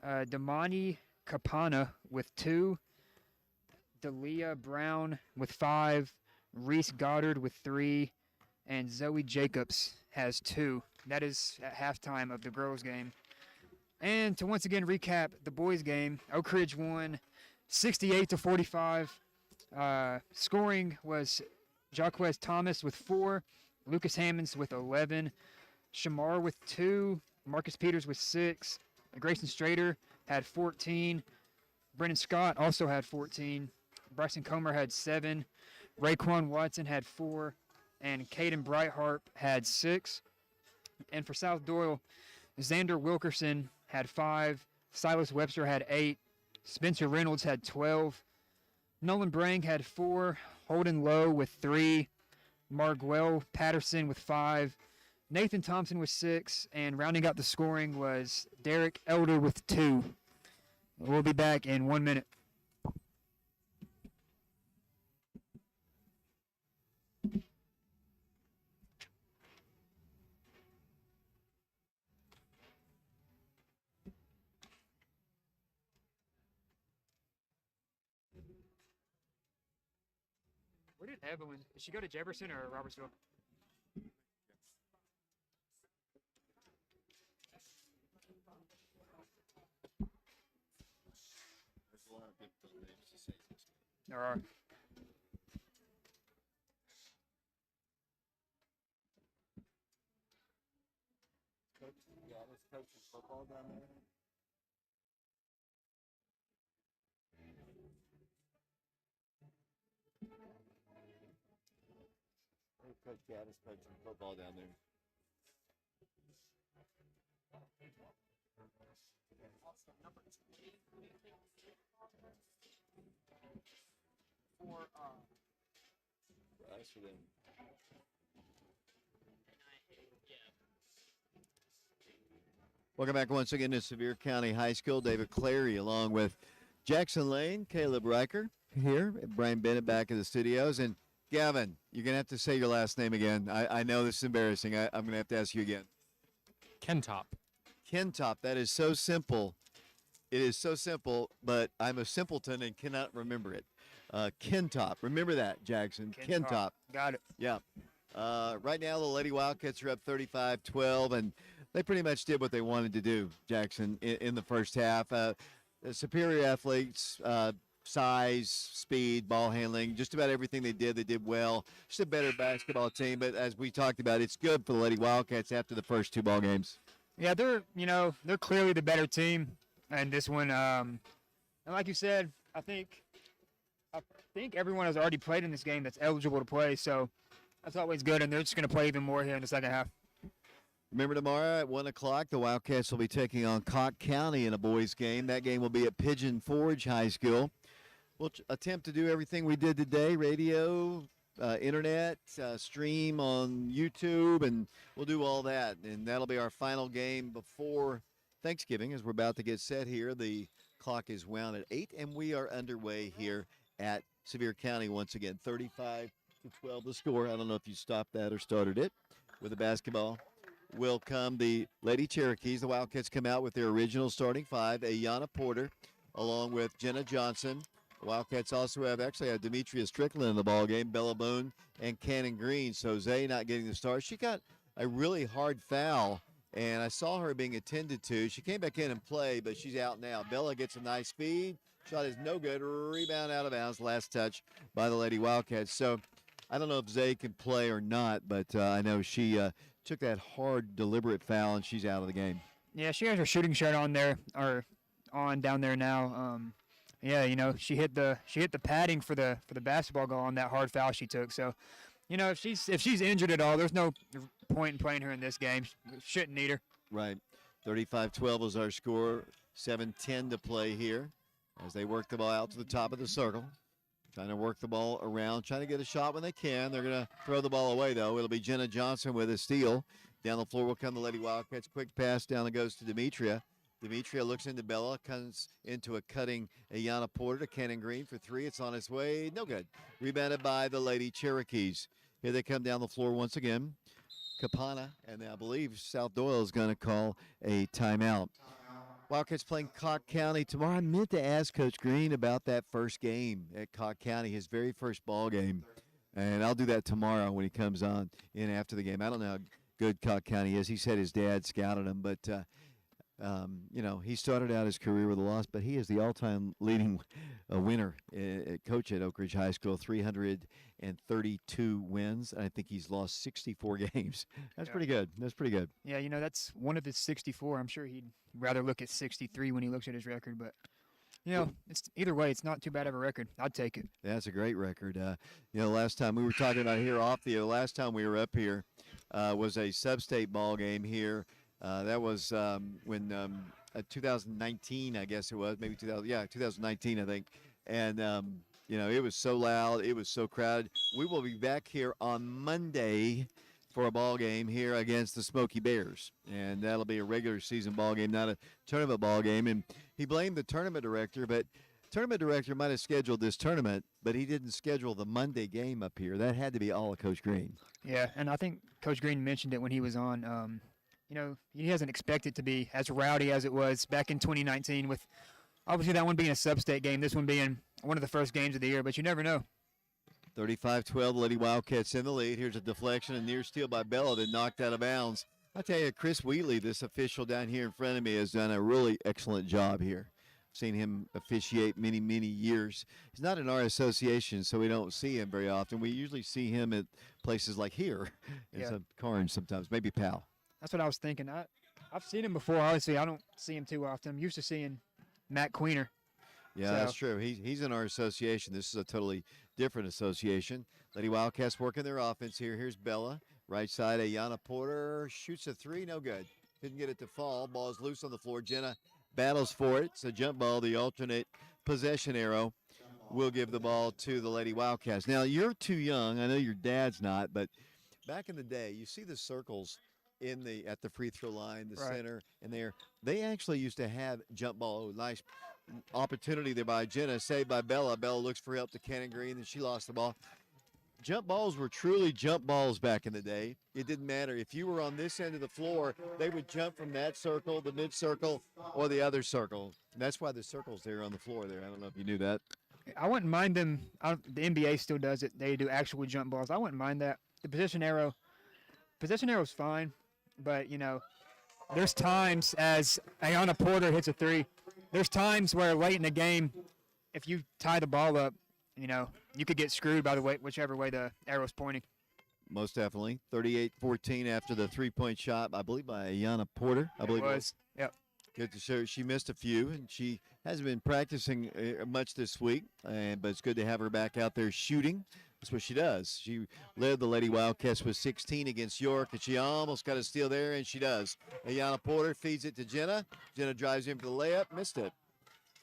Damani Kapana with 2, Dalia Brown with 5, Reese Goddard with 3, and Zoe Jacobs has 2. That is at halftime of the girls' game. And to once again recap the boys' game, Oak Ridge won 68-45. Scoring was Jaquez Thomas with 4, Lucas Hammonds with 11, Shamar with 2, Marcus Peters with 6, Grayson Strader had 14, Brennan Scott also had 14, Bryson Comer had 7, Raekwon Watson had 4, and Caden Brightheart had 6. And for South Doyle, Xander Wilkerson had 5, Silas Webster had 8, Spencer Reynolds had 12, Nolan Brang had 4, Holden Lowe with 3, Marguel Patterson with 5, Nathan Thompson with 6, and rounding out the scoring was Derek Elder with 2. We'll be back in 1 minute. Where did Evelyn? Did she go to Jefferson or Robertsville? There are. Coach Gaddis coaching football down there. For us or them? Welcome back once again to Sevier County High School. David Clary along with Jackson Lane, Caleb Riker here, Brian Bennett back in the studios. And Gavin, you're going to have to say your last name again. I know this is embarrassing. I'm going to have to ask you again. Kentop. Kentop, that is so simple. It is so simple, but I'm a simpleton and cannot remember it. Kentop. Remember that, Jackson. Kentop. Got it. Yeah. Right now, the Lady Wildcats are up 35-12, and they pretty much did what they wanted to do, Jackson, in the first half. The superior athletes, size, speed, ball handling, just about everything they did well. Just a better basketball team, but as we talked about, it's good for the Lady Wildcats after the first 2 ball games. Yeah, they're clearly the better team in this one. And like you said, I think everyone has already played in this game that's eligible to play, so that's always good, and they're just going to play even more here in the second half. Remember, tomorrow at 1 o'clock, the Wildcats will be taking on Cocke County in a boys' game. That game will be at Pigeon Forge High School. We'll attempt to do everything we did today, radio, internet, stream on YouTube, and we'll do all that. And that'll be our final game before Thanksgiving as we're about to get set here. The clock is wound at 8, and we are underway here at Sevier County once again. 35-12 the score. I don't know if you stopped that or started it. With the basketball will come the Lady Cherokees. The Wildcats come out with their original starting 5, Ayanna Porter, along with Jenna Johnson. The Wildcats also have Demetria Strickland in the ball game, Bella Boone, and Cannon Green. So Zay not getting the start. She got a really hard foul, and I saw her being attended to. She came back in and played, but she's out now. Bella gets a nice feed. Shot is no good. Rebound out of bounds. Last touch by the Lady Wildcats. So I don't know if Zay can play or not, but I know she took that hard, deliberate foul, and she's out of the game. Yeah, she has her shooting shirt on there, or on down there now. Yeah, she hit the padding for the basketball goal on that hard foul she took. So, if she's injured at all, there's no point in playing her in this game. Shouldn't need her. Right. 35-12 was our score. 7:10 to play here as they work the ball out to the top of the circle. Trying to work the ball around, trying to get a shot when they can. They're going to throw the ball away, though. It'll be Jenna Johnson with a steal. Down the floor will come the Lady Wildcats. Quick pass down and goes to Demetria. Demetria looks into Bella, comes into a cutting Ayanna Porter to Cannon Green for 3. It's on its way. No good. Rebounded by the Lady Cherokees. Here they come down the floor once again. Capana, and I believe South Doyle is going to call a timeout. Wildcats playing Cocke County tomorrow. I meant to ask Coach Green about that first game at Cocke County, his very first ball game, and I'll do that tomorrow when he comes on in after the game. I don't know how good Cocke County is. He said his dad scouted him, but he started out his career with a loss, but he is the all-time leading winner coach at Oak Ridge High School, 332 wins. I think he's lost 64 games. That's pretty good. That's pretty good. Yeah, that's one of his 64. I'm sure he'd rather look at 63 when he looks at his record, but it's either way, it's not too bad of a record. I'd take it. That's a great record. Last time we were talking about here off the last time we were up here was a sub-state ball game here. That was when 2019, I guess it was, maybe 2019, I think. And, it was so loud. It was so crowded. We will be back here on Monday for a ball game here against the Smoky Bears. And that'll be a regular season ball game, not a tournament ball game. And he blamed the tournament director, but tournament director might have scheduled this tournament, but he didn't schedule the Monday game up here. That had to be all of Coach Green. Yeah, and I think Coach Green mentioned it when he was on. He doesn't expect it to be as rowdy as it was back in 2019 with obviously that one being a sub-state game, this one being one of the first games of the year, but you never know. 35-12, Lady Wildcats in the lead. Here's a deflection and near steal by Bella that knocked out of bounds. I tell you, Chris Wheatley, this official down here in front of me, has done a really excellent job here. I've seen him officiate many, many years. He's not in our association, so we don't see him very often. We usually see him at places like here in some Carnes sometimes, maybe Powell. That's what I was thinking. I've seen him before. Obviously, I don't see him too often. I'm used to seeing Matt Queener. Yeah, that's true. He's in our association. This is a totally different association. Lady Wildcats working their offense here. Here's Bella. Right side, Ayana Porter shoots a three. No good. Didn't get it to fall. Ball is loose on the floor. Jenna battles for it. It's a jump ball. The alternate possession arrow will give the ball to the Lady Wildcats. Now, you're too young. I know your dad's not, but back in the day, you see the circles at the free throw line, the center, and there. They actually used to have jump ball. Oh, nice opportunity there by Jenna, saved by Bella. Bella looks for help to Cannon Green, and she lost the ball. Jump balls were truly jump balls back in the day. It didn't matter. If you were on this end of the floor, they would jump from that circle, the mid-circle, or the other circle. And that's why the circle's there on the floor there. I don't know if you knew that. I wouldn't mind them. The NBA still does it. They do actual jump balls. I wouldn't mind that. The position arrow's fine. But, there's times as Ayana Porter hits a three, there's times where late in the game, if you tie the ball up, you could get screwed by whichever way the arrow's pointing. Most definitely. 38-14 after the three-point shot, I believe, by Ayana Porter. I believe it was. Yep. Good to show. She missed a few, and she hasn't been practicing much this week, but it's good to have her back out there shooting. That's what she does. She led the Lady Wildcats with 16 against York, and she almost got a steal there, and she does. Ayana Porter feeds it to Jenna. Jenna drives in for the layup, missed it.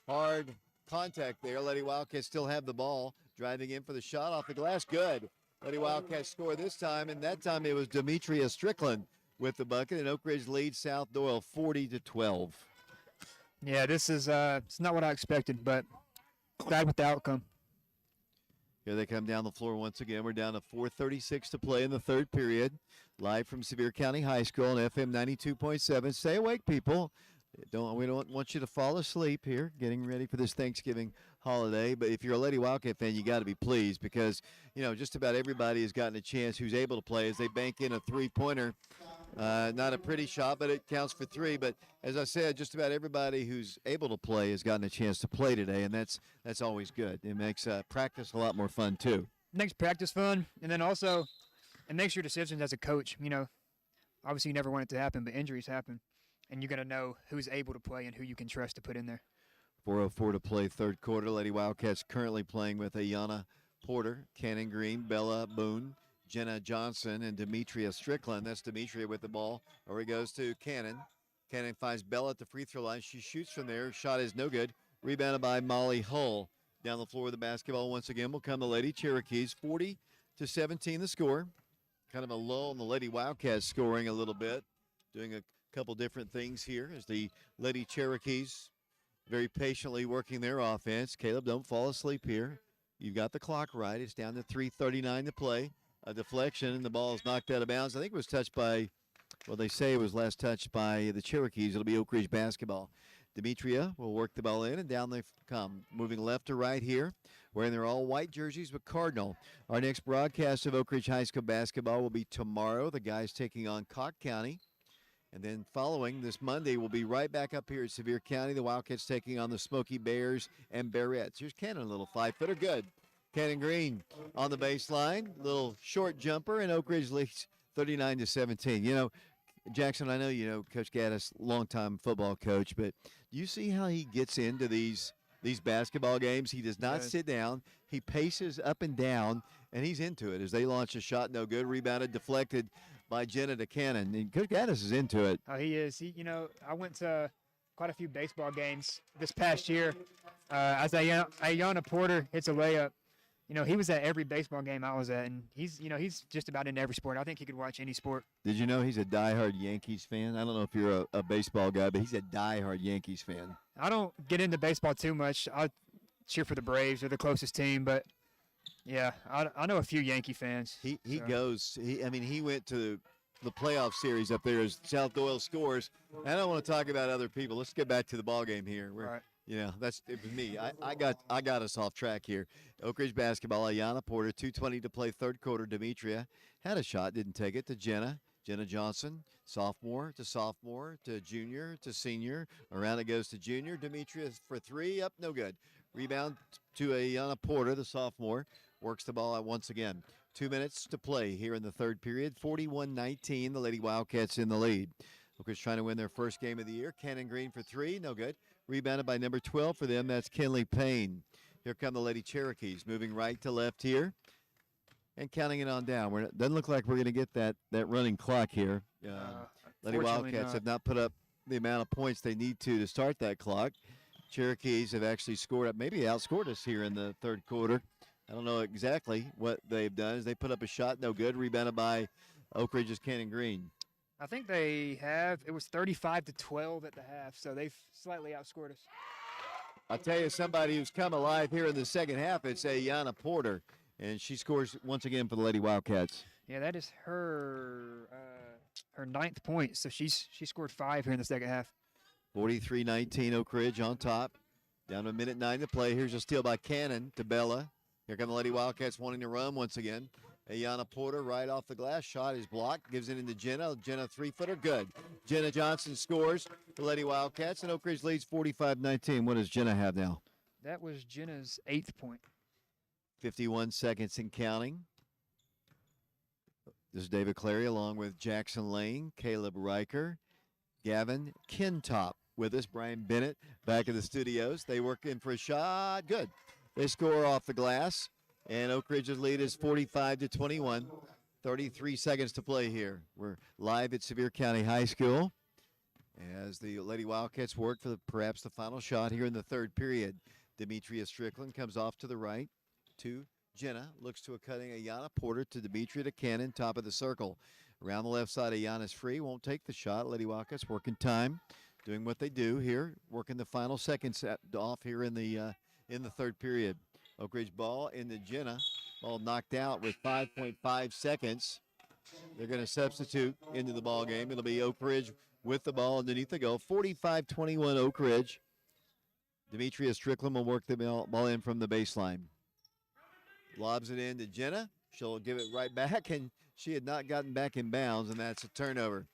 Hard contact there. Lady Wildcats still have the ball, driving in for the shot off the glass. Good. Lady Wildcats score this time, and that time it was Demetria Strickland with the bucket, and Oak Ridge leads South Doyle 40-12. Yeah, this is it's not what I expected, but glad with the outcome. Here they come down the floor once again. We're down to 4:36 to play in the third period. Live from Sevier County High School on FM 92.7. Stay awake, people. We don't want you to fall asleep here, getting ready for this Thanksgiving holiday. But if you're a Lady Wildcat fan, you got to be pleased because, just about everybody has gotten a chance who's able to play as they bank in a three-pointer. Not a pretty shot, but it counts for three. But as I said, just about everybody who's able to play has gotten a chance to play today, and that's always good. It makes practice a lot more fun, too. Makes practice fun, and then also it makes your decisions as a coach. Obviously you never want it to happen, but injuries happen. And you're going to know who's able to play and who you can trust to put in there. 4:04 to play third quarter. Lady Wildcats currently playing with Ayana Porter, Cannon Green, Bella Boone, Jenna Johnson, and Demetria Strickland. That's Demetria with the ball. Over he goes to Cannon. Cannon finds Bella at the free throw line. She shoots from there. Shot is no good. Rebounded by Molly Hull. Down the floor with the basketball once again will come the Lady Cherokees. 40-17 the score. Kind of a lull in the Lady Wildcats scoring a little bit. Doing a couple different things here as the Lady Cherokees very patiently working their offense. Caleb, don't fall asleep here. You've got the clock right. It's down to 3:39 to play. a deflection, and the ball is knocked out of bounds. I think it was touched by, well, they say it was last touched by the Cherokees. It'll be Oak Ridge basketball. Demetria will work the ball in, and down they come. Moving left to right here, wearing their all-white jerseys with Cardinal. Our next broadcast of Oak Ridge High School basketball will be tomorrow. The guys taking on Cocke County. And then following this Monday, we'll be right back up here at Sevier County. The Wildcats taking on the Smoky Bears and Bearettes. Here's Cannon, a little 5-footer, good. Cannon Green on the baseline, little short jumper, and Oak Ridge leads 39-17. You know, Jackson, I know you know Coach Gaddis, longtime football coach, but do you see how he gets into these basketball games? He does not sit down. He paces up and down, and he's into it as they launch a shot, no good, rebounded, deflected by Jenna to Cannon. And Coach Gaddis is into it. Oh, he is. You know, I went to quite a few baseball games this past year. As Ayana Porter hits a layup, you know, he was at every baseball game I was at, and he's just about in every sport. I think he could watch any sport. Did you know he's a diehard Yankees fan? I don't know if you're a baseball guy, but he's a diehard Yankees fan. I don't get into baseball too much. I cheer for the Braves. They're the closest team, but yeah, I know a few Yankee fans. He went to the playoff series up there as South Doyle scores. I don't want to talk about other people. Let's get back to the ball game here. All right. You know, it was me. I got us off track here. Oak Ridge basketball, Ayana Porter, 2:20 to play, third quarter. Demetria had a shot, didn't take it, to Jenna Johnson, sophomore to junior to senior. Around it goes to junior. Demetria for three, up, no good. Rebound to Ayana Porter, the sophomore, works the ball out once again. 2 minutes to play here in the third period. 41-19, the Lady Wildcats in the lead. Oak Ridge trying to win their first game of the year. Cannon Green for three, no good. Rebounded by number 12 for them. That's Kinley Payne. Here come the Lady Cherokees, moving right to left here and counting it on down. Doesn't look like we're going to get that running clock here. Lady Wildcats have not put up the amount of points they need to start that clock. Cherokees have actually scored up, maybe outscored us here in the third quarter. I don't know exactly what they've done. As they put up a shot, no good. Rebounded by Oak Ridge's Cannon Green. I think they have. It was 35-12 at the half, so they've slightly outscored us. I'll tell you somebody who's come alive here in the second half. It's Ayana Porter, and she scores once again for the Lady Wildcats. Yeah, that is her ninth point. So she scored 5 here in the second half. 43-19, Oak Ridge on top. Down to a minute 9 to play. Here's a steal by Cannon to Bella. Here come the Lady Wildcats wanting to run once again. Ayana Porter right off the glass. Shot is blocked. Gives it into Jenna. Jenna, 3-footer, good. Jenna Johnson scores for Lady Wildcats, and Oak Ridge leads 45-19. What does Jenna have now? That was Jenna's 8th point. 51 seconds and counting. This is David Clary along with Jackson Lane, Caleb Riker, Gavin Kintop with us. Brian Bennett back in the studios. They work in for a shot. Good. They score off the glass. And Oak Ridge's lead is 45-21. 33 seconds to play here. We're live at Sevier County High School as the Lady Wildcats work for perhaps the final shot here in the third period. Demetria Strickland comes off to the right to Jenna. Looks to a cutting Ayana Porter to Demetria to Cannon, top of the circle. Around the left side, Ayana's free. Won't take the shot. Lady Wildcats working time, doing what they do here, working the final seconds off here in the third period. Oak Ridge ball into Jenna. Ball knocked out with 5.5 seconds. They're going to substitute into the ball game. It'll be Oak Ridge with the ball underneath the goal. 45-21 Oak Ridge. Demetria Strickland will work the ball in from the baseline. Lobs it in to Jenna. She'll give it right back, and she had not gotten back in bounds, and that's a turnover.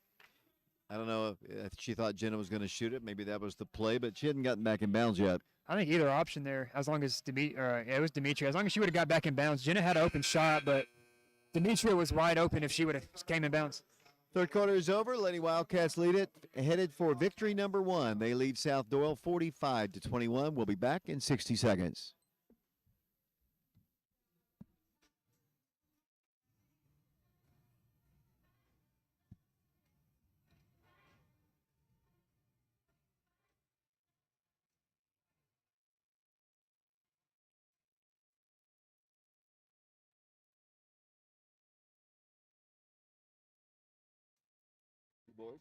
I don't know if she thought Jenna was going to shoot it. Maybe that was the play, but she hadn't gotten back in bounds yet. I think either option there, as long as it was Demetria. As long as she would have got back in bounds. Jenna had an open shot, but Demetria was wide open if she would have came in bounds. Third quarter is over. Lady Wildcats lead it, headed for victory number 1. They lead South Doyle 45-21. We'll be back in 60 seconds. Board?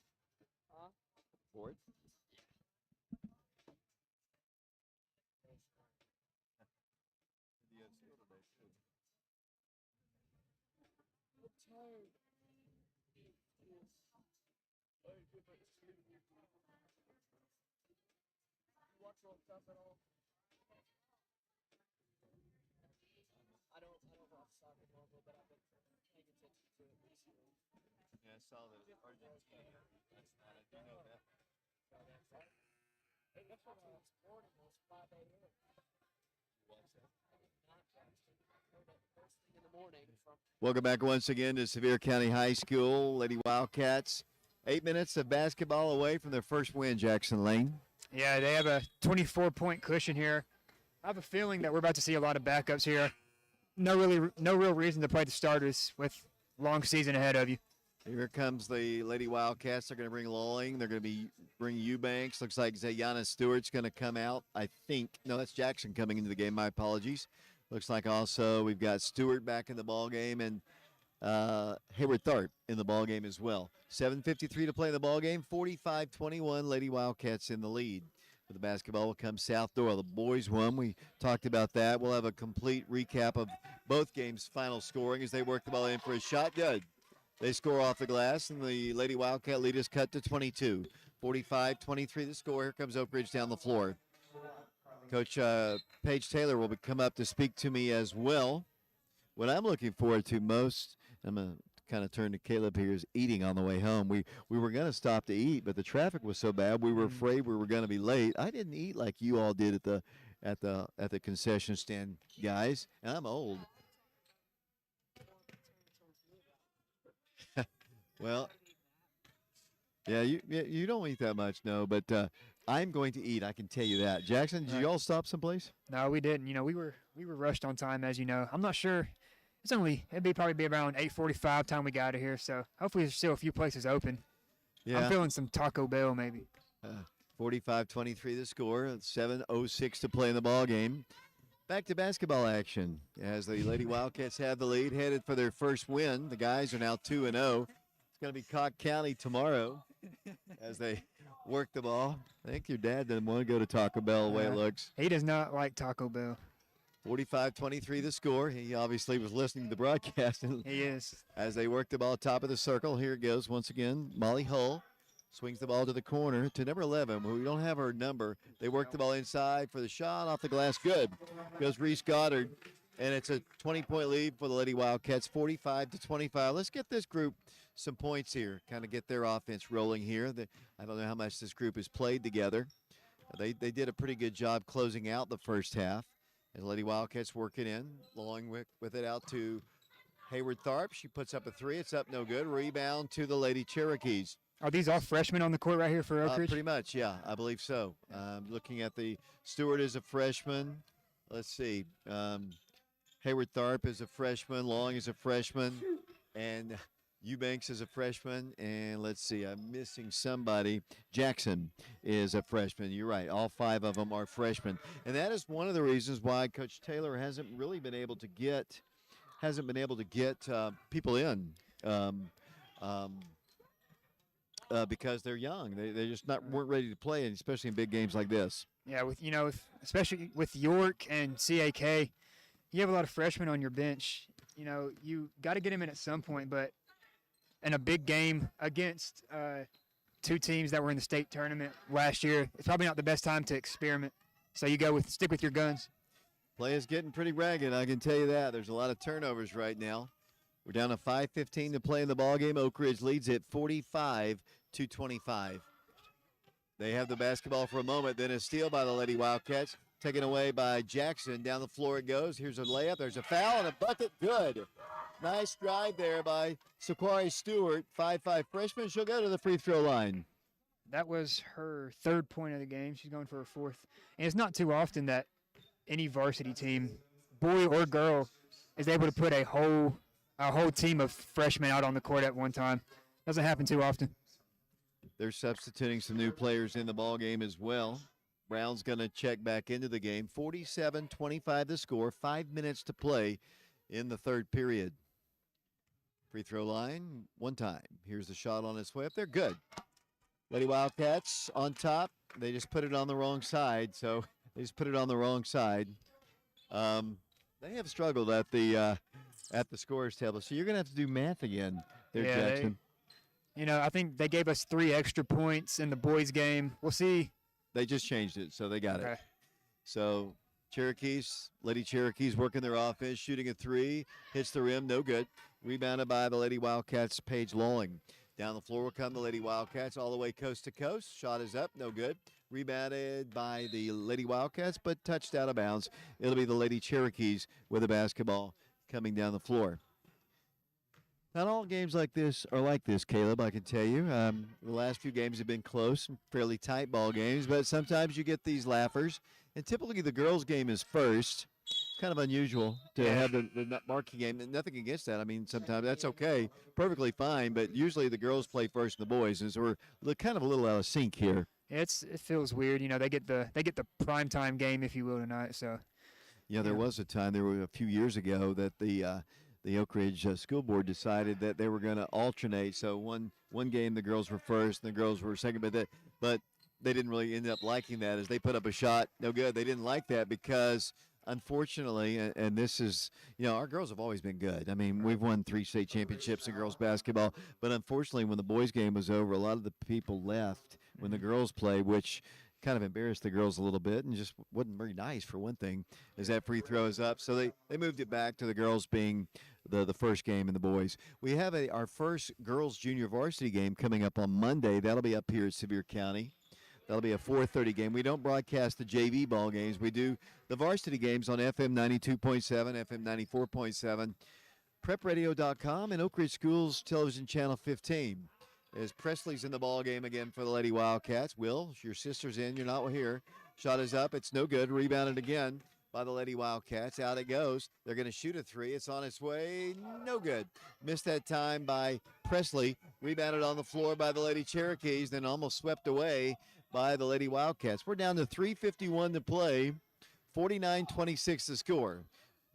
Board? I don't watch soccer normally, but I've been paying attention to it recently. Yeah, I saw that Argentina last night. I do know that. Hey, that's what this morning was 5 a.m. Watch that. I did not watch it. I heard it first thing in the morning from. Welcome back once again to Sevier County High School. Lady Wildcats, 8 minutes of basketball away from their first win, Jackson Lane. Yeah, they have a 24-point cushion here. I have a feeling that we're about to see a lot of backups here. No real reason to play the starters with long season ahead of you. Here comes the Lady Wildcats. They're going to bring Lawling. They're going to bring Eubanks. Looks like Zayana Stewart's going to come out, I think. No, that's Jackson coming into the game. My apologies. Looks like also we've got Stewart back in the ball game and Hayward Tharp in the ball game as well. 7:53 to play in the ball game. 45-21. Lady Wildcats in the lead. With the basketball will come South Doyle. The boys won. We talked about that. We'll have a complete recap of both games' final scoring as they work the ball in for a shot. Good. They score off the glass, and the Lady Wildcat lead is cut to 22. 45-23 the score. Here comes Oak Ridge down the floor. Coach Paige Taylor will come up to speak to me as well. What I'm looking forward to most, I'm going to kind of turn to Caleb here, is eating on the way home. We were going to stop to eat, but the traffic was so bad we were afraid we were going to be late. I didn't eat like you all did at the concession stand, guys, and I'm old. Well, yeah, you don't eat that much, no, but I'm going to eat. I can tell you that. Jackson, did you all stop someplace? No, we didn't. You know, we were rushed on time, as you know. I'm not sure. It'd probably be around 8:45 time we got out of here. So hopefully there's still a few places open. Yeah. I'm feeling some Taco Bell maybe. 45-23 the score. 7:06 to play in the ball game. Back to basketball action as the Lady Wildcats have the lead, headed for their first win. The guys are now 2-0. It's going to be Cocke County tomorrow as they work the ball. I think your dad doesn't want to go to Taco Bell the way it looks. He does not like Taco Bell. 45-23 the score. He obviously was listening to the broadcast. He is. As they work the ball top of the circle, here it goes once again. Molly Hull swings the ball to the corner to number 11. Well, we don't have her number. They work the ball inside for the shot off the glass. Good. Goes Reese Goddard. And it's a 20-point lead for the Lady Wildcats, 45-25. Let's get this group some points here, kind of get their offense rolling here. I don't know how much this group has played together. They did a pretty good job closing out the first half. And the Lady Wildcats working in, along with it out to Hayward Tharp. She puts up a three. It's up no good. Rebound to the Lady Cherokees. Are these all freshmen on the court right here for Oak Ridge? Pretty much, yeah. I believe so. Looking at the Stewart is a freshman. Let's see. Hayward Tharp is a freshman. Long is a freshman. And Eubanks is a freshman. And let's see, I'm missing somebody. Jackson is a freshman. You're right. All five of them are freshmen. And that is one of the reasons why Coach Taylor hasn't really been able to get people in. Because they're young. They just weren't ready to play, and especially in big games like this. Yeah, especially with York and CAK, you have a lot of freshmen on your bench. You know, you got to get them in at some point, but in a big game against two teams that were in the state tournament last year, it's probably not the best time to experiment. So you stick with your guns. Play is getting pretty ragged, I can tell you that. There's a lot of turnovers right now. We're down to 5:15 to play in the ballgame. Oak Ridge leads it 45-25. They have the basketball for a moment, then a steal by the Lady Wildcats, taken away by Jackson. Down the floor it goes. Here's a layup. There's a foul and a bucket. Good. Nice drive there by Saquari Stewart, 5'5" freshman. She'll go to the free throw line. That was her third point of the game. She's going for her fourth. And it's not too often that any varsity team, boy or girl, is able to put a whole team of freshmen out on the court at one time. Doesn't happen too often. They're substituting some new players in the ball game as well. Brown's going to check back into the game. 47-25 the score. 5 minutes to play in the third period. Free throw line one time. Here's the shot on its way up there. Good. Lady Wildcats on top. They just put it on the wrong side. They have struggled at the at the scores table. So you're going to have to do math again there, Yeah, Jackson. I think they gave us 3 extra points in the boys' game. We'll see. They just changed it, so they got it. Okay. So Lady Cherokees working their offense, shooting a 3, hits the rim, no good. Rebounded by the Lady Wildcats, Paige Lawling. Down the floor will come the Lady Wildcats all the way coast to coast. Shot is up, no good. Rebounded by the Lady Wildcats, but touched out of bounds. It'll be the Lady Cherokees with the basketball coming down the floor. Not all games like this are like this, Caleb, I can tell you. The last few games have been close, fairly tight ball games, but sometimes you get these laughers. And typically the girls' game is first. It's kind of unusual to have the marquee game. And nothing against that. I mean, sometimes that's okay, perfectly fine, but usually the girls play first and the boys. And so we're kind of a little out of sync here. It feels weird. They get the primetime game, if you will, tonight. So. Yeah, there was a time, there were a few years ago, that the Oak Ridge School Board decided that they were going to alternate. So one game the girls were first and the girls were second, but they didn't really end up liking that as they put up a shot. No good. They didn't like that because, unfortunately, and this is, our girls have always been good. I mean, we've won 3 state championships in girls basketball, but unfortunately, when the boys' game was over, a lot of the people left when the girls played, which kind of embarrassed the girls a little bit and just wasn't very nice, for one thing, as that free throw is up. So they moved it back to the girls being the first game and the boys. We have our first girls junior varsity game coming up on Monday. That'll be up here at Sevier County. That'll be a 4:30 game. We don't broadcast the JV ball games. We do the varsity games on FM 92.7, FM 94.7, prepradio.com, and Oak Ridge Schools Television Channel 15. As Presley's in the ball game again for the Lady Wildcats. Will, your sister's in. You're not here. Shot is up. It's no good. Rebounded again by the Lady Wildcats. Out it goes. They're going to shoot a 3. It's on its way. No good. Missed that time by Presley. Rebounded on the floor by the Lady Cherokees, then almost swept away by the Lady Wildcats. We're down to 3:51 to play. 49-26 the score.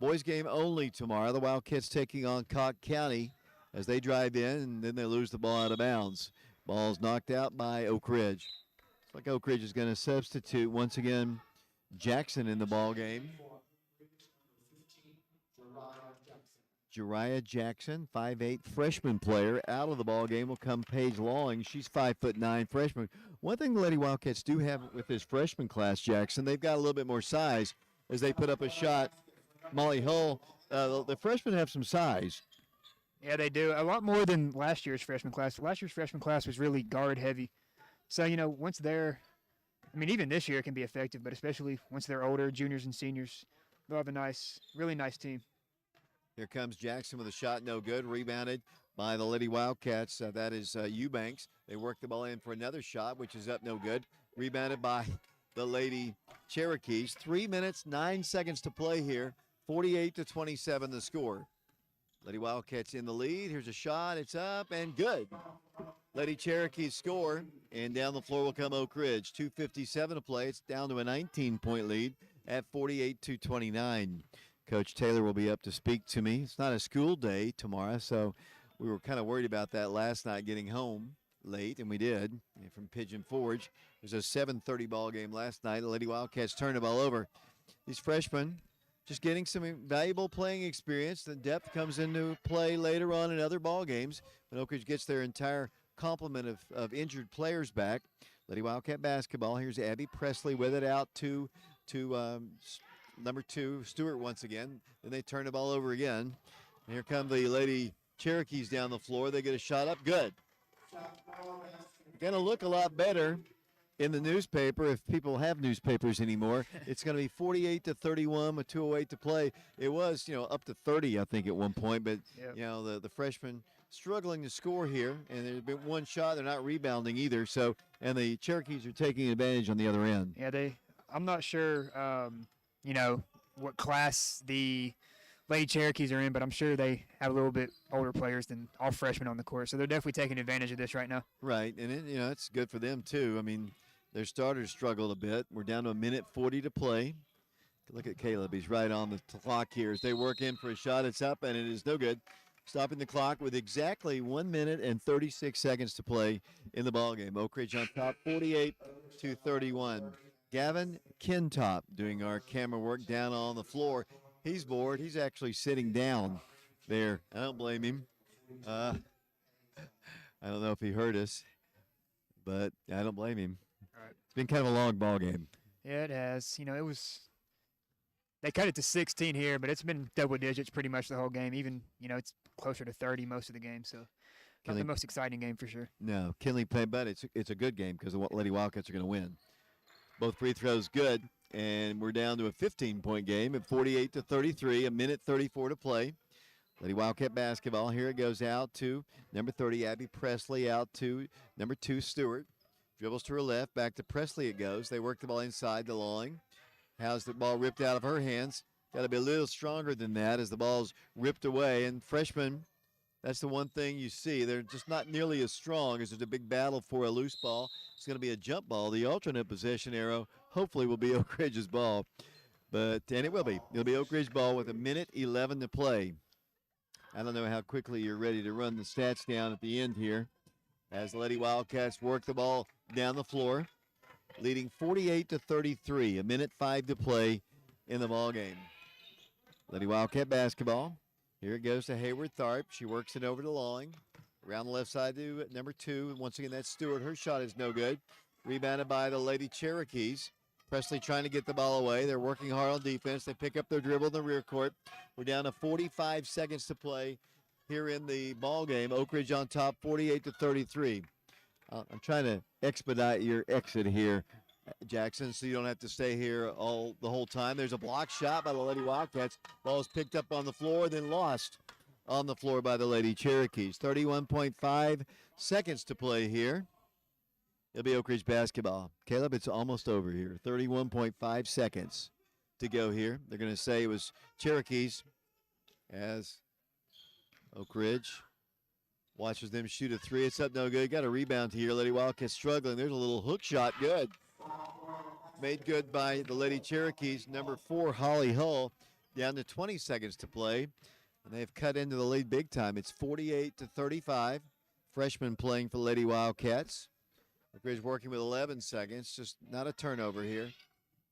Boys game only tomorrow. The Wildcats taking on Cocke County as they drive in, and then they lose the ball out of bounds. Ball's knocked out by Oak Ridge. Looks like Oak Ridge is going to substitute once again Jackson in the ball game. Jariah Jackson, 5'8" freshman player. Out of the ball game will come Paige Lawling. She's 5'9" freshman. One thing the Lady Wildcats do have with this freshman class, Jackson, they've got a little bit more size as they put up a shot. Molly Hull, the freshmen have some size. Yeah, they do. A lot more than last year's freshman class. Last year's freshman class was really guard heavy. So, once they're, even this year it can be effective, but especially once they're older, juniors and seniors, they'll have a really nice team. Here comes Jackson with a shot, no good. Rebounded by the Lady Wildcats. That is Eubanks. They work the ball in for another shot, which is up, no good. Rebounded by the Lady Cherokees. 3 minutes, 9 seconds to play here. 48-27 the score. Lady Wildcats in the lead. Here's a shot. It's up and good. Lady Cherokees score, and down the floor will come Oak Ridge. 2:57 to play. It's down to a 19-point lead at 48-29. Coach Taylor will be up to speak to me. It's not a school day tomorrow, so we were kind of worried about that last night, getting home late, and we did, from Pigeon Forge. It was a 7:30 ball game last night. The Lady Wildcats turned the ball over. These freshmen just getting some valuable playing experience. The depth comes into play later on in other ball games when Oak Ridge gets their entire complement of injured players back. Lady Wildcat basketball. Here's Abby Presley with it out to number 2, Stewart once again. Then they turn the ball over again. And here come the Lady Cherokees down the floor. They get a shot up. Good. Going to look a lot better in the newspaper, if people have newspapers anymore. It's going to be 48-31 with 2:08 to play. It was, up to 30, I think, at one point. But, Yep. the freshmen struggling to score here. And there's been one shot. They're not rebounding either. So, and the Cherokees are taking advantage on the other end. Yeah, I'm not sure, what class the Lady Cherokees are in, but I'm sure they have a little bit older players than all freshmen on the court. So they're definitely taking advantage of this right now. Right. And, it's good for them, too. Their starters struggled a bit. We're down to 1:40 to play. Look at Caleb. He's right on the clock here as they work in for a shot. It's up, and it is no good. Stopping the clock with exactly 1 minute and 36 seconds to play in the ballgame. Oak Ridge on top, 48-31. Gavin Kintop doing our camera work down on the floor. He's bored. He's actually sitting down. there. I don't blame him. I don't know if he heard us, but I don't blame him. Right. It's been kind of a long ball game. Yeah, it has. It was. They cut it to 16 here, but it's been double digits pretty much the whole game. Even it's closer to 30 most of the game. So not Kinley- the most exciting game for sure. No, Kinley played, but it's a good game because the Lady Wildcats are going to win. Both free throws good, and we're down to a 15-point game at 48-33, a minute 34 to play. Lady Wildcat basketball. Here it goes out to number 30, Abby Presley, out to number 2, Stewart. Dribbles to her left, back to Presley it goes. They work the ball inside the line. Has the ball ripped out of her hands. Got to be a little stronger than that as the ball's ripped away. And freshmen, that's the one thing you see. They're just not nearly as strong as there's a big battle for a loose ball. It's going to be a jump ball. The alternate possession arrow hopefully will be Oak Ridge's ball. And it will be. It'll be Oak Ridge ball with a minute 11 to play. I don't know how quickly you're ready to run the stats down at the end here as the Lady Wildcats work the ball down the floor, leading 48-33, a minute 5 to play in the ball game. Lady Wildcat basketball. Here it goes to Hayward Tharp. She works it over to Lawing. Around the left side to number 2. Once again, that's Stewart. Her shot is no good. Rebounded by the Lady Cherokees. Presley trying to get the ball away. They're working hard on defense. They pick up their dribble in the rear court. We're down to 45 seconds to play here in the ball game. Oak Ridge on top, 48-33. I'm trying to expedite your exit here, Jackson, so you don't have to stay here the whole time. There's a block shot by the Lady Wildcats. Ball is picked up on the floor, then lost on the floor by the Lady Cherokees. 31.5 seconds to play here. It'll be Oak Ridge basketball. Caleb, it's almost over here. 31.5 seconds to go here. They're going to say it was Cherokees as Oak Ridge watches them shoot a 3. It's up no good. Got a rebound here. Lady Wildcats struggling. There's a little hook shot. Good. Made good by the Lady Cherokees. Number 4, Holly Hull, down to 20 seconds to play. And they've cut into the lead big time. It's 48-35. Freshman playing for Lady Wildcats. Oak Ridge working with 11 seconds. Just not a turnover here.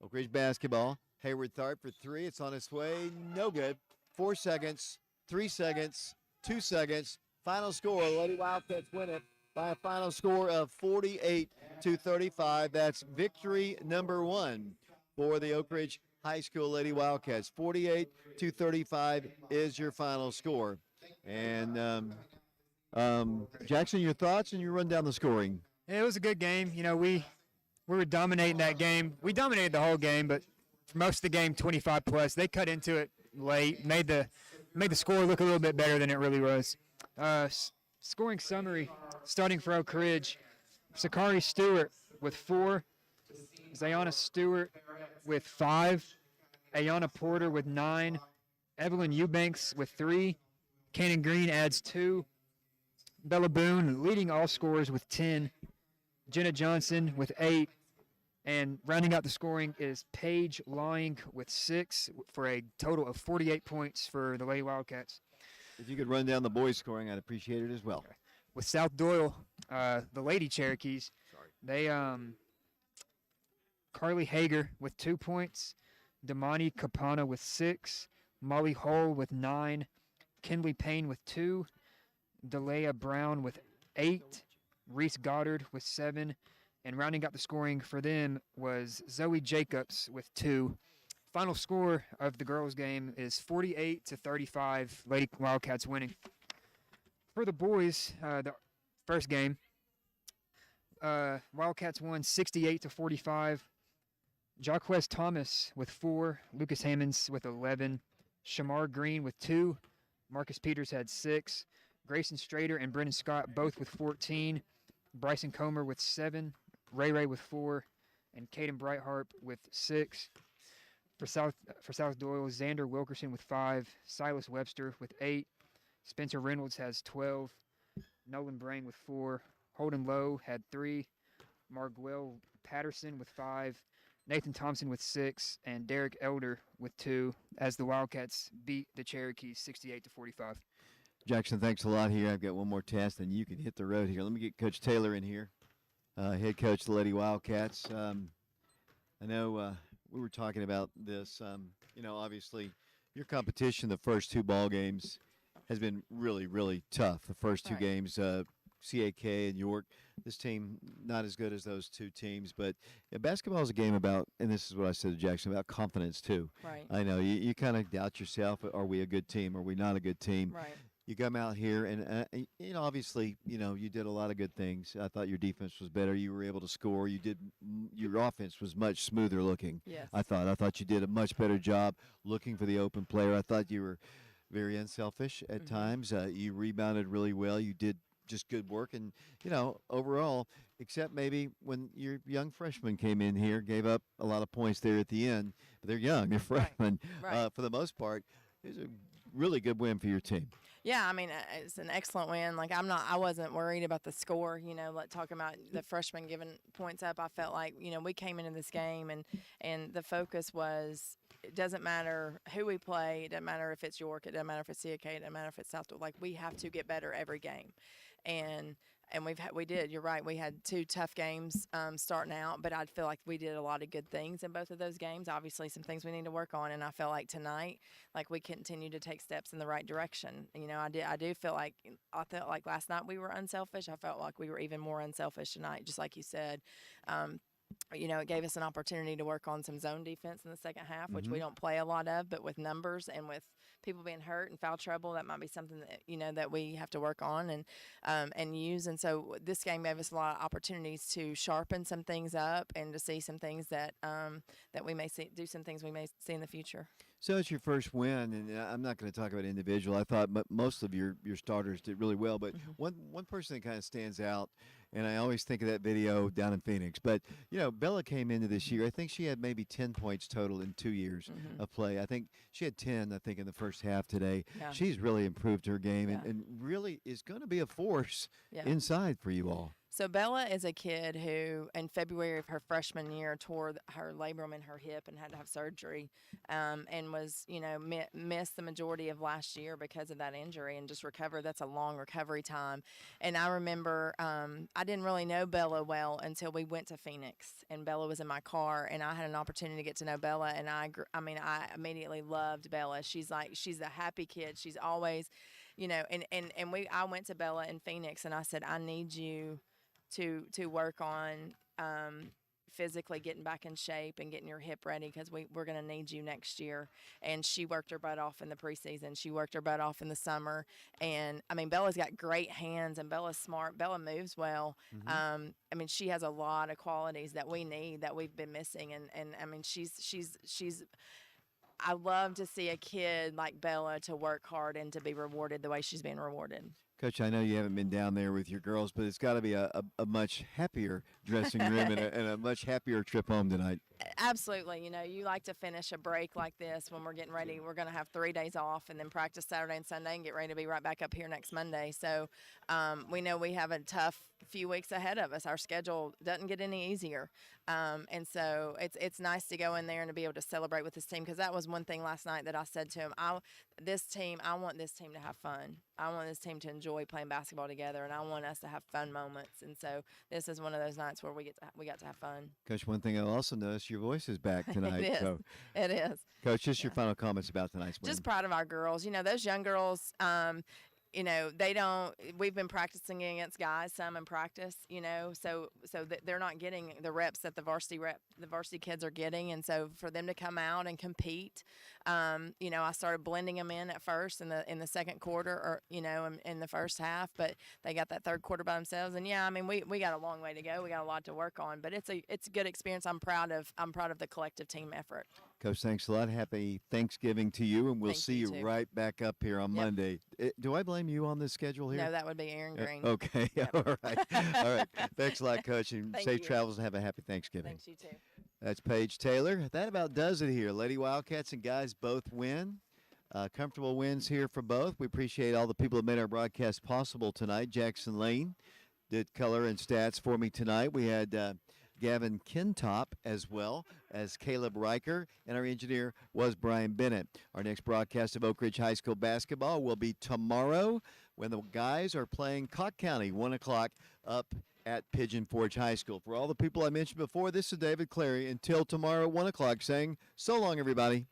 Oak Ridge basketball. Hayward Tharp for 3. It's on its way. No good. 4 seconds. 3 seconds. 2 seconds. Final score. Lady Wildcats win it by a final score of 48-35. That's victory number 1 for the Oak Ridge High School Lady Wildcats. 48-35 is your final score. And Jackson, your thoughts, and you run down the scoring. Yeah, it was a good game. We were dominating that game. We dominated the whole game, but for most of the game, 25 plus. They cut into it late, made the score look a little bit better than it really was. Scoring summary, starting for Oak Ridge: Sakari Stewart with 4, Zayana Stewart with 5, Ayana Porter with 9, Evelyn Eubanks with 3, Cannon Green adds 2, Bella Boone leading all scorers with 10, Jenna Johnson with 8, and rounding out the scoring is Paige Lawing with 6 for a total of 48 points for the Lady Wildcats. If you could run down the boys' scoring, I'd appreciate it as well. With South Doyle, the Lady Cherokees, they Carly Hager with 2 points, Damani Capana with 6, Molly Hull with 9, Kinley Payne with 2, Delea Brown with 8, Reese Goddard with 7, and rounding out the scoring for them was Zoe Jacobs with 2. Final score of the girls' game is 48-35, Lady Wildcats winning. For the boys, the first game, Wildcats won 68-45. Jaquez Thomas with 4, Lucas Hammonds with 11, Shamar Green with 2, Marcus Peters had 6, Grayson Strader and Brendan Scott both with 14, Bryson Comer with 7, Ray with 4, and Caden Brightheart with 6. For South Doyle, Xander Wilkerson with 5, Silas Webster with 8, Spencer Reynolds has 12, Nolan Brang with 4, Holden Lowe had 3, Marguel Patterson with 5, Nathan Thompson with 6, and Derek Elder with 2, as the Wildcats beat the Cherokees 68-45. Jackson, thanks a lot here. I've got one more test, and you can hit the road here. Let me get Coach Taylor in here, head coach of the Lady Wildcats. I know we were talking about this. Obviously, your competition the first 2 ball games has been really, really tough. The first two Right. games, CAK and York. This team not as good as those two teams, but basketball is a game about, and this is what I said to Jackson, about confidence too. Right. I know you kind of doubt yourself. Are we a good team? Are we not a good team? Right. You come out here and obviously you did a lot of good things. I thought your defense was better. You were able to score. Your offense was much smoother looking. Yes. I thought you did a much better job looking for the open player. I thought you were very unselfish at times. You rebounded really well. You did just good work, and overall, except maybe when your young freshman came in here, gave up a lot of points there at the end. But they're young, they're freshmen. Right. For the most part, it was a really good win for your team. Yeah, I mean, it's an excellent win. Like I wasn't worried about the score. Like talking about the freshmen giving points up. I felt like we came into this game and the focus was it doesn't matter who we play. It doesn't matter if it's York. It doesn't matter if it's CAK. It doesn't matter if it's South. Like we have to get better every game, and we did. You're right. We had two tough games starting out, but I feel like we did a lot of good things in both of those games. Obviously, some things we need to work on, and I feel like tonight, like we continue to take steps in the right direction. I do feel like last night we were unselfish. I felt like we were even more unselfish tonight, just like you said. It gave us an opportunity to work on some zone defense in the second half, which we don't play a lot of, but with numbers and with people being hurt and foul trouble, that might be something that that we have to work on and use. And so this game gave us a lot of opportunities to sharpen some things up and to see some things that we may do some things we may see in the future. So it's your first win, and I'm not going to talk about individual. I thought most of your starters did really well, but one person that kind of stands out, and I always think of that video down in Phoenix. But Bella came into this year. I think she had maybe 10 points total in 2 years of play. I think she had 10. I think in the first half today. Yeah. She's really improved her game, Yeah. and really is going to be a force Yeah. inside for you all. So Bella is a kid who, in February of her freshman year, tore her labrum in her hip and had to have surgery, and was, missed the majority of last year because of that injury and just recovered. That's a long recovery time. And I remember I didn't really know Bella well until we went to Phoenix, and Bella was in my car, and I had an opportunity to get to know Bella, and I immediately loved Bella. She's a happy kid. She's always, I went to Bella in Phoenix, and I said, I need you to work on physically getting back in shape and getting your hip ready because we're going to need you next year. And she worked her butt off in the preseason. She worked her butt off in the summer. And, Bella's got great hands, and Bella's smart. Bella moves well. She has a lot of qualities that we need that we've been missing. And she's I love to see a kid like Bella to work hard and to be rewarded the way she's being rewarded. Coach, I know you haven't been down there with your girls, but it's got to be a much happier dressing room and a much happier trip home tonight. Absolutely. You like to finish a break like this when we're getting ready. We're going to have 3 days off and then practice Saturday and Sunday and get ready to be right back up here next Monday. So we know we have a tough few weeks ahead of us. Our schedule doesn't get any easier. And so it's nice to go in there and to be able to celebrate with this team, because that was one thing last night that I said to him. I want this team to have fun. I want this team to enjoy playing basketball together, and I want us to have fun moments. And so this is one of those nights where we got to have fun. Coach, one thing I'll also notice, your voice is back tonight. It is. So, It is. Coach, just your final comments about tonight's win. Just proud of our girls. Those young girls, we've been practicing against guys, some in practice, so they're not getting the reps that the varsity kids are getting. And so for them to come out and compete, I started blending them in at first in the second quarter, or, in the first half, but they got that third quarter by themselves. And we got a long way to go. We got a lot to work on, but it's a good experience. I'm proud of the collective team effort. Coach, thanks a lot. Happy Thanksgiving to you, and we'll Thank see you, you too. right back up here on Monday. Do I blame you on this schedule here? No, that would be Aaron Green. Okay. Yep. All right. All right. Thanks a lot, Coach, and Thank safe you. travels and have a happy Thanksgiving. Thanks, you too. That's Paige Taylor. That about does it here. Lady Wildcats and guys both win. Comfortable wins here for both. We appreciate all the people that made our broadcast possible tonight. Jackson Lane did color and stats for me tonight. We had Gavin Kintop as well as Caleb Riker, and our engineer was Brian Bennett. Our next broadcast of Oak Ridge High School basketball will be tomorrow when the guys are playing Cott County, 1 o'clock up at Pigeon Forge High School. For all the people I mentioned before, this is David Clary. Until tomorrow at 1 o'clock, saying so long, everybody.